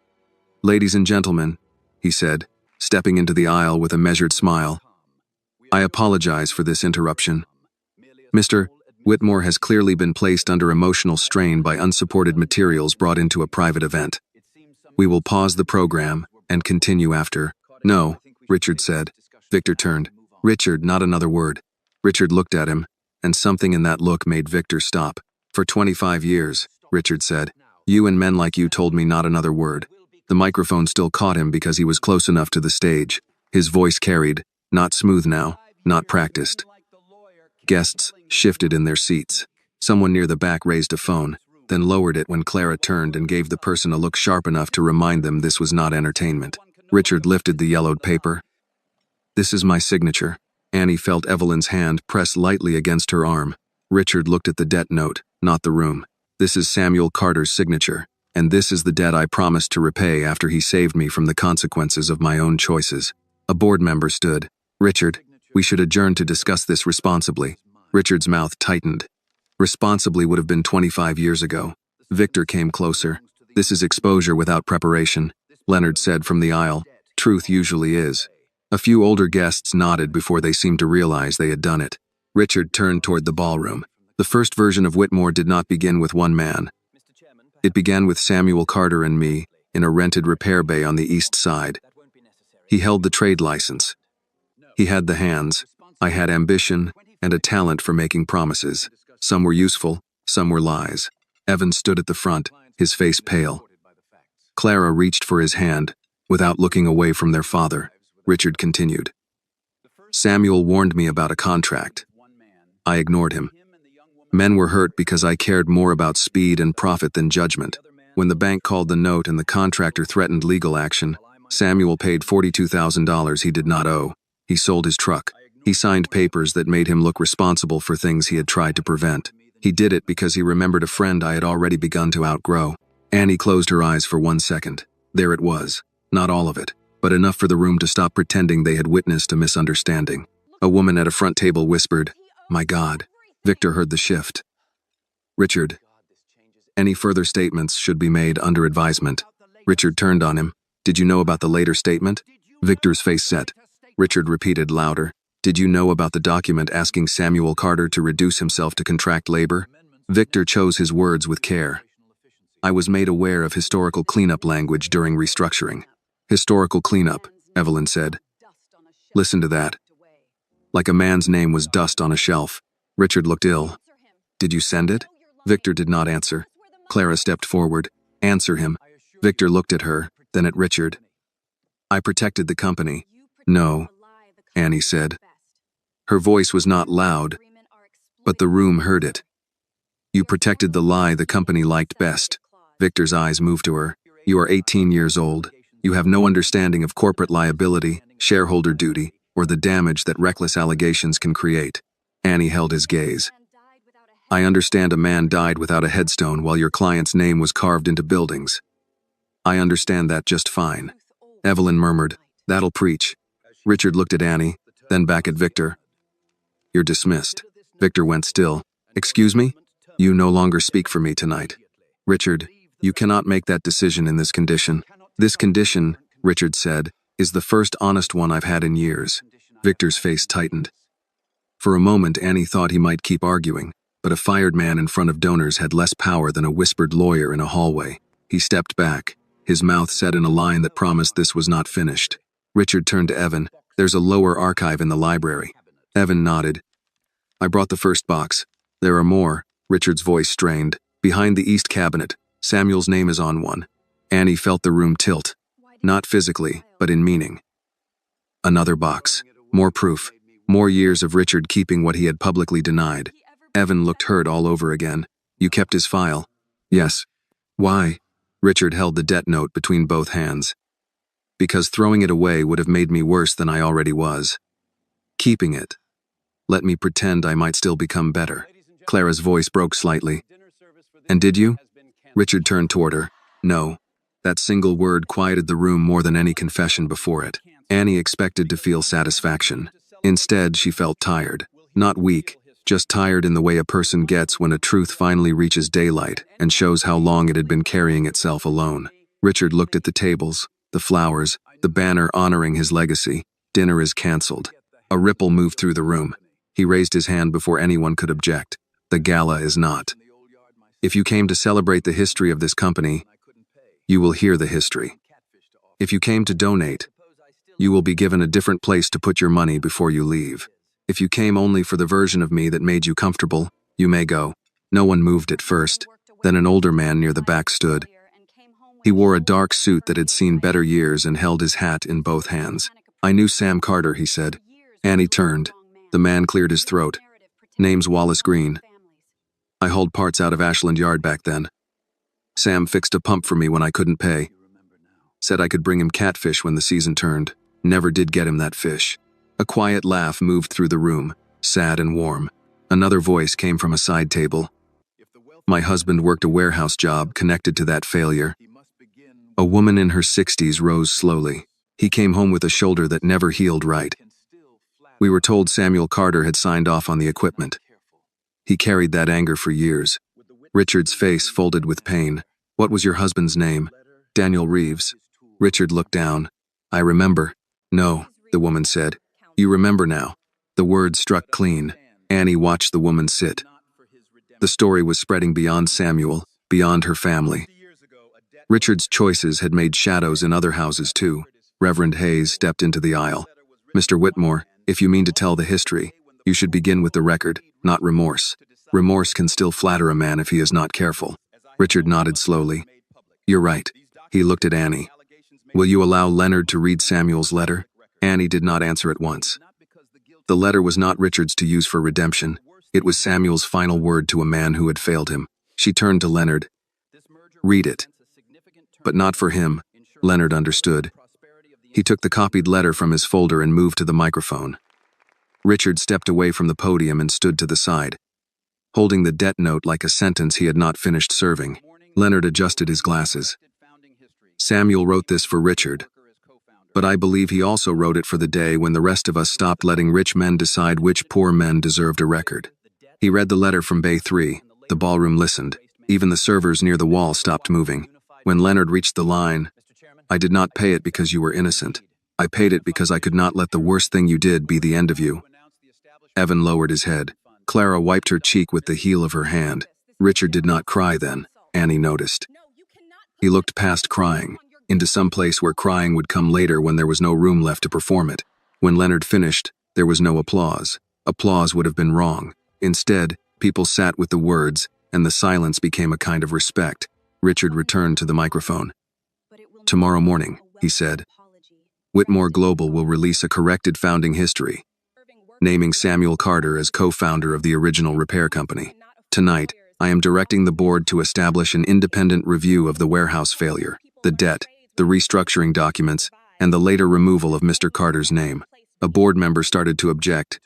Ladies and gentlemen, he said, stepping into the aisle with a measured smile. I apologize for this interruption. Mr. Whitmore has clearly been placed under emotional strain by unsupported materials brought into a private event. We will pause the program and continue after. No, Richard said. Victor turned. Richard, not another word. Richard looked at him, and something in that look made Victor stop. For 25 years, Richard said, you and men like you told me not another word. The microphone still caught him because he was close enough to the stage. His voice carried, not smooth now, not practiced. Guests shifted in their seats. Someone near the back raised a phone, then lowered it when Clara turned and gave the person a look sharp enough to remind them this was not entertainment. Richard lifted the yellowed paper. This is my signature. Annie felt Evelyn's hand press lightly against her arm. Richard looked at the debt note, not the room. This is Samuel Carter's signature, and this is the debt I promised to repay after he saved me from the consequences of my own choices. A board member stood. Richard, we should adjourn to discuss this responsibly. Richard's mouth tightened. Responsibly would have been 25 years ago. Victor came closer. This is exposure without preparation, Leonard said from the aisle. Truth usually is. A few older guests nodded before they seemed to realize they had done it. Richard turned toward the ballroom. The first version of Whitmore did not begin with one man. It began with Samuel Carter and me in a rented repair bay on the east side. He held the trade license. He had the hands. I had ambition and a talent for making promises. Some were useful, some were lies. Evan stood at the front, his face pale. Clara reached for his hand, without looking away from their father. Richard continued. Samuel warned me about a contract. I ignored him. Men were hurt because I cared more about speed and profit than judgment. When the bank called the note and the contractor threatened legal action, Samuel paid $42,000 he did not owe. He sold his truck. He signed papers that made him look responsible for things he had tried to prevent. He did it because he remembered a friend I had already begun to outgrow. Annie closed her eyes for 1 second. There it was. Not all of it, but enough for the room to stop pretending they had witnessed a misunderstanding. A woman at a front table whispered, "My God." Victor heard the shift. Richard, any further statements should be made under advisement. Richard turned on him. Did you know about the later statement? Victor's face set. Richard repeated louder. Did you know about the document asking Samuel Carter to reduce himself to contract labor? Victor chose his words with care. I was made aware of historical cleanup language during restructuring. Historical cleanup, Evelyn said. Listen to that. Like a man's name was dust on a shelf. Richard looked ill. Did you send it? Victor did not answer. Clara stepped forward. Answer him. Victor looked at her, then at Richard. I protected the company. No, Annie said. Her voice was not loud, but the room heard it. You protected the lie the company liked best. Victor's eyes moved to her. You are 18 years old. You have no understanding of corporate liability, shareholder duty, or the damage that reckless allegations can create. Annie held his gaze. I understand a man died without a headstone while your client's name was carved into buildings. I understand that just fine. Evelyn murmured, that'll preach. Richard looked at Annie, then back at Victor. You're dismissed. Victor went still. Excuse me? You no longer speak for me tonight. Richard, you cannot make that decision in this condition. This condition, Richard said, is the first honest one I've had in years. Victor's face tightened. For a moment, Annie thought he might keep arguing, but a fired man in front of donors had less power than a whispered lawyer in a hallway. He stepped back, his mouth set in a line that promised this was not finished. Richard turned to Evan. There's a lower archive in the library. Evan nodded. I brought the first box. There are more. Richard's voice strained. Behind the east cabinet, Samuel's name is on one. Annie felt the room tilt. Not physically, but in meaning. Another box. More proof. More years of Richard keeping what he had publicly denied. Evan looked hurt all over again. You kept his file? Yes. Why? Richard held the debt note between both hands. Because throwing it away would have made me worse than I already was. Keeping it. Let me pretend I might still become better. Clara's voice broke slightly. And did you? Richard turned toward her. No. That single word quieted the room more than any confession before it. Annie expected to feel satisfaction. Instead, she felt tired. Not weak, just tired in the way a person gets when a truth finally reaches daylight and shows how long it had been carrying itself alone. Richard looked at the tables, the flowers, the banner honoring his legacy. Dinner is canceled. A ripple moved through the room. He raised his hand before anyone could object. The gala is not. If you came to celebrate the history of this company, you will hear the history. If you came to donate, you will be given a different place to put your money before you leave. If you came only for the version of me that made you comfortable, you may go. No one moved at first. Then an older man near the back stood. He wore a dark suit that had seen better years and held his hat in both hands. I knew Sam Carter, he said. Annie turned. The man cleared his throat. Name's Wallace Green. I hauled parts out of Ashland Yard back then. Sam fixed a pump for me when I couldn't pay. Said I could bring him catfish when the season turned. Never did get him that fish. A quiet laugh moved through the room, sad and warm. Another voice came from a side table. My husband worked a warehouse job connected to that failure. A woman in her 60s rose slowly. He came home with a shoulder that never healed right. We were told Samuel Carter had signed off on the equipment. He carried that anger for years. Richard's face folded with pain. What was your husband's name? Daniel Reeves. Richard looked down. I remember. No, the woman said. You remember now. The words struck clean. Annie watched the woman sit. The story was spreading beyond Samuel, beyond her family. Richard's choices had made shadows in other houses too. Reverend Hayes stepped into the aisle. Mr. Whitmore, if you mean to tell the history, you should begin with the record, not remorse. Remorse can still flatter a man if he is not careful. Richard nodded slowly. You're right. He looked at Annie. Will you allow Leonard to read Samuel's letter? Annie did not answer at once. The letter was not Richard's to use for redemption. It was Samuel's final word to a man who had failed him. She turned to Leonard. Read it. But not for him. Leonard understood. He took the copied letter from his folder and moved to the microphone. Richard stepped away from the podium and stood to the side. Holding the debt note like a sentence he had not finished serving, Leonard adjusted his glasses. Samuel wrote this for Richard. But I believe he also wrote it for the day when the rest of us stopped letting rich men decide which poor men deserved a record. He read the letter from Bay 3. The ballroom listened. Even the servers near the wall stopped moving. When Leonard reached the line, I did not pay it because you were innocent. I paid it because I could not let the worst thing you did be the end of you. Evan lowered his head. Clara wiped her cheek with the heel of her hand. Richard did not cry then, Annie noticed. He looked past crying, into some place where crying would come later when there was no room left to perform it. When Leonard finished, there was no applause. Applause would have been wrong. Instead, people sat with the words, and the silence became a kind of respect. Richard returned to the microphone. Tomorrow morning, he said, Whitmore Global will release a corrected founding history, naming Samuel Carter as co-founder of the original repair company. Tonight, I am directing the board to establish an independent review of the warehouse failure, the debt, the restructuring documents, and the later removal of Mr. Carter's name. A board member started to object,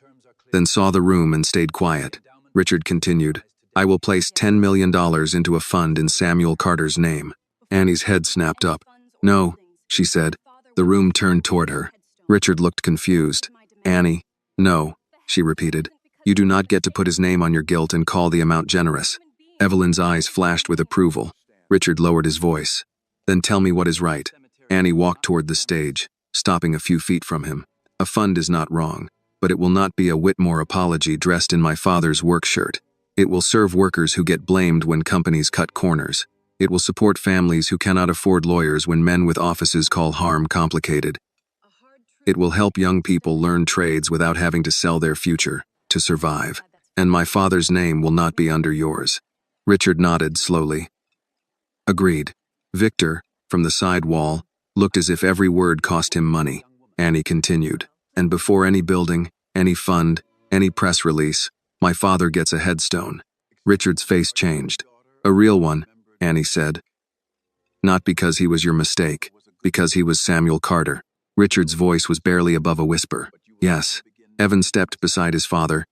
then saw the room and stayed quiet. Richard continued, I will place $10 million into a fund in Samuel Carter's name. Annie's head snapped up. No, she said. The room turned toward her. Richard looked confused. Annie, no, she repeated. You do not get to put his name on your guilt and call the amount generous. Evelyn's eyes flashed with approval. Richard lowered his voice. Then tell me what is right. Annie walked toward the stage, stopping a few feet from him. A fund is not wrong, but it will not be a Whitmore apology dressed in my father's work shirt. It will serve workers who get blamed when companies cut corners. It will support families who cannot afford lawyers when men with offices call harm complicated. It will help young people learn trades without having to sell their future to survive. And my father's name will not be under yours. Richard nodded slowly. Agreed. Victor, from the side wall, looked as if every word cost him money. Annie continued. And before any building, any fund, any press release, my father gets a headstone. Richard's face changed. A real one, Annie said. Not because he was your mistake, because he was Samuel Carter. Richard's voice was barely above a whisper. Yes. Evan stepped beside his father.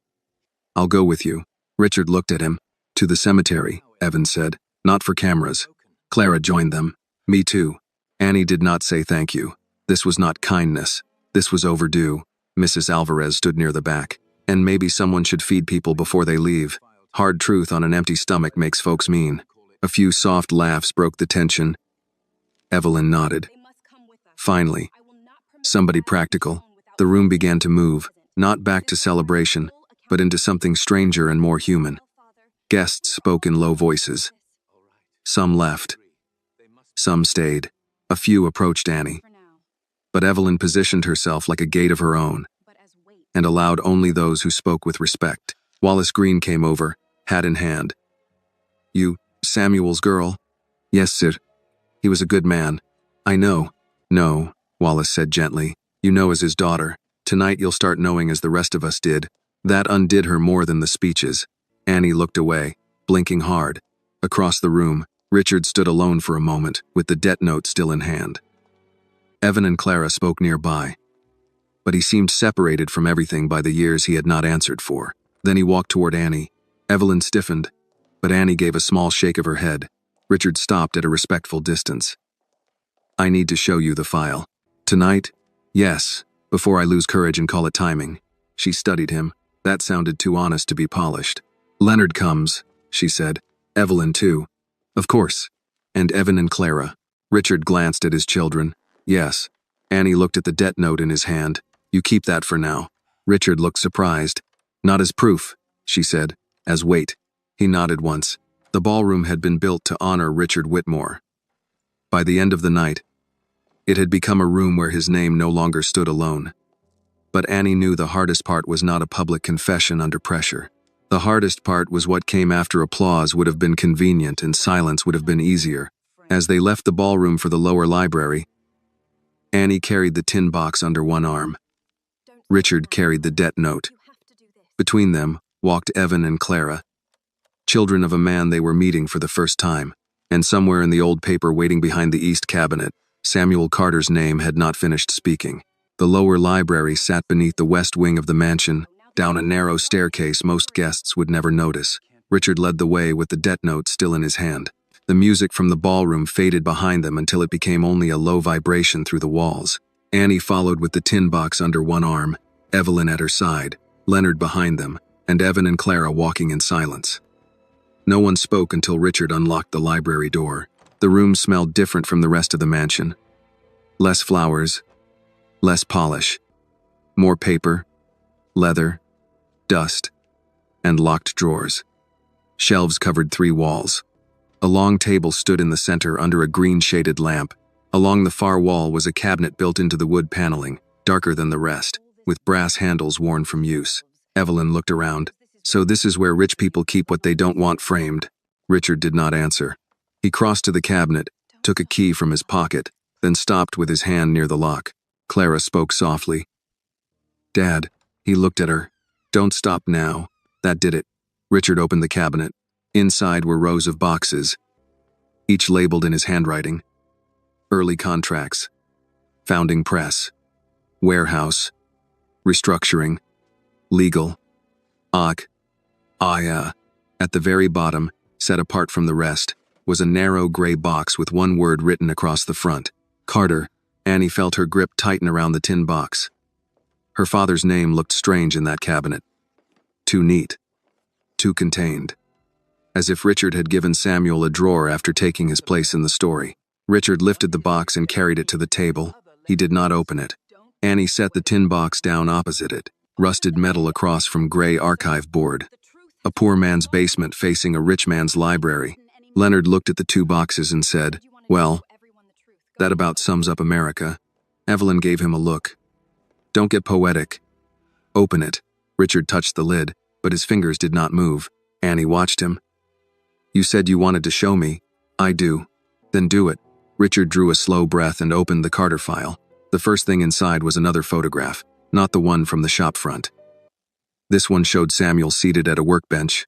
I'll go with you. Richard looked at him. To the cemetery, Evan said. Not for cameras. Clara joined them. Me too. Annie did not say thank you. This was not kindness. This was overdue. Mrs. Alvarez stood near the back. And maybe someone should feed people before they leave. Hard truth on an empty stomach makes folks mean. A few soft laughs broke the tension. Evelyn nodded. Finally, somebody practical. The room began to move, not back to celebration, but into something stranger and more human. Guests spoke in low voices. Some left. Some stayed. A few approached Annie. But Evelyn positioned herself like a gate of her own and allowed only those who spoke with respect. Wallace Green came over, hat in hand. "You, Samuel's girl?" "Yes, sir. He was a good man." "I know." "No," Wallace said gently. "You know as his daughter. Tonight you'll start knowing as the rest of us did." That undid her more than the speeches. Annie looked away, blinking hard. Across the room, Richard stood alone for a moment, with the debt note still in hand. Evan and Clara spoke nearby, but he seemed separated from everything by the years he had not answered for. Then he walked toward Annie. Evelyn stiffened, but Annie gave a small shake of her head. Richard stopped at a respectful distance. "I need to show you the file." "Tonight?" "Yes, before I lose courage and call it timing." She studied him. That sounded too honest to be polished. "Leonard comes," she said. "Evelyn, too." "Of course." "And Evan and Clara." Richard glanced at his children. "Yes." Annie looked at the debt note in his hand. "You keep that for now." Richard looked surprised. "Not as proof," she said. "As weight." He nodded once. The ballroom had been built to honor Richard Whitmore. By the end of the night, it had become a room where his name no longer stood alone. But Annie knew the hardest part was not a public confession under pressure. The hardest part was what came after applause would have been convenient and silence would have been easier. As they left the ballroom for the lower library, Annie carried the tin box under one arm. Richard carried the debt note. Between them walked Evan and Clara, children of a man they were meeting for the first time, and somewhere in the old paper waiting behind the east cabinet, Samuel Carter's name had not finished speaking. The lower library sat beneath the west wing of the mansion, down a narrow staircase most guests would never notice. Richard led the way with the debt note still in his hand. The music from the ballroom faded behind them until it became only a low vibration through the walls. Annie followed with the tin box under one arm, Evelyn at her side, Leonard behind them, and Evan and Clara walking in silence. No one spoke until Richard unlocked the library door. The room smelled different from the rest of the mansion. Less flowers, less polish, more paper, leather, dust, and locked drawers. Shelves covered 3 walls. A long table stood in the center under a green-shaded lamp. Along the far wall was a cabinet built into the wood paneling, darker than the rest, with brass handles worn from use. Evelyn looked around. "So this is where rich people keep what they don't want framed." Richard did not answer. He crossed to the cabinet, took a key from his pocket, then stopped with his hand near the lock. Clara spoke softly. "Dad." He looked at her. "Don't stop now." That did it. Richard opened the cabinet. Inside were rows of boxes, each labeled in his handwriting. Early contracts, founding press, warehouse, restructuring, legal, At the very bottom, set apart from the rest, was a narrow gray box with one word written across the front. Carter. Annie felt her grip tighten around the tin box. Her father's name looked strange in that cabinet. Too neat. Too contained. As if Richard had given Samuel a drawer after taking his place in the story. Richard lifted the box and carried it to the table. He did not open it. Annie set the tin box down opposite it, rusted metal across from gray archive board. A poor man's basement facing a rich man's library. Leonard looked at the 2 boxes and said, "Well, that about sums up America." Evelyn gave him a look. "Don't get poetic." "Open it." Richard touched the lid, but his fingers did not move. Annie watched him. "You said you wanted to show me." "I do." "Then do it." Richard drew a slow breath and opened the Carter file. The first thing inside was another photograph, not the one from the shop front. This one showed Samuel seated at a workbench.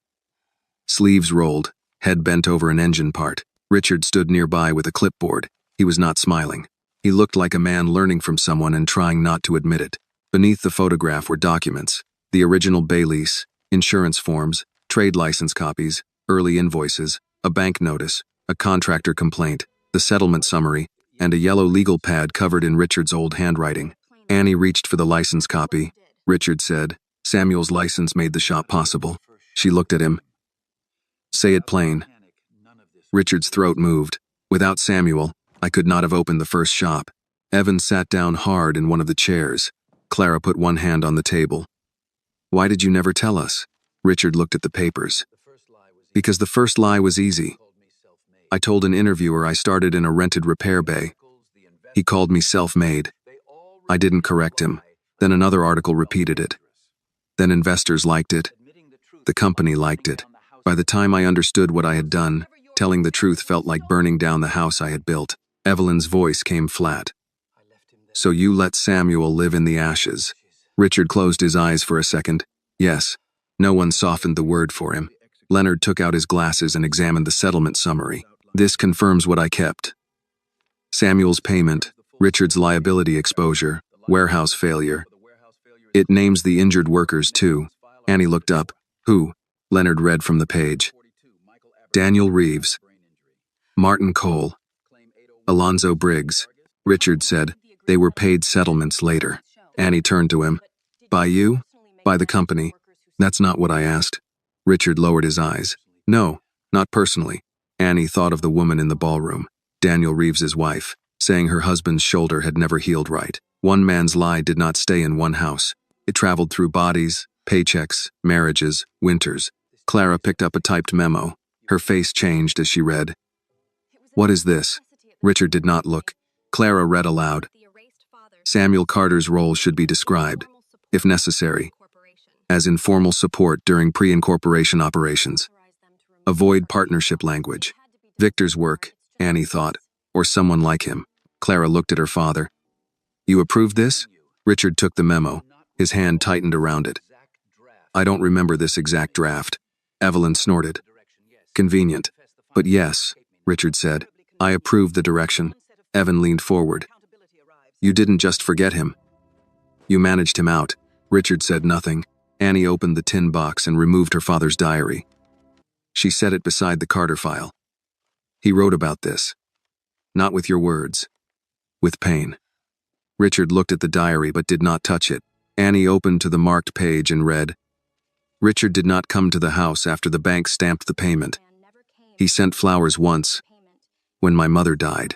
Sleeves rolled, head bent over an engine part. Richard stood nearby with a clipboard. He was not smiling. He looked like a man learning from someone and trying not to admit it. Beneath the photograph were documents, the original bay lease, insurance forms, trade license copies, early invoices, a bank notice, a contractor complaint, the settlement summary, and a yellow legal pad covered in Richard's old handwriting. Annie reached for the license copy. Richard said, "Samuel's license made the shop possible." She looked at him. "Say it plain." Richard's throat moved. "Without Samuel, I could not have opened the first shop." Evan sat down hard in one of the chairs. Clara put one hand on the table. "Why did you never tell us?" Richard looked at the papers. Because the first lie was easy. I told an interviewer I started in a rented repair bay. He called me self-made. I didn't correct him. Then another article repeated it. Then investors liked it. The company liked it. By the time I understood what I had done, telling the truth felt like burning down the house I had built. Evelyn's voice came flat. So you let Samuel live in the ashes. Richard closed his eyes for a second. Yes. No one softened the word for him. Leonard took out his glasses and examined the settlement summary. This confirms what I kept. Samuel's payment, Richard's liability exposure, warehouse failure. It names the injured workers too. Annie looked up. Who? Leonard read from the page. Daniel Reeves. Martin Cole. Alonzo Briggs. Richard said. They were paid settlements later. Annie turned to him. By you? By the company? That's not what I asked. Richard lowered his eyes. No, not personally. Annie thought of the woman in the ballroom, Daniel Reeves's wife, saying her husband's shoulder had never healed right. One man's lie did not stay in one house. It traveled through bodies, paychecks, marriages, winters. Clara picked up a typed memo. Her face changed as she read. What is this? Richard did not look. Clara read aloud. Samuel Carter's role should be described, if necessary, as informal support during pre-incorporation operations. Avoid partnership language. Victor's work, Annie thought, or someone like him. Clara looked at her father. You approved this? Richard took the memo. His hand tightened around it. I don't remember this exact draft. Evelyn snorted. Convenient. But yes, Richard said. I approved the direction. Evan leaned forward. You didn't just forget him. You managed him out. Richard said nothing. Annie opened the tin box and removed her father's diary. She set it beside the Carter file. He wrote about this. Not with your words. With pain. Richard looked at the diary but did not touch it. Annie opened to the marked page and read, Richard did not come to the house after the bank stamped the payment. He sent flowers once, when my mother died.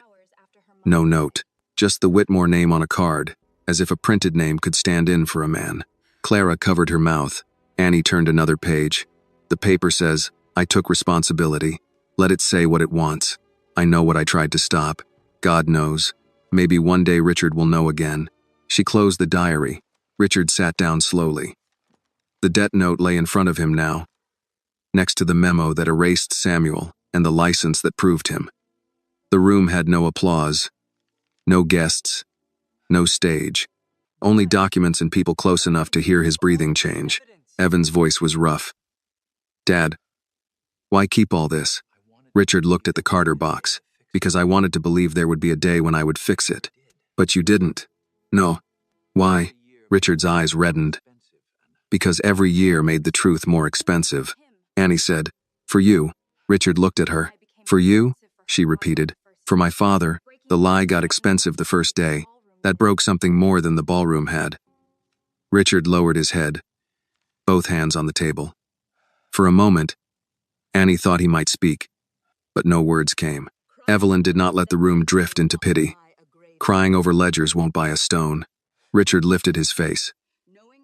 No note, just the Whitmore name on a card, as if a printed name could stand in for a man. Clara covered her mouth. Annie turned another page. The paper says, I took responsibility. Let it say what it wants. I know what I tried to stop. God knows. Maybe one day Richard will know again. She closed the diary. Richard sat down slowly. The debt note lay in front of him now, next to the memo that erased Samuel and the license that proved him. The room had no applause, no guests, no stage, only documents and people close enough to hear his breathing change. Evan's voice was rough. Dad, why keep all this? Richard looked at the Carter box. Because I wanted to believe there would be a day when I would fix it. But you didn't. No. Why? Richard's eyes reddened. Because every year made the truth more expensive. Annie said, For you. Richard looked at her. For you? She repeated. For my father, the lie got expensive the first day. That broke something more than the ballroom had. Richard lowered his head, both hands on the table. For a moment, Annie thought he might speak, but no words came. Evelyn did not let the room drift into pity. Crying over ledgers won't buy a stone. Richard lifted his face.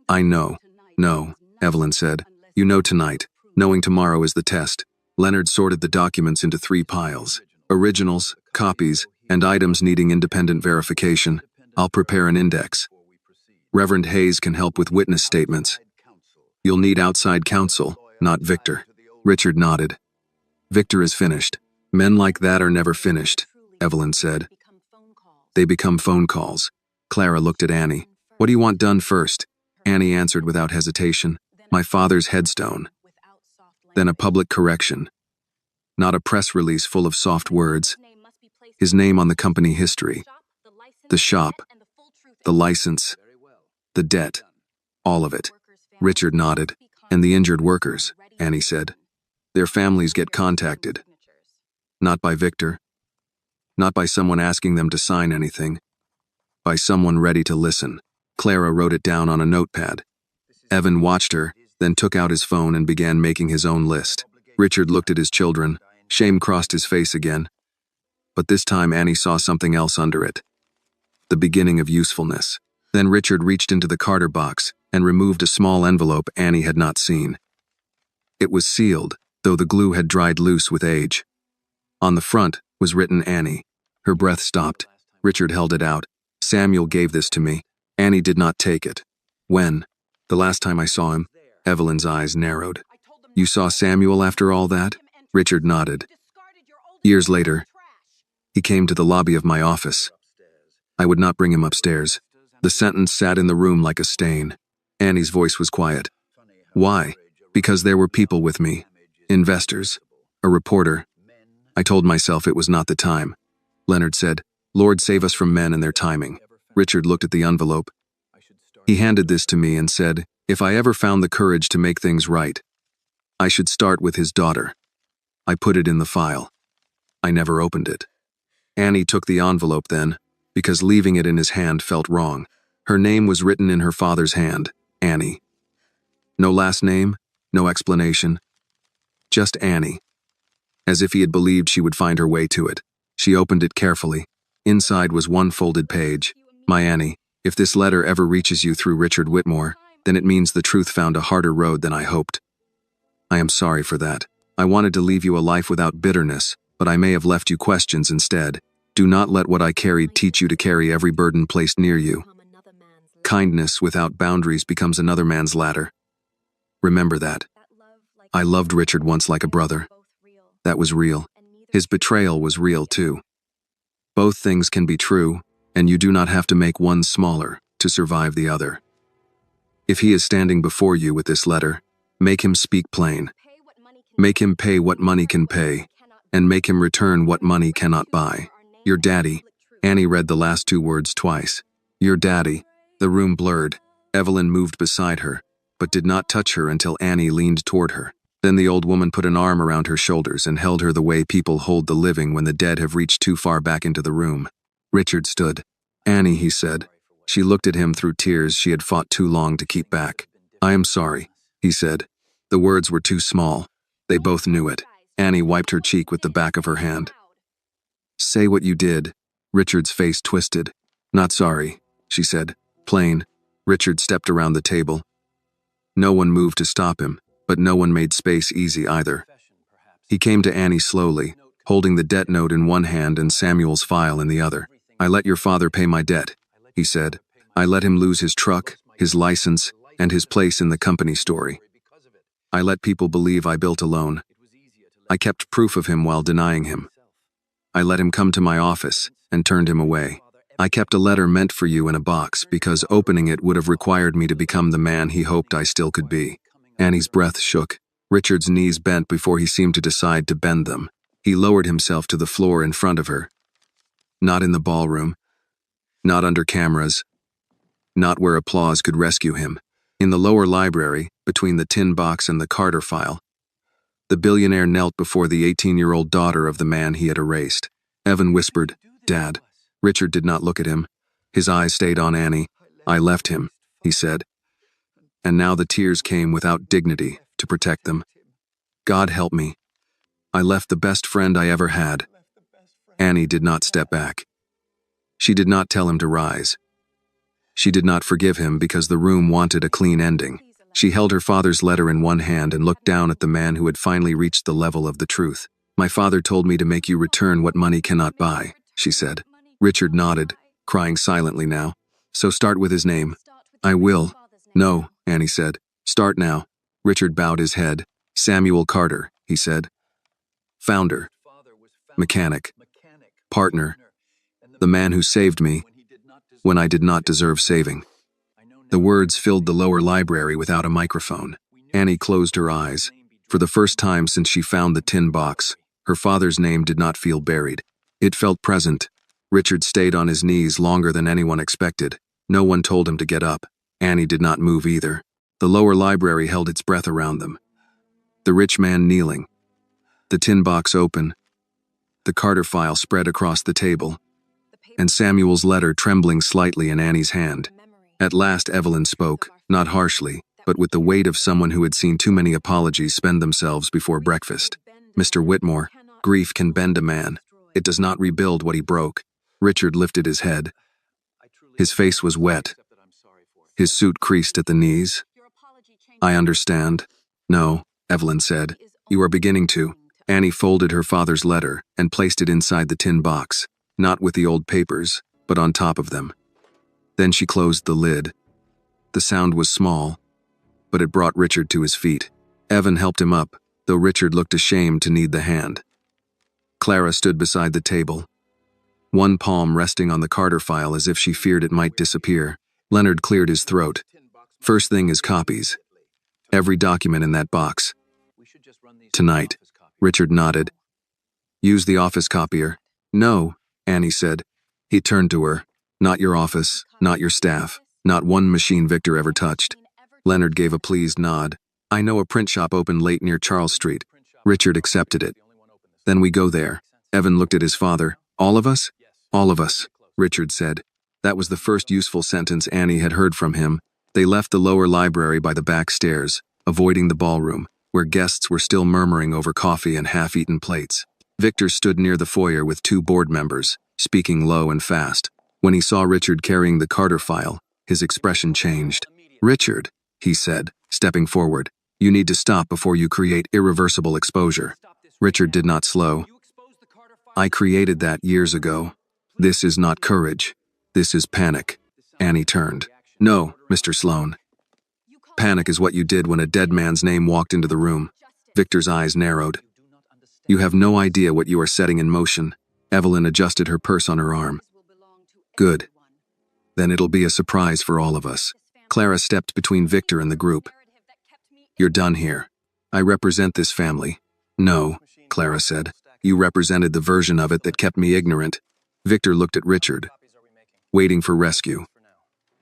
I know. No, Evelyn said. You know tonight. Knowing tomorrow is the test. Leonard sorted the documents into 3 piles. Originals, copies, and items needing independent verification. I'll prepare an index. Reverend Hayes can help with witness statements. You'll need outside counsel, not Victor. Richard nodded. Victor is finished. Men like that are never finished, Evelyn said. They become phone calls. Clara looked at Annie. What do you want done first? Annie answered without hesitation. My father's headstone. Then a public correction. Not a press release full of soft words. His name on the company history. The shop. The license. The debt. All of it. Richard nodded. And the injured workers, Annie said. Their families get contacted. Not by Victor. Not by someone asking them to sign anything. By someone ready to listen. Clara wrote it down on a notepad. Evan watched her, then took out his phone and began making his own list. Richard looked at his children. Shame crossed his face again. But this time Annie saw something else under it. The beginning of usefulness. Then Richard reached into the Carter box and removed a small envelope Annie had not seen. It was sealed, though the glue had dried loose with age. On the front was written Annie. Her breath stopped. Richard held it out. Samuel gave this to me. Annie did not take it. When? The last time I saw him. Evelyn's eyes narrowed. You saw Samuel after all that? Richard nodded. Years later, he came to the lobby of my office. I would not bring him upstairs. The sentence sat in the room like a stain. Annie's voice was quiet. Why? Because there were people with me. Investors. A reporter. I told myself it was not the time. Leonard said, Lord save us from men and their timing. Richard looked at the envelope. He handed this to me and said, if I ever found the courage to make things right, I should start with his daughter. I put it in the file. I never opened it. Annie took the envelope then, because leaving it in his hand felt wrong. Her name was written in her father's hand, Annie. No last name, no explanation. Just Annie. As if he had believed she would find her way to it. She opened it carefully. Inside was one folded page. My Annie, if this letter ever reaches you through Richard Whitmore, then it means the truth found a harder road than I hoped. I am sorry for that. I wanted to leave you a life without bitterness, but I may have left you questions instead. Do not let what I carried teach you to carry every burden placed near you. Kindness without boundaries becomes another man's ladder. Remember that. I loved Richard once like a brother. That was real. His betrayal was real too. Both things can be true, and you do not have to make one smaller to survive the other. If he is standing before you with this letter, make him speak plain. Make him pay what money can pay, and make him return what money cannot buy. Your daddy. Annie read the last two words twice. Your daddy. The room blurred. Evelyn moved beside her, but did not touch her until Annie leaned toward her. Then the old woman put an arm around her shoulders and held her the way people hold the living when the dead have reached too far back into the room. Richard stood. Annie, he said. She looked at him through tears she had fought too long to keep back. I am sorry, he said. The words were too small. They both knew it. Annie wiped her cheek with the back of her hand. Say what you did. Richard's face twisted. Not sorry, she said. Plain. Richard stepped around the table. No one moved to stop him, but no one made space easy either. He came to Annie slowly, holding the debt note in one hand and Samuel's file in the other. I let your father pay my debt, he said. I let him lose his truck, his license, and his place in the company story. I let people believe I built alone. I kept proof of him while denying him. I let him come to my office and turned him away. I kept a letter meant for you in a box because opening it would have required me to become the man he hoped I still could be. Annie's breath shook. Richard's knees bent before he seemed to decide to bend them. He lowered himself to the floor in front of her. Not in the ballroom. Not under cameras. Not where applause could rescue him. In the lower library, between the tin box and the Carter file. The billionaire knelt before the 18-year-old daughter of the man he had erased. Evan whispered, Dad. Richard did not look at him. His eyes stayed on Annie. I left him, he said. And now the tears came without dignity to protect them. God help me. I left the best friend I ever had. Annie did not step back. She did not tell him to rise. She did not forgive him because the room wanted a clean ending. She held her father's letter in one hand and looked down at the man who had finally reached the level of the truth. My father told me to make you return what money cannot buy, she said. Richard nodded, crying silently now. So start with his name. I will. No, Annie said. Start now. Richard bowed his head. Samuel Carter, he said. Founder. Mechanic. Partner. The man who saved me when I did not deserve saving. The words filled the lower library without a microphone. Annie closed her eyes. For the first time since she found the tin box, her father's name did not feel buried. It felt present. Richard stayed on his knees longer than anyone expected. No one told him to get up. Annie did not move either. The lower library held its breath around them. The rich man kneeling. The tin box open. The Carter file spread across the table. And Samuel's letter trembling slightly in Annie's hand. At last Evelyn spoke, not harshly, but with the weight of someone who had seen too many apologies spend themselves before breakfast. Mr. Whitmore, grief can bend a man. It does not rebuild what he broke. Richard lifted his head. His face was wet. His suit creased at the knees. I understand. No, Evelyn said. You are beginning to. Annie folded her father's letter and placed it inside the tin box, not with the old papers, but on top of them. Then she closed the lid. The sound was small, but it brought Richard to his feet. Evan helped him up, though Richard looked ashamed to need the hand. Clara stood beside the table, one palm resting on the Carter file as if she feared it might disappear. Leonard cleared his throat. First thing is copies. Every document in that box. Tonight. Richard nodded. Use the office copier. No, Annie said. He turned to her. Not your office, not your staff, not one machine Victor ever touched. Leonard gave a pleased nod. I know a print shop opened late near Charles Street. Richard accepted it. Then we go there. Evan looked at his father. All of us? All of us, Richard said. That was the first useful sentence Annie had heard from him. They left the lower library by the back stairs, avoiding the ballroom, where guests were still murmuring over coffee and half-eaten plates. Victor stood near the foyer with two board members, speaking low and fast. When he saw Richard carrying the Carter file, his expression changed. Richard, he said, stepping forward, you need to stop before you create irreversible exposure. Richard did not slow. I created that years ago. This is not courage. This is panic. Annie turned. No, Mr. Sloan. Panic is what you did when a dead man's name walked into the room. Victor's eyes narrowed. You have no idea what you are setting in motion. Evelyn adjusted her purse on her arm. Good. Then it'll be a surprise for all of us. Clara stepped between Victor and the group. You're done here. I represent this family. No, Clara said. You represented the version of it that kept me ignorant. Victor looked at Richard, waiting for rescue.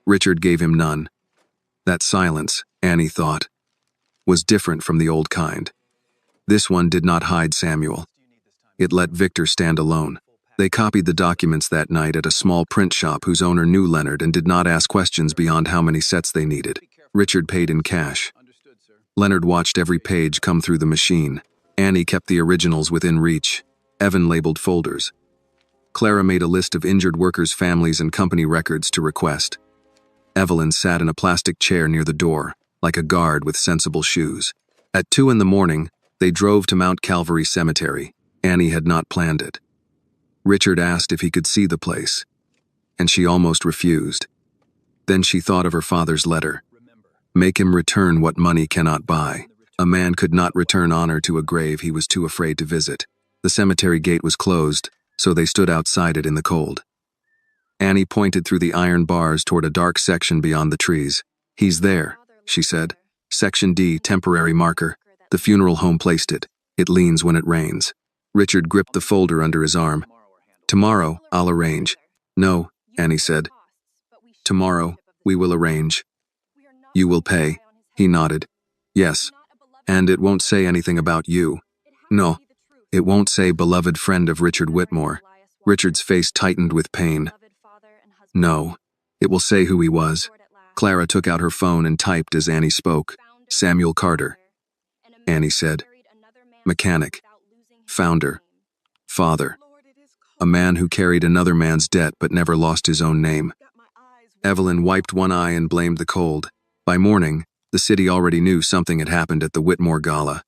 Richard gave him none. That silence, Annie thought, was different from the old kind. This one did not hide Samuel. It let Victor stand alone. They copied the documents that night at a small print shop whose owner knew Leonard and did not ask questions beyond how many sets they needed. Richard paid in cash. Leonard watched every page come through the machine. Annie kept the originals within reach. Evan labeled folders. Clara made a list of injured workers' families and company records to request. Evelyn sat in a plastic chair near the door, like a guard with sensible shoes. At 2 a.m, they drove to Mount Calvary Cemetery. Annie had not planned it. Richard asked if he could see the place, and she almost refused. Then she thought of her father's letter. Make him return what money cannot buy. A man could not return honor to a grave he was too afraid to visit. The cemetery gate was closed, so they stood outside it in the cold. Annie pointed through the iron bars toward a dark section beyond the trees. He's there, she said. Section D, temporary marker. The funeral home placed it. It leans when it rains. Richard gripped the folder under his arm. Tomorrow, I'll arrange. No, Annie said. Tomorrow, we will arrange. You will pay. He nodded. Yes. And it won't say anything about you. No. It won't say beloved friend of Richard Whitmore. Richard's face tightened with pain. No. It will say who he was. Clara took out her phone and typed as Annie spoke. Samuel Carter. Annie said. Mechanic. Founder. Father. A man who carried another man's debt but never lost his own name. Evelyn wiped one eye and blamed the cold. By morning, the city already knew something had happened at the Whitmore Gala.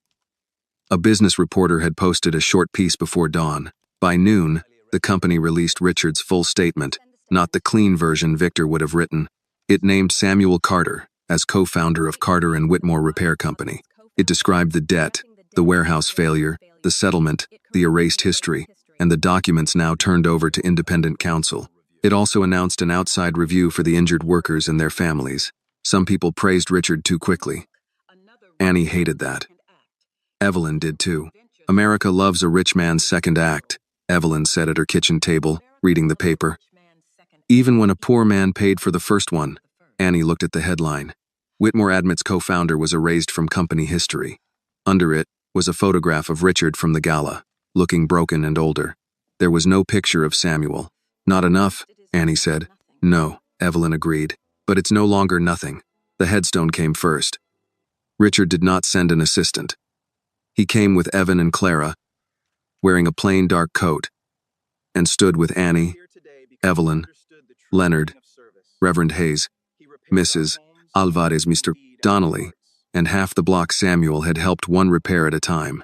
A business reporter had posted a short piece before dawn. By noon, the company released Richard's full statement, not the clean version Victor would have written. It named Samuel Carter as co-founder of Carter and Whitmore Repair Company. It described the debt, the warehouse failure, the settlement, the erased history, and the documents now turned over to independent counsel. It also announced an outside review for the injured workers and their families. Some people praised Richard too quickly. Annie hated that. Evelyn did too. America loves a rich man's second act, Evelyn said at her kitchen table, reading the paper. Even when a poor man paid for the first one, Annie looked at the headline. Whitmore Admit's co-founder was erased from company history. Under it was a photograph of Richard from the gala, looking broken and older. There was no picture of Samuel. Not enough, Annie said. No, Evelyn agreed. But it's no longer nothing. The headstone came first. Richard did not send an assistant. He came with Evan and Clara, wearing a plain dark coat, and stood with Annie, Evelyn, Leonard, Reverend Hayes, Mrs. Alvarez, Mr. Donnelly, and half the block Samuel had helped one repair at a time.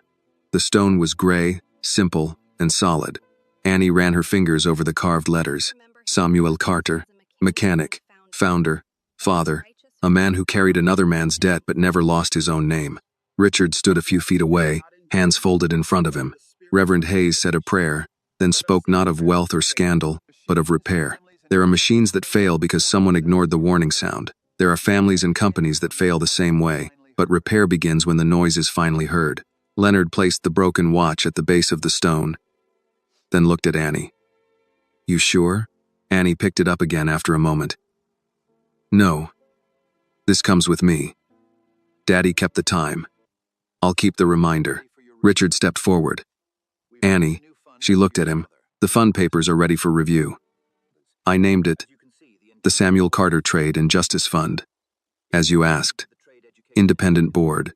The stone was gray, simple, and solid. Annie ran her fingers over the carved letters. Samuel Carter, mechanic, founder, father, a man who carried another man's debt but never lost his own name. Richard stood a few feet away, hands folded in front of him. Reverend Hayes said a prayer, then spoke not of wealth or scandal, but of repair. There are machines that fail because someone ignored the warning sound. There are families and companies that fail the same way, but repair begins when the noise is finally heard. Leonard placed the broken watch at the base of the stone, then looked at Annie. "You sure?" Annie picked it up again after a moment. "No. This comes with me. Daddy kept the time. I'll keep the reminder." Richard stepped forward. "Annie," she looked at him, "the fund papers are ready for review. I named it the Samuel Carter Trade and Justice Fund. As you asked. Independent board.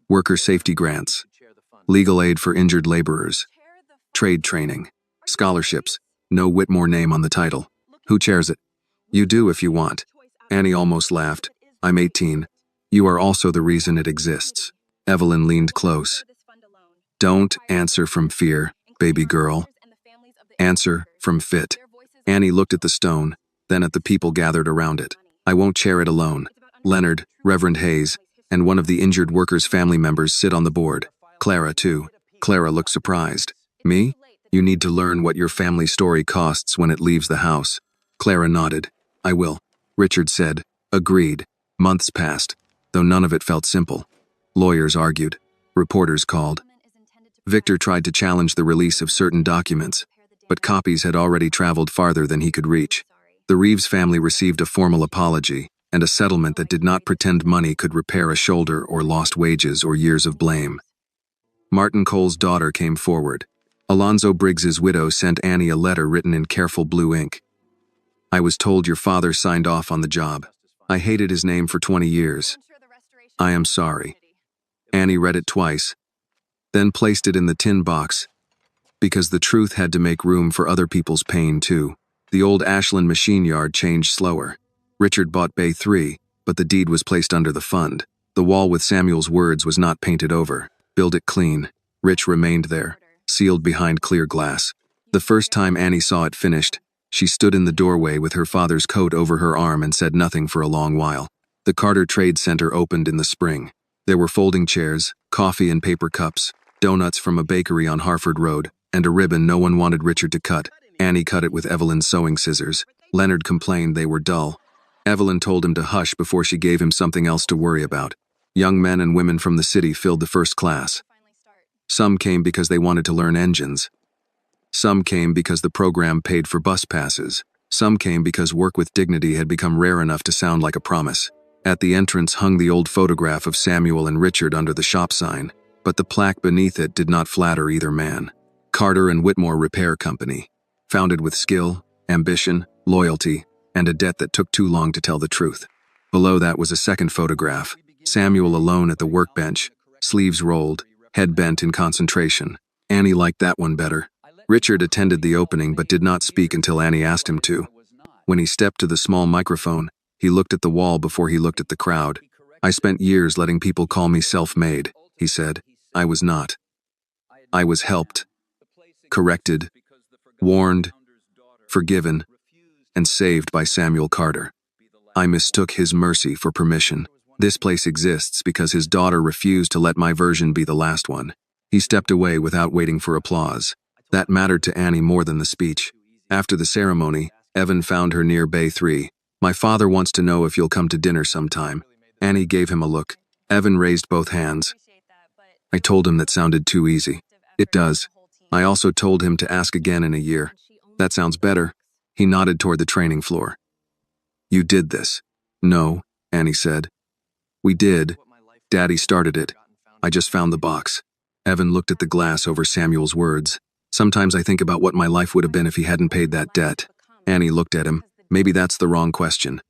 Worker safety grants. Legal aid for injured laborers. Trade training. Scholarships. No Whitmore name on the title. Who chairs it? You do if you want." Annie almost laughed. "I'm 18. You are also the reason it exists." Evelyn leaned close. "Don't answer from fear, baby girl. Answer from fit." Annie looked at the stone, then at the people gathered around it. "I won't chair it alone. Leonard, Reverend Hayes, and one of the injured workers' family members sit on the board. Clara, too." Clara looked surprised. "Me? You need to learn what your family story costs when it leaves the house." Clara nodded. "I will," Richard said. Agreed. Months passed, though none of it felt simple. Lawyers argued. Reporters called. Victor tried to challenge the release of certain documents, but copies had already traveled farther than he could reach. The Reeves family received a formal apology and a settlement that did not pretend money could repair a shoulder or lost wages or years of blame. Martin Cole's daughter came forward. Alonzo Briggs's widow sent Annie a letter written in careful blue ink. "I was told your father signed off on the job. I hated his name for 20 years. I am sorry." Annie read it twice, then placed it in the tin box, because the truth had to make room for other people's pain too. The old Ashland machine yard changed slower. Richard bought Bay 3, but the deed was placed under the fund. The wall with Samuel's words was not painted over. "Build it clean." Rich remained there, sealed behind clear glass. The first time Annie saw it finished, she stood in the doorway with her father's coat over her arm and said nothing for a long while. The Carter Trade Center opened in the spring. There were folding chairs, coffee and paper cups, donuts from a bakery on Harford Road, and a ribbon no one wanted Richard to cut. Annie cut it with Evelyn's sewing scissors. Leonard complained they were dull. Evelyn told him to hush before she gave him something else to worry about. Young men and women from the city filled the first class. Some came because they wanted to learn engines. Some came because the program paid for bus passes. Some came because work with dignity had become rare enough to sound like a promise. At the entrance hung the old photograph of Samuel and Richard under the shop sign, but the plaque beneath it did not flatter either man. Carter and Whitmore Repair Company, founded with skill, ambition, loyalty, and a debt that took too long to tell the truth. Below that was a second photograph, Samuel alone at the workbench, sleeves rolled, head bent in concentration. Annie liked that one better. Richard attended the opening but did not speak until Annie asked him to. When he stepped to the small microphone, he looked at the wall before he looked at the crowd. "I spent years letting people call me self-made," he said. "I was not. I was helped, corrected, warned, forgiven, and saved by Samuel Carter. I mistook his mercy for permission. This place exists because his daughter refused to let my version be the last one." He stepped away without waiting for applause. That mattered to Annie more than the speech. After the ceremony, Evan found her near Bay 3. "My father wants to know if you'll come to dinner sometime." Annie gave him a look. Evan raised both hands. "I told him that sounded too easy." "It does. I also told him to ask again in a year." "That sounds better." He nodded toward the training floor. "You did this." "No," Annie said. "We did. Daddy started it. I just found the box." Evan looked at the glass over Samuel's words. "Sometimes I think about what my life would have been if he hadn't paid that debt." Annie looked at him. "Maybe that's the wrong question.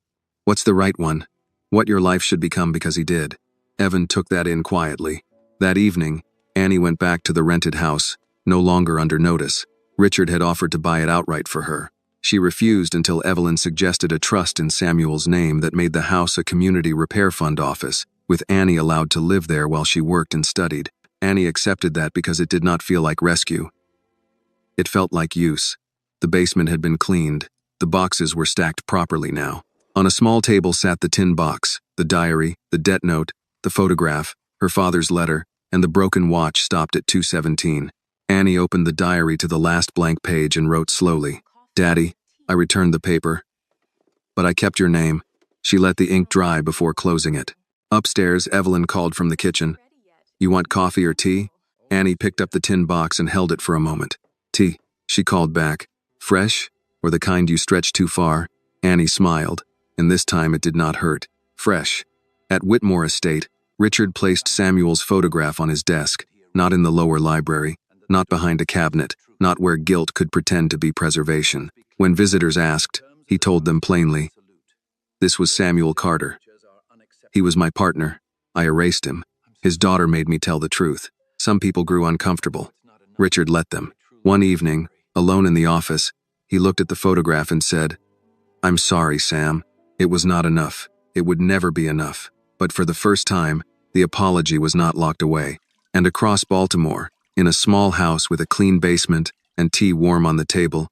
What's the right one? What your life should become because he did." Evan took that in quietly. That evening, Annie went back to the rented house, no longer under notice. Richard had offered to buy it outright for her. She refused until Evelyn suggested a trust in Samuel's name that made the house a community repair fund office, with Annie allowed to live there while she worked and studied. Annie accepted that because it did not feel like rescue. It felt like use. The basement had been cleaned. The boxes were stacked properly now. On a small table sat the tin box, the diary, the debt note, the photograph, her father's letter, and the broken watch stopped at 2:17. Annie opened the diary to the last blank page and wrote slowly, "Daddy, I returned the paper, but I kept your name." She let the ink dry before closing it. Upstairs, Evelyn called from the kitchen. "You want coffee or tea?" Annie picked up the tin box and held it for a moment. "Tea," she called back. "Fresh, or the kind you stretch too far?" Annie smiled, and this time it did not hurt. Fresh. At Whitmore Estate, Richard placed Samuel's photograph on his desk, not in the lower library, not behind a cabinet, not where guilt could pretend to be preservation. When visitors asked, he told them plainly, "This was Samuel Carter. He was my partner. I erased him. His daughter made me tell the truth." Some people grew uncomfortable. Richard let them. One evening, alone in the office, he looked at the photograph and said, "I'm sorry, Sam. It was not enough. It would never be enough." But for the first time, the apology was not locked away. And across Baltimore, in a small house with a clean basement and tea warm on the table,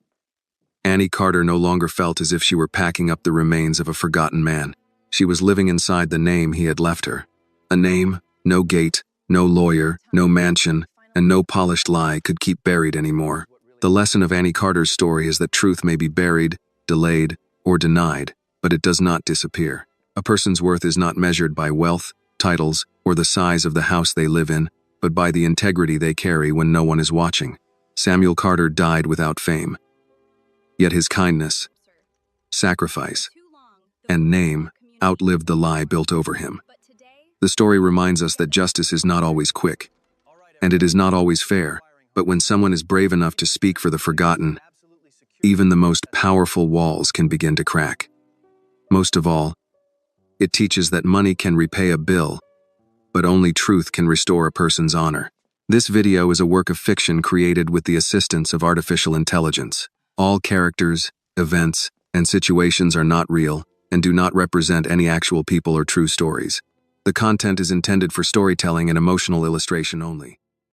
Annie Carter no longer felt as if she were packing up the remains of a forgotten man. She was living inside the name he had left her. A name, no gate, no lawyer, no mansion, and no polished lie could keep buried anymore. The lesson of Annie Carter's story is that truth may be buried, delayed, or denied, but it does not disappear. A person's worth is not measured by wealth, titles, or the size of the house they live in, but by the integrity they carry when no one is watching. Samuel Carter died without fame. Yet his kindness, sacrifice, and name outlived the lie built over him. The story reminds us that justice is not always quick, and it is not always fair, but when someone is brave enough to speak for the forgotten, even the most powerful walls can begin to crack. Most of all, it teaches that money can repay a bill, but only truth can restore a person's honor. This video is a work of fiction created with the assistance of artificial intelligence. All characters, events, and situations are not real and do not represent any actual people or true stories. The content is intended for storytelling and emotional illustration only.